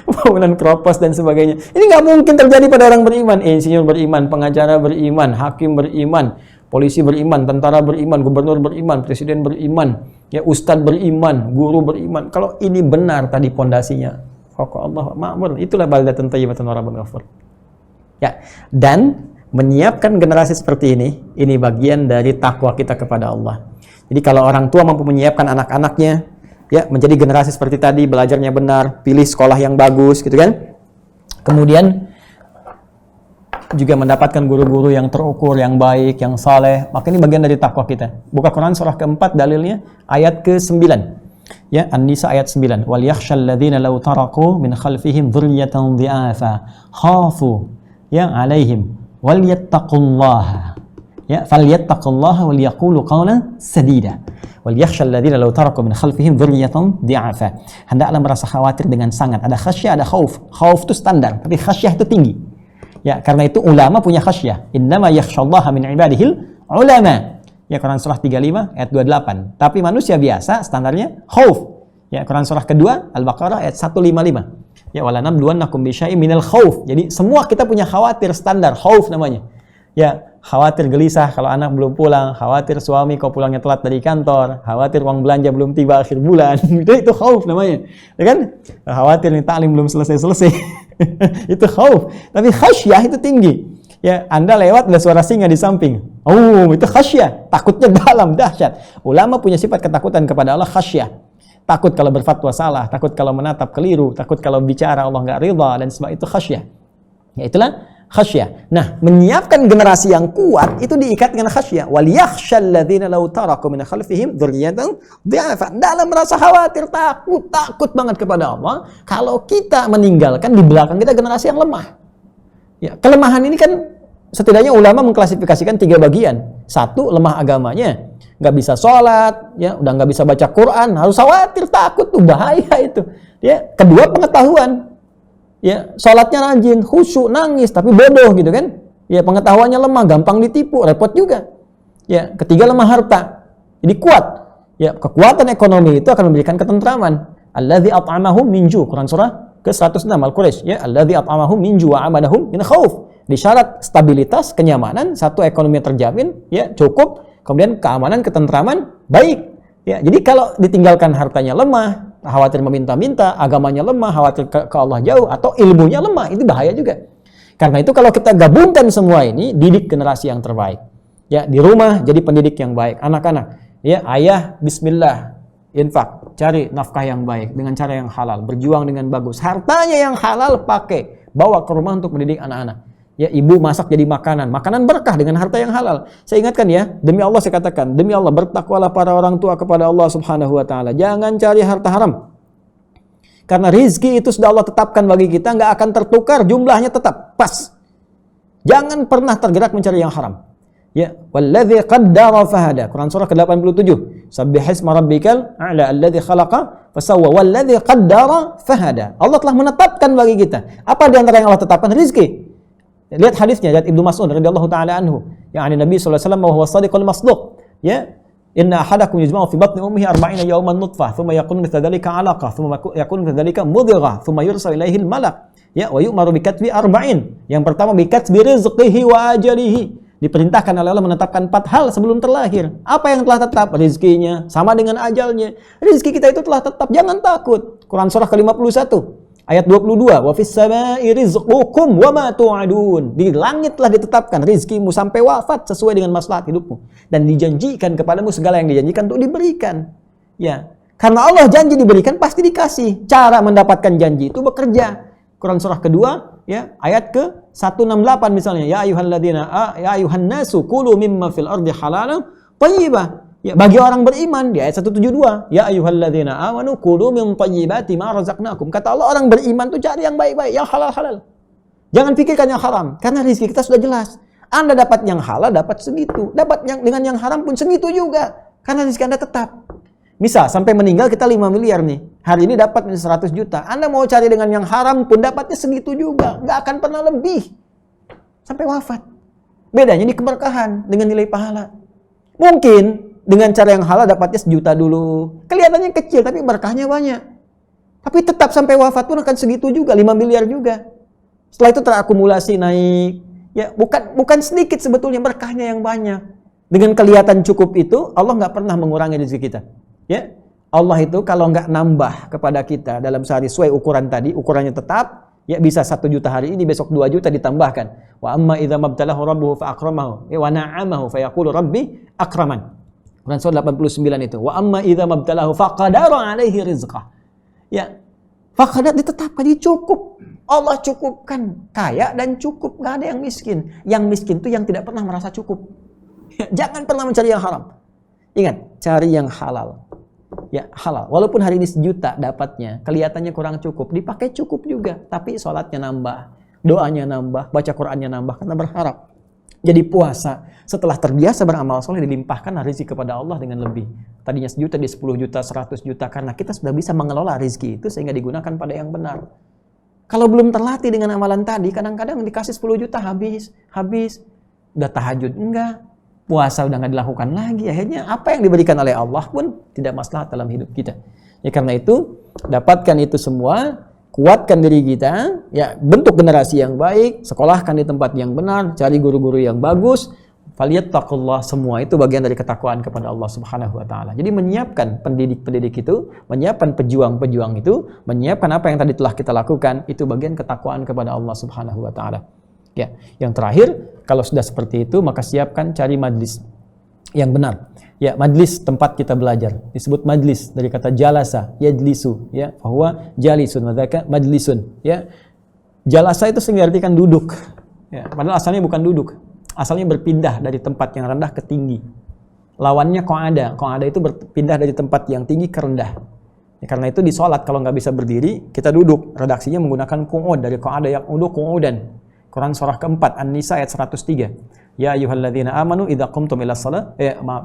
bangunan keropos dan sebagainya. Ini nggak mungkin terjadi pada orang beriman. Insinyur beriman, pengacara beriman, hakim beriman, polisi beriman, tentara beriman, gubernur beriman, presiden beriman, ya ustadz beriman, guru beriman. Kalau ini benar tadi pondasinya, Allah ma'mur, itulah baldatun thayyibatan wa rabbun ghafur. Ya, dan menyiapkan generasi seperti ini bagian dari takwa kita kepada Allah. Jadi kalau orang tua mampu menyiapkan anak-anaknya, ya, menjadi generasi seperti tadi, belajarnya benar, pilih sekolah yang bagus, gitu kan. Kemudian juga mendapatkan guru-guru yang terukur, yang baik, yang saleh. Maka ini bagian dari takwa kita. Buka Quran surah keempat, dalilnya ayat ke-9. Ya, An-Nisa ayat 9. Wal yakhshal ladzina law taraku min khalfihim dzurriyyatan dhi'afa khafu ya 'alaihim wal yattaqullaha. Ya, falyattaqullaha wal yaqulu qawlan sadida. Wal yakhshal ladzina law taraku min khalfihim dzurriyyatan dhi'afa. Hendaklah merasa khawatir dengan sangat. Ada khasyah, ada khauf. Khauf itu standar, tapi khasyah itu tinggi. Ya, karena itu ulama punya khasyah. Innama yakhshallaha min ibadihil ulama. Ya, Quran surah 35 ayat 28. Tapi manusia biasa standarnya khauf. Ya, Quran surah kedua Al-Baqarah ayat 155. Ya, walanabluwannakum bisyai'in minal khauf. Jadi semua kita punya khawatir standar, khauf namanya. Ya, khawatir gelisah kalau anak belum pulang, khawatir suami kau pulangnya telat dari kantor, khawatir uang belanja belum tiba akhir bulan. Itu khauf namanya. Ya kan? Khawatir nih taklim belum selesai-selesai. Itu khauf. Tapi khasyah itu tinggi. Ya, Anda lewat ada suara singa di samping. Oh, itu khasyah. Takutnya dalam, dahsyat. Ulama punya sifat ketakutan kepada Allah, khasyah. Takut kalau berfatwa salah, takut kalau menatap keliru, takut kalau bicara Allah nggak ridha, dan sebab itu khasyah. Ya, itulah khasyah. Nah, menyiapkan generasi yang kuat itu diikat dengan khasyah. Wal yakhshal ladzina law taraku min khalfihim dzurriyyatan dhi'afa. Dalam merasa khawatir, takut banget kepada Allah kalau kita meninggalkan di belakang kita generasi yang lemah. Ya, kelemahan ini kan setidaknya ulama mengklasifikasikan 3 bagian. 1, lemah agamanya, nggak bisa sholat, ya, udah nggak bisa baca Quran, harus khawatir, takut, tuh bahaya itu. Ya, kedua, pengetahuan. Ya, sholatnya rajin, khusyuk, nangis, tapi bodoh gitu kan. Ya, pengetahuannya lemah, gampang ditipu, repot juga. Ya, ketiga, lemah harta. Jadi kuat. Ya, kekuatan ekonomi itu akan memberikan ketentraman. Alladzi at'amahum min ju', Quran surah ke-106 Al-Quraisy, ya, alladzi at'amahum min ju' wa amanahum min khauf. Di syarat stabilitas, kenyamanan, 1, ekonomi terjamin, ya, cukup, kemudian keamanan, ketentraman, baik. Ya, jadi kalau ditinggalkan hartanya lemah, khawatir meminta-minta, agamanya lemah, khawatir ke Allah jauh, atau ilmunya lemah, itu bahaya juga. Karena itu kalau kita gabungkan semua ini, didik generasi yang terbaik. Ya, di rumah jadi pendidik yang baik, anak-anak. Ya, ayah bismillah, infak, cari nafkah yang baik dengan cara yang halal, berjuang dengan bagus. Hartanya yang halal pakai, bawa ke rumah untuk mendidik anak-anak. Ya, ibu masak jadi makanan berkah dengan harta yang halal. Saya ingatkan ya, demi Allah saya katakan, demi Allah bertakwalah para orang tua kepada Allah Subhanahu wa taala. Jangan cari harta haram. Karena rizki itu sudah Allah tetapkan bagi kita, nggak akan tertukar, jumlahnya tetap pas. Jangan pernah tergerak mencari yang haram. Ya, walladzi qaddara fahada. Quran surah ke-87. Sabbihisma rabbikal a'la alladzi khalaqa fasawwa walladzi qaddara fahada. Allah telah menetapkan bagi kita. Apa di antara yang Allah tetapkan? Rizki. Lihat hadisnya dari Ibnu Mas'ud radhiyallahu taala anhu, yang Nabi sallallahu alaihi wasallam wa huwa shadiqul masduq. Ya, inna ahadakum yujma'u fi batni ummihi 40 yawman nutfah, thumma yakunu mithla dhalika 'alaqah, thumma yakunu mithla dhalika mudghah, thumma yursalu ilaihi al-malak. Ya, wa yu'maru bi katbi 40. Yang pertama bi katbi rizqihi wa ajalihi. Diperintahkan oleh Allah menetapkan 4 hal sebelum terlahir. Apa yang telah tetap? Rizkinya sama dengan ajalnya. Rizki kita itu telah tetap, jangan takut. Quran surah ke-51 ayat 22, wa fis samaa'i rizqukum wa ma tu'adun. Di langit telah ditetapkan rizkimu sampai wafat sesuai dengan maslahat hidupmu, dan dijanjikan kepadamu segala yang dijanjikan untuk diberikan. Ya, karena Allah janji diberikan, pasti dikasih. Cara mendapatkan janji itu bekerja. Quran surah kedua, ya, ayat ke-168 misalnya, ya ayuhan nasu kulu mimma fil ardi halalan thayyibah. Ya, bagi orang beriman di ayat 172, ya ayyuhalladzina amanu kulu min thayyibati ma razaqnakum. Kata Allah, orang beriman tuh cari yang baik-baik, yang halal-halal. Jangan pikirkan yang haram, karena rezeki kita sudah jelas. Anda dapat yang halal, dapat segitu. Dapat yang dengan yang haram pun segitu juga, karena rezeki Anda tetap. Misal sampai meninggal kita 5 miliar nih. Hari ini dapat 100 juta. Anda mau cari dengan yang haram pun dapatnya segitu juga, nggak akan pernah lebih sampai wafat. Bedanya di keberkahan dengan nilai pahala. Mungkin dengan cara yang halal dapatnya 1 juta dulu. Kelihatannya kecil tapi berkahnya banyak. Tapi tetap sampai wafat pun akan segitu juga, 5 miliar juga. Setelah itu terakumulasi naik. Ya, bukan sedikit sebetulnya berkahnya yang banyak. Dengan kelihatan cukup itu, Allah nggak pernah mengurangi rezeki kita. Ya, Allah itu kalau nggak nambah kepada kita dalam sehari sesuai ukuran tadi, ukurannya tetap, ya bisa 1 juta hari ini, besok 2 juta ditambahkan. Wa amma idza mabtalahu rabbuhu fa akramahu wa na'amahu fa yaqulu rabbi akraman. Quran surah 89 itu. Wa amma idza mabtalahu faqadara alaihi rizqah. Ya. Faqadar ditetapkan, jadi cukup. Allah cukupkan, kaya dan cukup, enggak ada yang miskin. Yang miskin itu yang tidak pernah merasa cukup. Ya, jangan pernah mencari yang haram. Ingat, cari yang halal. Ya, halal. Walaupun hari ini 1 juta dapatnya, kelihatannya kurang cukup, dipakai cukup juga, tapi sholatnya nambah, doanya nambah, baca Qur'annya nambah karena berharap. Jadi puasa, setelah terbiasa beramal soleh dilimpahkan rezeki kepada Allah dengan lebih. Tadinya 1 juta, di 10 juta, 100 juta, karena kita sudah bisa mengelola rezeki itu sehingga digunakan pada yang benar. Kalau belum terlatih dengan amalan tadi, kadang-kadang dikasih 10 juta habis. Udah tahajud enggak, puasa udah nggak dilakukan lagi. Akhirnya apa yang diberikan oleh Allah pun tidak maslahat dalam hidup kita. Ya karena itu, dapatkan itu semua, kuatkan diri kita, ya bentuk generasi yang baik, sekolahkan di tempat yang benar, cari guru-guru yang bagus, falyattaqullah, semua itu bagian dari ketakwaan kepada Allah Subhanahu wa taala. Jadi menyiapkan pendidik-pendidik itu, menyiapkan pejuang-pejuang itu, menyiapkan apa yang tadi telah kita lakukan, itu bagian ketakwaan kepada Allah Subhanahu wa taala. Ya, yang terakhir, kalau sudah seperti itu maka siapkan cari majlis yang benar. Ya, majlis tempat kita belajar. Disebut majlis dari kata jalasa, yajlisu, ya, bahwa jalisun, madzaka majlisun, ya. Jalasa itu sering diartikan duduk. Ya, padahal asalnya bukan duduk. Asalnya berpindah dari tempat yang rendah ke tinggi. Lawannya qa'ada. Qa'ada itu berpindah dari tempat yang tinggi ke rendah. Ya, karena itu di sholat kalau nggak bisa berdiri, kita duduk. Redaksinya menggunakan qu'ud, dari qa'ada yaq'udu qu'udan. Quran surah keempat An-Nisa ayat 103. Ya ayyuhalladzina amanu idza qumtum ila shalah,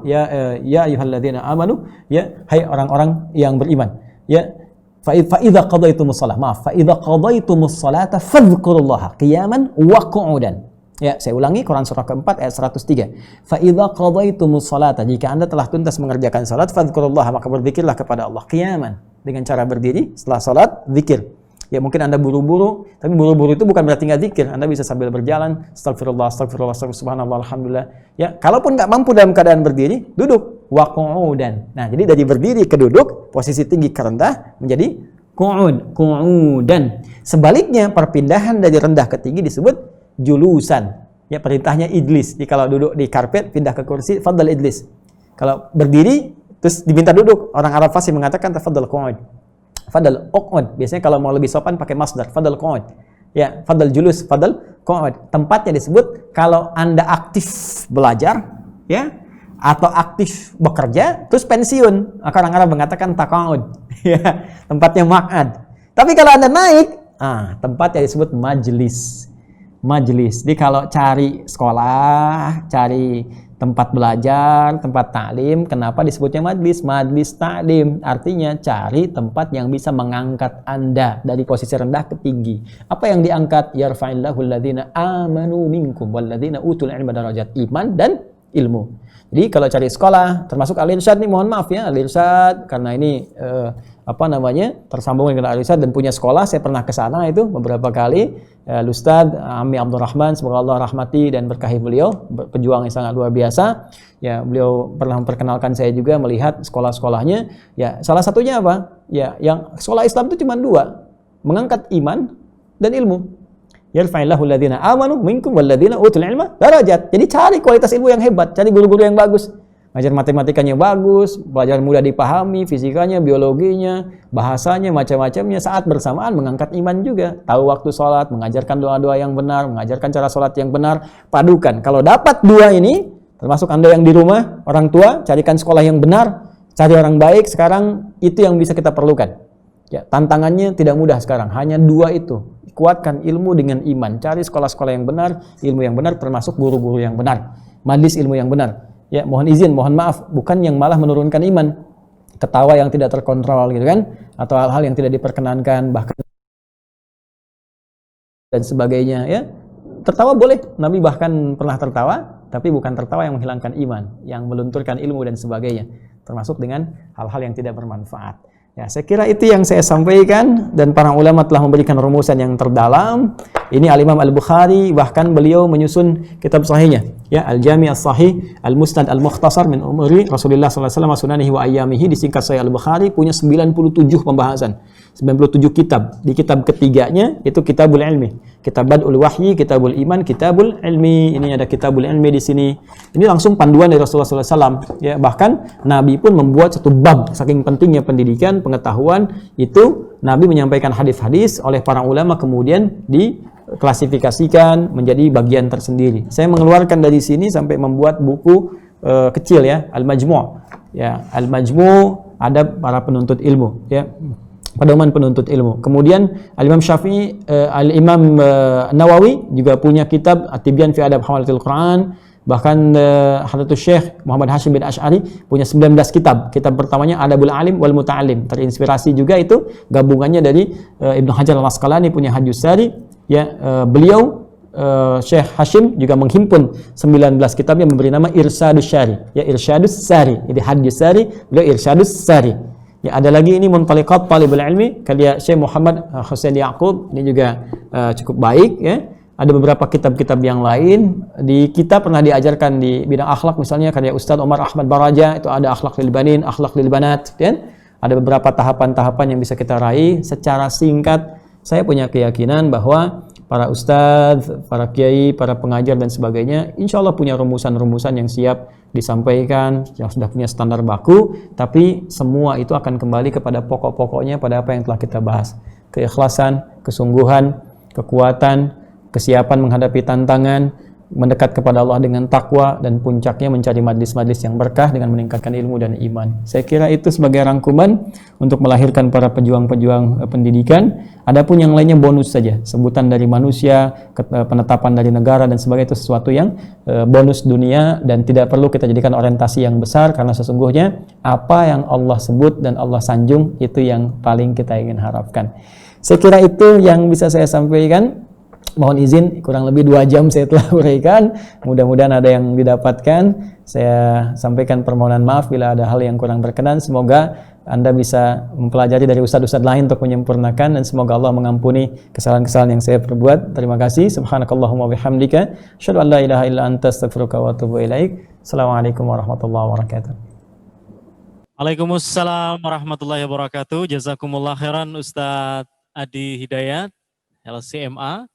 ya ayyuhalladzina amanu, ya hai orang-orang yang beriman, ya fa idza qadaitumus shalah, fa idza qadaitumus salata fadhkurullaha qiyaman wa qu'udan. Ya, saya ulangi, Quran surah keempat ayat 103. Fa idza qadaitumus salata, jika Anda telah tuntas mengerjakan salat, fadhkurullaha, maka berzikirlah kepada Allah qiyaman, dengan cara berdiri setelah salat zikir. Ya mungkin Anda buru-buru, tapi buru-buru itu bukan berarti nggak zikir. Anda bisa sambil berjalan, astagfirullah, subhanallah, alhamdulillah. Ya, kalaupun nggak mampu dalam keadaan berdiri, duduk, wa qu'udan. Nah, jadi dari berdiri ke duduk, posisi tinggi ke rendah menjadi qu'udan. Sebaliknya, perpindahan dari rendah ke tinggi disebut julusan. Ya, perintahnya ijlis. Jadi kalau duduk di karpet, pindah ke kursi, fadhal ijlis. Kalau berdiri, terus diminta duduk, orang Arab fasih mengatakan tafadhal qu'ud. Fadal uqud, biasanya kalau mau lebih sopan pakai masdar, fadal qu'ud. Ya, fadal julus, fadal qu'ud. Tempatnya disebut kalau Anda aktif belajar, ya, atau aktif bekerja, terus pensiun. Maka orang Arab mengatakan taqa'ud. Ya, tempatnya maq'ad. Tapi kalau Anda naik, tempatnya disebut majlis. Majlis. Jadi kalau cari sekolah, cari tempat belajar, tempat ta'lim, kenapa disebutnya majlis? Majlis ta'lim, artinya cari tempat yang bisa mengangkat Anda dari posisi rendah ke tinggi. Apa yang diangkat? Yarfa'illahu alladhina amanu minkum walladhina utul ilma darajat, iman dan ilmu. Jadi kalau cari sekolah, termasuk Al-Irsyad nih, mohon maaf ya Al-Irsyad, karena ini tersambung dengan Al-Irsyad dan punya sekolah, saya pernah ke sana itu beberapa kali. Ustaz Ami Abdurrahman, semoga Allah rahmati dan berkahi beliau, pejuang yang sangat luar biasa. Ya, beliau pernah memperkenalkan saya juga melihat sekolah-sekolahnya. Ya, salah satunya apa? Ya, yang sekolah Islam itu cuma 2, mengangkat iman dan ilmu. Yarfa'illahu alladhina amanu minkum walladhina utul ilma darajat. Jadi cari kualitas ilmu yang hebat, cari guru-guru yang bagus. Ngajar matematikanya bagus, pelajaran mudah dipahami, fisikanya, biologinya, bahasanya, macam-macamnya. Saat bersamaan mengangkat iman juga. Tahu waktu sholat, mengajarkan doa-doa yang benar, mengajarkan cara sholat yang benar. Padukan. Kalau dapat 2 ini, Termasuk Anda yang di rumah, orang tua, carikan sekolah yang benar, cari orang baik. Sekarang itu yang bisa kita perlukan. Ya, tantangannya tidak mudah sekarang. Hanya dua itu. Kuatkan ilmu dengan iman. Cari sekolah-sekolah yang benar, ilmu yang benar, termasuk guru-guru yang benar. Majlis ilmu yang benar. Ya, mohon izin, mohon maaf, bukan yang malah menurunkan iman. Ketawa yang tidak terkontrol gitu kan, atau hal-hal yang tidak diperkenankan, bahkan dan sebagainya ya. Tertawa boleh, Nabi bahkan pernah tertawa, tapi bukan tertawa yang menghilangkan iman, yang melunturkan ilmu dan sebagainya, termasuk dengan hal-hal yang tidak bermanfaat. Ya, saya kira itu yang saya sampaikan, dan para ulama telah memberikan rumusan yang terdalam. Ini Al-Imam Al-Bukhari, bahkan beliau menyusun kitab sahihnya, ya, Al-Jami' As-Sahih, Al-Musnad Al-Mukhtasar min umuri Rasulullah sallallahu alaihi wasallam sunanihi wa ayyamihi, disingkat Sahih Al-Bukhari, punya 97 pembahasan. 97 kitab. Di kitab ketiganya itu Kitabul Ilmi, Kitab Bad'ul Wahyi, Kitabul Iman, Kitabul Ilmi. Ini ada Kitabul Ilmi di sini. Ini langsung panduan dari Rasulullah SAW. Ya, bahkan Nabi pun membuat satu bab, saking pentingnya pendidikan, pengetahuan, itu Nabi menyampaikan hadis-hadis, oleh para ulama kemudian diklasifikasikan menjadi bagian tersendiri. Saya mengeluarkan dari sini sampai membuat buku kecil ya, Al-Majmu'. Ya, Al-Majmu' adab para penuntut ilmu, ya. Pedoman penuntut ilmu. Kemudian Al-Imam Syafi'i, Al-Imam Nawawi juga punya kitab At-Tibyan fi Adab Hamalatil Quran. Bahkan Hadratus Syekh Muhammad Hashim bin Asy'ari punya 19 kitab. Kitab pertamanya Adabul Alim wal Muta'alim. Terinspirasi juga itu gabungannya dari Ibnu Hajar Al-Asqalani punya Hajjus Sari. Ya, beliau Syekh Hashim juga menghimpun 19 kitab yang memberi nama Irsyadus Syari. Ya, Irsyadus Sari. Jadi Hajjus Sari, beliau Irsyadus Sari. Ya, ada lagi ini Muntaliqat Talibul Ilmi karya Syekh Muhammad Husain Yaqub, ini juga cukup baik ya. Ada beberapa kitab-kitab yang lain. Di kita pernah diajarkan di bidang akhlak, misalnya karya Ustadz Omar Ahmad Baraja, itu ada Akhlak lil Banin, Akhlak lil Banat, kan? Ada beberapa tahapan-tahapan yang bisa kita raih secara singkat. Saya punya keyakinan bahwa para ustadz, para kiai, para pengajar dan sebagainya, insya Allah punya rumusan-rumusan yang siap disampaikan, yang sudah punya standar baku, tapi semua itu akan kembali kepada pokok-pokoknya, pada apa yang telah kita bahas. Keikhlasan, kesungguhan, kekuatan, kesiapan menghadapi tantangan, mendekat kepada Allah dengan takwa, dan puncaknya mencari majlis-majlis yang berkah dengan meningkatkan ilmu dan iman. Saya kira itu sebagai rangkuman untuk melahirkan para pejuang-pejuang pendidikan. Adapun yang lainnya bonus saja, sebutan dari manusia, penetapan dari negara dan sebagainya, itu sesuatu yang bonus dunia dan tidak perlu kita jadikan orientasi yang besar, karena sesungguhnya apa yang Allah sebut dan Allah sanjung itu yang paling kita ingin harapkan. Saya kira itu yang bisa saya sampaikan. Mohon izin, kurang lebih 2 jam saya telah uraikan. Mudah-mudahan ada yang didapatkan. Saya sampaikan permohonan maaf bila ada hal yang kurang berkenan. Semoga Anda bisa mempelajari dari ustadz-ustadz lain untuk menyempurnakan, dan semoga Allah mengampuni kesalahan-kesalahan yang saya perbuat. Terima kasih. Subhanakallahumma bihamdika, asyhadu an la ilaha illa anta, astaghfiruka wa atubu ilaik. Assalamualaikum warahmatullahi wabarakatuh. Waalaikumsalam warahmatullahi wabarakatuh. Jazakumullah khairan Ustadz Adi Hidayat, LCMA.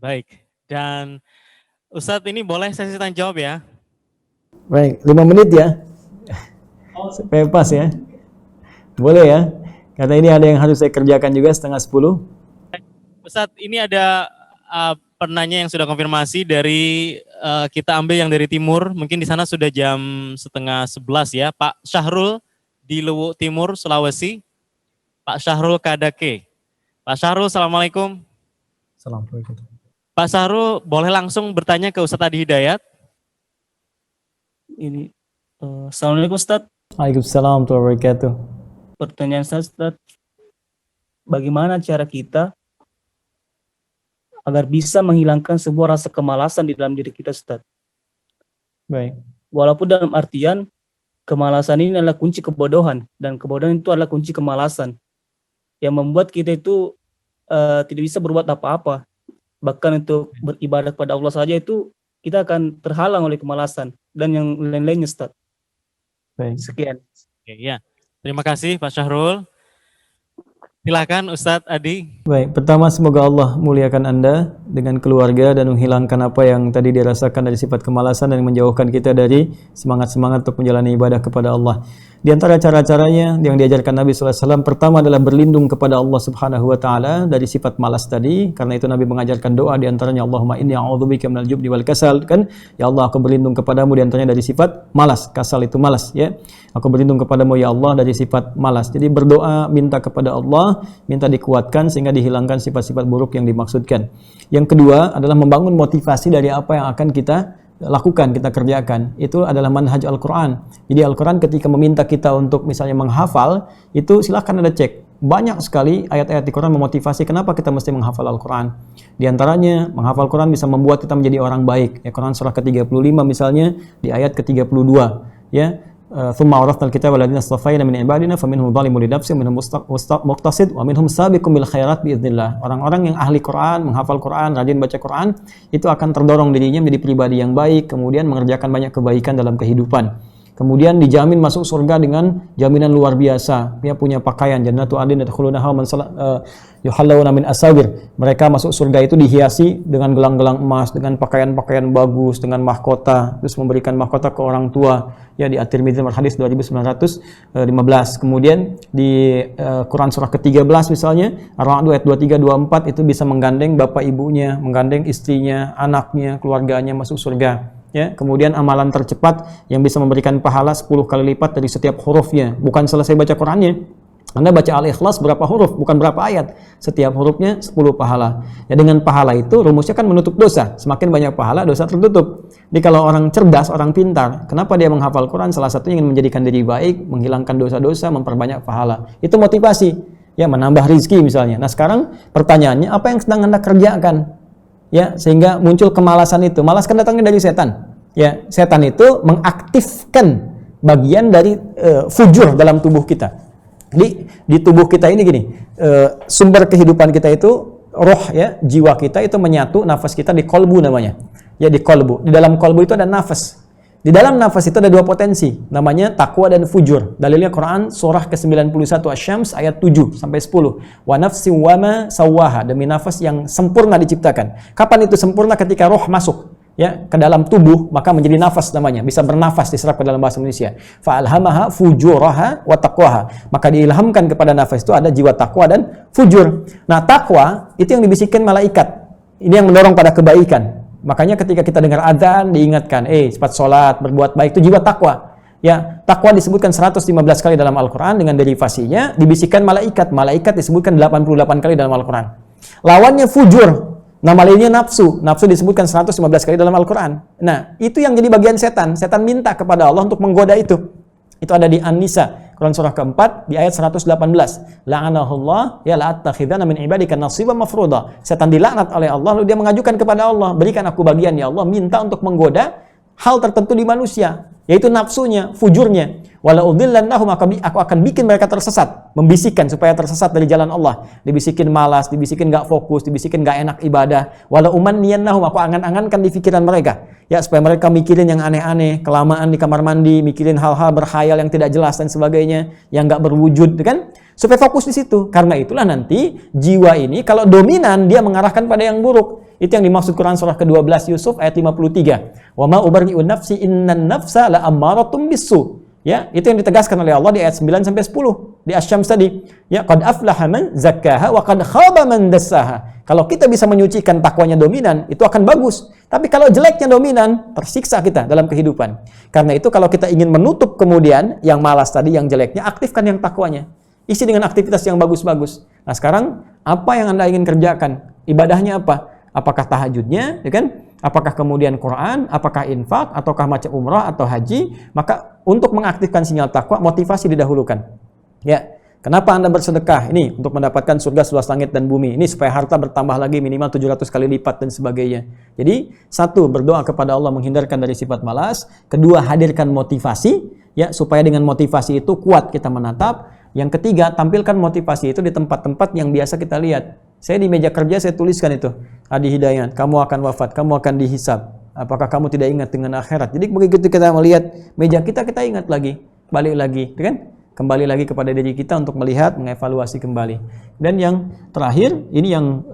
Baik, dan Ustadz ini boleh sesi tanya jawab ya? Baik, 5 menit ya. Bebas ya. Boleh ya. Karena ini ada yang harus saya kerjakan juga setengah 10. Ustadz, ini ada penanya yang sudah konfirmasi dari kita ambil yang dari timur. Mungkin di sana sudah jam setengah 11 ya. Pak Syahrul di Luwu Timur, Sulawesi. Pak Syahrul Kadake. Pak Syahrul, Assalamualaikum. Assalamualaikum. Pak Syahrul, boleh langsung bertanya ke Ustadz Adi Hidayat? Ini Assalamualaikum Ustadz. Waalaikumsalam warahmatullahi wabarakatuh. Pertanyaan saya Ustadz, bagaimana cara kita agar bisa menghilangkan sebuah rasa kemalasan di dalam diri kita Ustadz? Baik. Walaupun dalam artian kemalasan ini adalah kunci kebodohan, dan kebodohan itu adalah kunci kemalasan yang membuat kita itu tidak bisa berbuat apa-apa. Bahkan untuk beribadah kepada Allah saja itu kita akan terhalang oleh kemalasan dan yang lain-lainnya Ustaz. Baik. Sekian. Oke, ya. Terima kasih Pak Syahrul. Silakan Ustadz Adi. Baik, pertama semoga Allah muliakan Anda dengan keluarga dan menghilangkan apa yang tadi dirasakan dari sifat kemalasan dan menjauhkan kita dari semangat-semangat untuk menjalani ibadah kepada Allah. Di antara cara-caranya yang diajarkan Nabi SAW, pertama adalah berlindung kepada Allah Subhanahu wa taala dari sifat malas tadi. Karena itu Nabi mengajarkan doa di antaranya, Allahumma inni a'udzubika minal jubni wal kasal, kan? Ya Allah, aku berlindung kepadamu di antaranya dari sifat malas. Kasal itu malas, ya. Aku berlindung kepadamu ya Allah dari sifat malas. Jadi berdoa minta kepada Allah, minta dikuatkan sehingga dihilangkan sifat-sifat buruk yang dimaksudkan. Yang kedua adalah membangun motivasi dari apa yang akan kita lakukan, kita kerjakan. Itu adalah manhaj Al-Quran. Jadi Al-Quran ketika meminta kita untuk misalnya menghafal, itu silahkan Anda cek. Banyak sekali ayat-ayat di Quran memotivasi kenapa kita mesti menghafal Al-Quran. Di antaranya, menghafal Quran bisa membuat kita menjadi orang baik. Ya, Quran surah ke-35 misalnya, di ayat ke-32. Ya, ثم أورثنا الكتاب الذين اصطفينا من عبادنا فمنهم ظالم لنفسه ومنهم مقتصد ومنهم سابق بالخيرات بإذن الله. Orang-orang yang ahli Quran, menghafal Quran, rajin baca Quran, itu akan terdorong dirinya menjadi pribadi yang baik, kemudian mengerjakan banyak kebaikan dalam kehidupan. Kemudian dijamin masuk surga dengan jaminan luar biasa. Dia punya pakaian jannatu adin yadkhulunaha man yuhallawna min asawir. Mereka masuk surga itu dihiasi dengan gelang-gelang emas, dengan pakaian-pakaian bagus, dengan mahkota, terus memberikan mahkota ke orang tua. Ya, di At-Tirmidzi hadis 2915. Kemudian di Quran surah ke-13 misalnya, Ar-Ra'd ayat 23 24 itu bisa menggandeng bapak ibunya, menggandeng istrinya, anaknya, keluarganya masuk surga. Ya, kemudian amalan tercepat yang bisa memberikan pahala 10 kali lipat dari setiap hurufnya. Bukan selesai baca Qurannya. Anda baca Al-Ikhlas berapa huruf, bukan berapa ayat. Setiap hurufnya 10 pahala. Ya, dengan pahala itu rumusnya kan menutup dosa. Semakin banyak pahala, dosa tertutup. Jadi kalau orang cerdas, orang pintar, kenapa dia menghafal Quran? Salah satunya ingin menjadikan diri baik, menghilangkan dosa-dosa, memperbanyak pahala. Itu motivasi. Ya, menambah rizki misalnya. Nah, sekarang pertanyaannya, apa yang sedang Anda kerjakan? Ya, sehingga muncul kemalasan itu. Malas kan datangnya dari setan. Ya, setan itu mengaktifkan bagian dari fujur dalam tubuh kita. Jadi di tubuh kita ini gini, sumber kehidupan kita itu roh, ya, jiwa kita itu menyatu, nafas kita di kolbu namanya. Ya, di kolbu. Di dalam kolbu itu ada nafas. Di dalam nafas itu ada dua potensi, namanya takwa dan fujur. Dalilnya Quran surah ke-91 Asy-Syams ayat 7 sampai 10. Wa nafsin wa ma sawwaha, demi nafas yang sempurna diciptakan. Kapan itu sempurna? Ketika roh masuk, ya, ke dalam tubuh, maka menjadi nafas namanya, bisa bernafas, diserap ke dalam bahasa Indonesia. Fa alhamaha fujuraha wa taqwaha. Maka diilhamkan kepada nafas itu ada jiwa takwa dan fujur. Nah, takwa itu yang dibisikkan malaikat. Ini yang mendorong pada kebaikan. Makanya ketika kita dengar adzan diingatkan, cepat sholat, berbuat baik, itu jiwa takwa. Ya, takwa disebutkan 115 kali dalam Al-Quran dengan derivasinya, dibisikkan malaikat. Malaikat disebutkan 88 kali dalam Al-Quran. Lawannya fujur, nama lainnya nafsu. Nafsu disebutkan 115 kali dalam Al-Quran. Nah, itu yang jadi bagian setan. Setan minta kepada Allah untuk menggoda itu. Itu ada di An-Nisa, Quran surah keempat, di ayat 118. La'anahullah, ya la'attakhidhana min ibadika nasiban mafruḍa. Setan dilaknat oleh Allah, lalu dia mengajukan kepada Allah, berikan aku bagian ya Allah, minta untuk menggoda hal tertentu di manusia, yaitu nafsunya, fujurnya. Wala udhillannahum, aku akan bikin mereka tersesat, membisikkan supaya tersesat dari jalan Allah. Dibisikin malas, dibisikin enggak fokus, dibisikin enggak enak ibadah. Wala umanniyannahum, aku angan-angankan di pikiran mereka. Ya, supaya mereka mikirin yang aneh-aneh, kelamaan di kamar mandi, mikirin hal-hal berkhayal yang tidak jelas dan sebagainya, yang enggak berwujud, kan? Supaya fokus di situ. Karena itulah nanti jiwa ini kalau dominan dia mengarahkan pada yang buruk. Itu yang dimaksud Quran surah ke-12 Yusuf ayat 53. Wa ma ubarri'un nafsi innan nafsa la ammaratum bisu. Ya, itu yang ditegaskan oleh Allah di ayat 9 sampai 10 di Asy-Syams tadi. Ya, qad aflaha man zakkaha wa qad khaba man dassaha. Kalau kita bisa menyucikan takwanya dominan, itu akan bagus. Tapi kalau jeleknya dominan, tersiksa kita dalam kehidupan. Karena itu kalau kita ingin menutup kemudian yang malas tadi, yang jeleknya, aktifkan yang takwanya. Isi dengan aktivitas yang bagus-bagus. Nah, sekarang apa yang Anda ingin kerjakan? Ibadahnya apa? Apakah tahajudnya, ya kan? Apakah kemudian Quran, apakah infak, ataukah macam umrah atau haji? Maka untuk mengaktifkan sinyal takwa, motivasi didahulukan. Ya, kenapa Anda bersedekah? Ini untuk mendapatkan surga seluas langit dan bumi. Ini supaya harta bertambah lagi minimal 700 kali lipat dan sebagainya. Jadi, satu, berdoa kepada Allah menghindarkan dari sifat malas. Kedua, hadirkan motivasi, ya, supaya dengan motivasi itu kuat kita menatap. Yang ketiga, tampilkan motivasi itu di tempat-tempat yang biasa kita lihat. Saya di meja kerja, saya tuliskan itu. Adi Hidayat, kamu akan wafat, kamu akan dihisab. Apakah kamu tidak ingat dengan akhirat? Jadi begitu kita melihat meja kita, kita ingat lagi, balik lagi, kan? kembali lagi kepada diri kita untuk melihat, mengevaluasi kembali. Dan yang terakhir, ini yang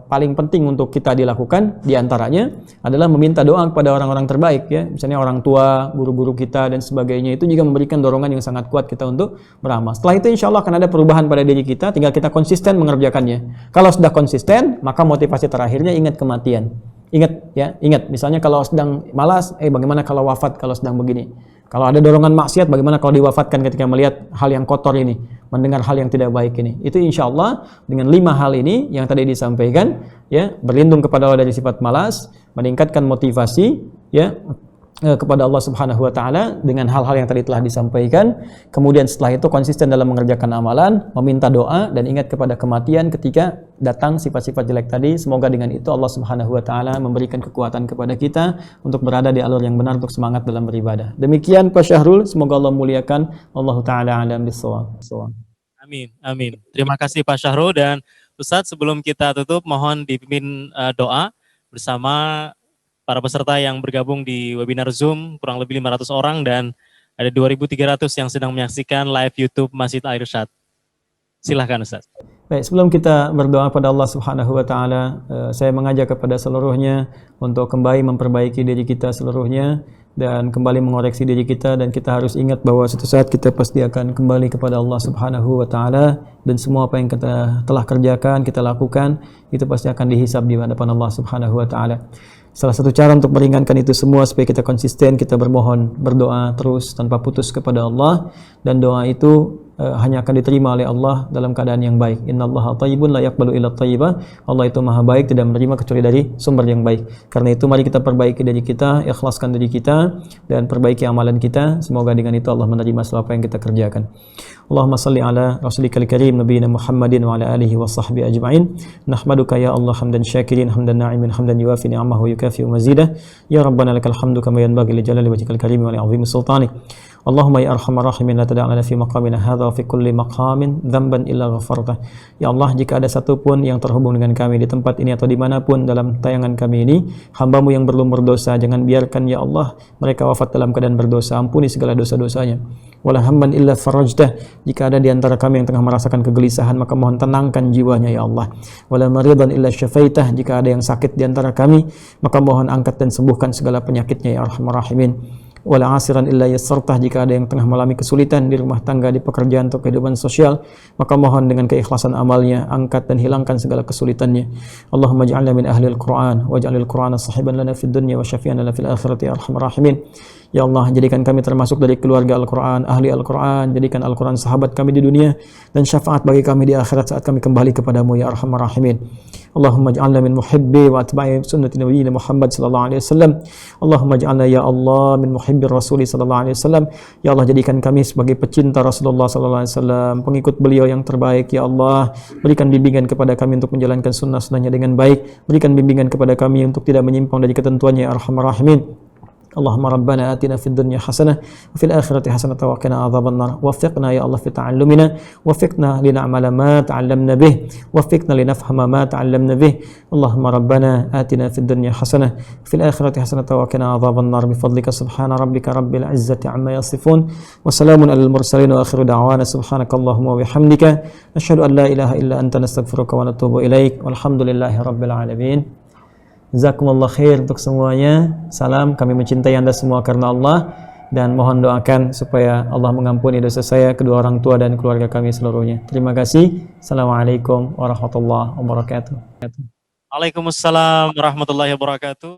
paling penting untuk kita dilakukan diantaranya adalah meminta doa kepada orang-orang terbaik ya, misalnya orang tua, guru-guru kita dan sebagainya. Itu juga memberikan dorongan yang sangat kuat kita untuk beramal. Setelah itu insya Allah akan ada perubahan pada diri kita, tinggal kita konsisten mengerjakannya. Kalau sudah konsisten, maka motivasi terakhirnya ingat kematian. Ingat ya, ingat misalnya kalau sedang malas, bagaimana kalau wafat kalau sedang begini? Kalau ada dorongan maksiat, bagaimana kalau diwafatkan ketika melihat hal yang kotor ini, mendengar hal yang tidak baik ini? Itu insya Allah dengan 5 hal ini yang tadi disampaikan, ya, berlindung kepada Allah dari sifat malas, meningkatkan motivasi, ya, kepada Allah Subhanahu wa taala dengan hal-hal yang tadi telah disampaikan. Kemudian setelah itu konsisten dalam mengerjakan amalan, meminta doa dan ingat kepada kematian ketika datang sifat-sifat jelek tadi. Semoga dengan itu Allah Subhanahu wa taala memberikan kekuatan kepada kita untuk berada di alur yang benar untuk semangat dalam beribadah. Demikian Pak Syahrul, semoga Allah muliakan. Allahu taala alam bissawab. Amin, amin. Terima kasih Pak Syahrul, dan Ustadz sebelum kita tutup mohon dipimpin doa bersama para peserta yang bergabung di webinar Zoom, kurang lebih 500 orang dan ada 2.300 yang sedang menyaksikan live YouTube Masjid Al Irsyad. Silahkan Ustaz. Baik, sebelum kita berdoa pada Allah Subhanahu wa taala, saya mengajak kepada seluruhnya untuk kembali memperbaiki diri kita seluruhnya dan kembali mengoreksi diri kita, dan kita harus ingat bahwa suatu saat kita pasti akan kembali kepada Allah Subhanahu wa taala, dan semua apa yang kita telah kerjakan, kita lakukan, itu pasti akan dihisab di hadapan Allah Subhanahu wa taala. Salah satu cara untuk meringankan itu semua supaya kita konsisten, kita bermohon, berdoa terus tanpa putus kepada Allah, dan doa itu hanya akan diterima oleh Allah dalam keadaan yang baik. Innallaha thayyibun la yaqbalu illa thayyiba. Allah itu maha baik, tidak menerima kecuali dari sumber yang baik. Karena itu mari kita perbaiki diri kita, ikhlaskan diri kita dan perbaiki amalan kita. Semoga dengan itu Allah menerima semua apa yang kita kerjakan. Allahumma salli ala rasulikal karim nabiyina Muhammadin wa ala alihi wa sahbihi ajma'in. Nahmaduka ya Allah hamdan syakirin, hamdan na'imin, hamdan yuwafi ni'amahu yukafi mazidah. Ya Rabbana lakal hamdu kama yanbaghi li jalali wajhikal karim wa li 'azimi sultanik. Allahumma ya arhamar rahimin, la tada' lana fi maqamina hadha wa fi kulli maqamin dhanban illa ghafartah. Ya Allah, jika ada satu pun yang terhubung dengan kami di tempat ini atau dimanapun dalam tayangan kami ini, hamba-Mu yang berlumur dosa, jangan biarkan ya Allah mereka wafat dalam keadaan berdosa. Ampuni segala dosa-dosanya. Wala hamman illa farajtah. Jika ada di antara kami yang tengah merasakan kegelisahan, maka mohon tenangkan jiwanya ya Allah. Wala maridan illa syafaitah. Jika ada yang sakit di antara kami, maka mohon angkat dan sembuhkan segala penyakitnya ya arhamar rahimin. Wala asiran illa yassartah. Jika ada yang tengah mengalami kesulitan di rumah tangga, di pekerjaan atau kehidupan sosial, maka mohon dengan keikhlasan amalnya angkat dan hilangkan segala kesulitannya. Allahumma ij'alna min ahli al-Qur'an waj'alil Qur'ana sahiban lana fid dunya wa syafi'an lana fil akhirati ya arhamar rahimin. Ya Allah, jadikan kami termasuk dari keluarga Al-Qur'an, ahli Al-Qur'an, jadikan Al-Qur'an sahabat kami di dunia dan syafaat bagi kami di akhirat saat kami kembali kepadamu ya arhamar rahimin. Allahumma ij'alna min muhibbi wa atba'i sunnati nabiyyina Muhammad sallallahu alaihi wasallam. Allahumma ij'alna ya Allah min muhibbi Rasuli sallallahu alaihi wasallam. Ya Allah, jadikan kami sebagai pecinta Rasulullah sallallahu alaihi wasallam, pengikut beliau yang terbaik ya Allah. Berikan bimbingan kepada kami untuk menjalankan sunnah-sunnahnya dengan baik. Berikan bimbingan kepada kami untuk tidak menyimpang dari ketentuannya ya arhamar rahimin. Allahumma rabbana atina fid dunya hasanah wa fil akhirati hasanah wa qina adzabannar. Waffiqna ya Allah fi ta'allumina, waffiqna lina'mala ma ta'allamna bih, waffiqna linafhama ma ta'allamna bih. Allahumma rabbana atina fid dunya hasanah wa fil akhirati hasanah wa qina adzabannar bi fadlika subhana rabbika rabbil izzati amma yasifun wa salamun alal mursalin wa akhiru da'wana subhanakallahumma wa bihamdika asyhadu an la ilaha illa anta nastaghfiruka wa natubu ilaik. Walhamdulillahi rabbil alamin. Jazakumullah khair untuk semuanya. Salam, kami mencintai Anda semua karena Allah, dan mohon doakan supaya Allah mengampuni dosa saya, kedua orang tua dan keluarga kami seluruhnya. Terima kasih. Assalamualaikum warahmatullahi wabarakatuh. Waalaikumsalam warahmatullahi wabarakatuh.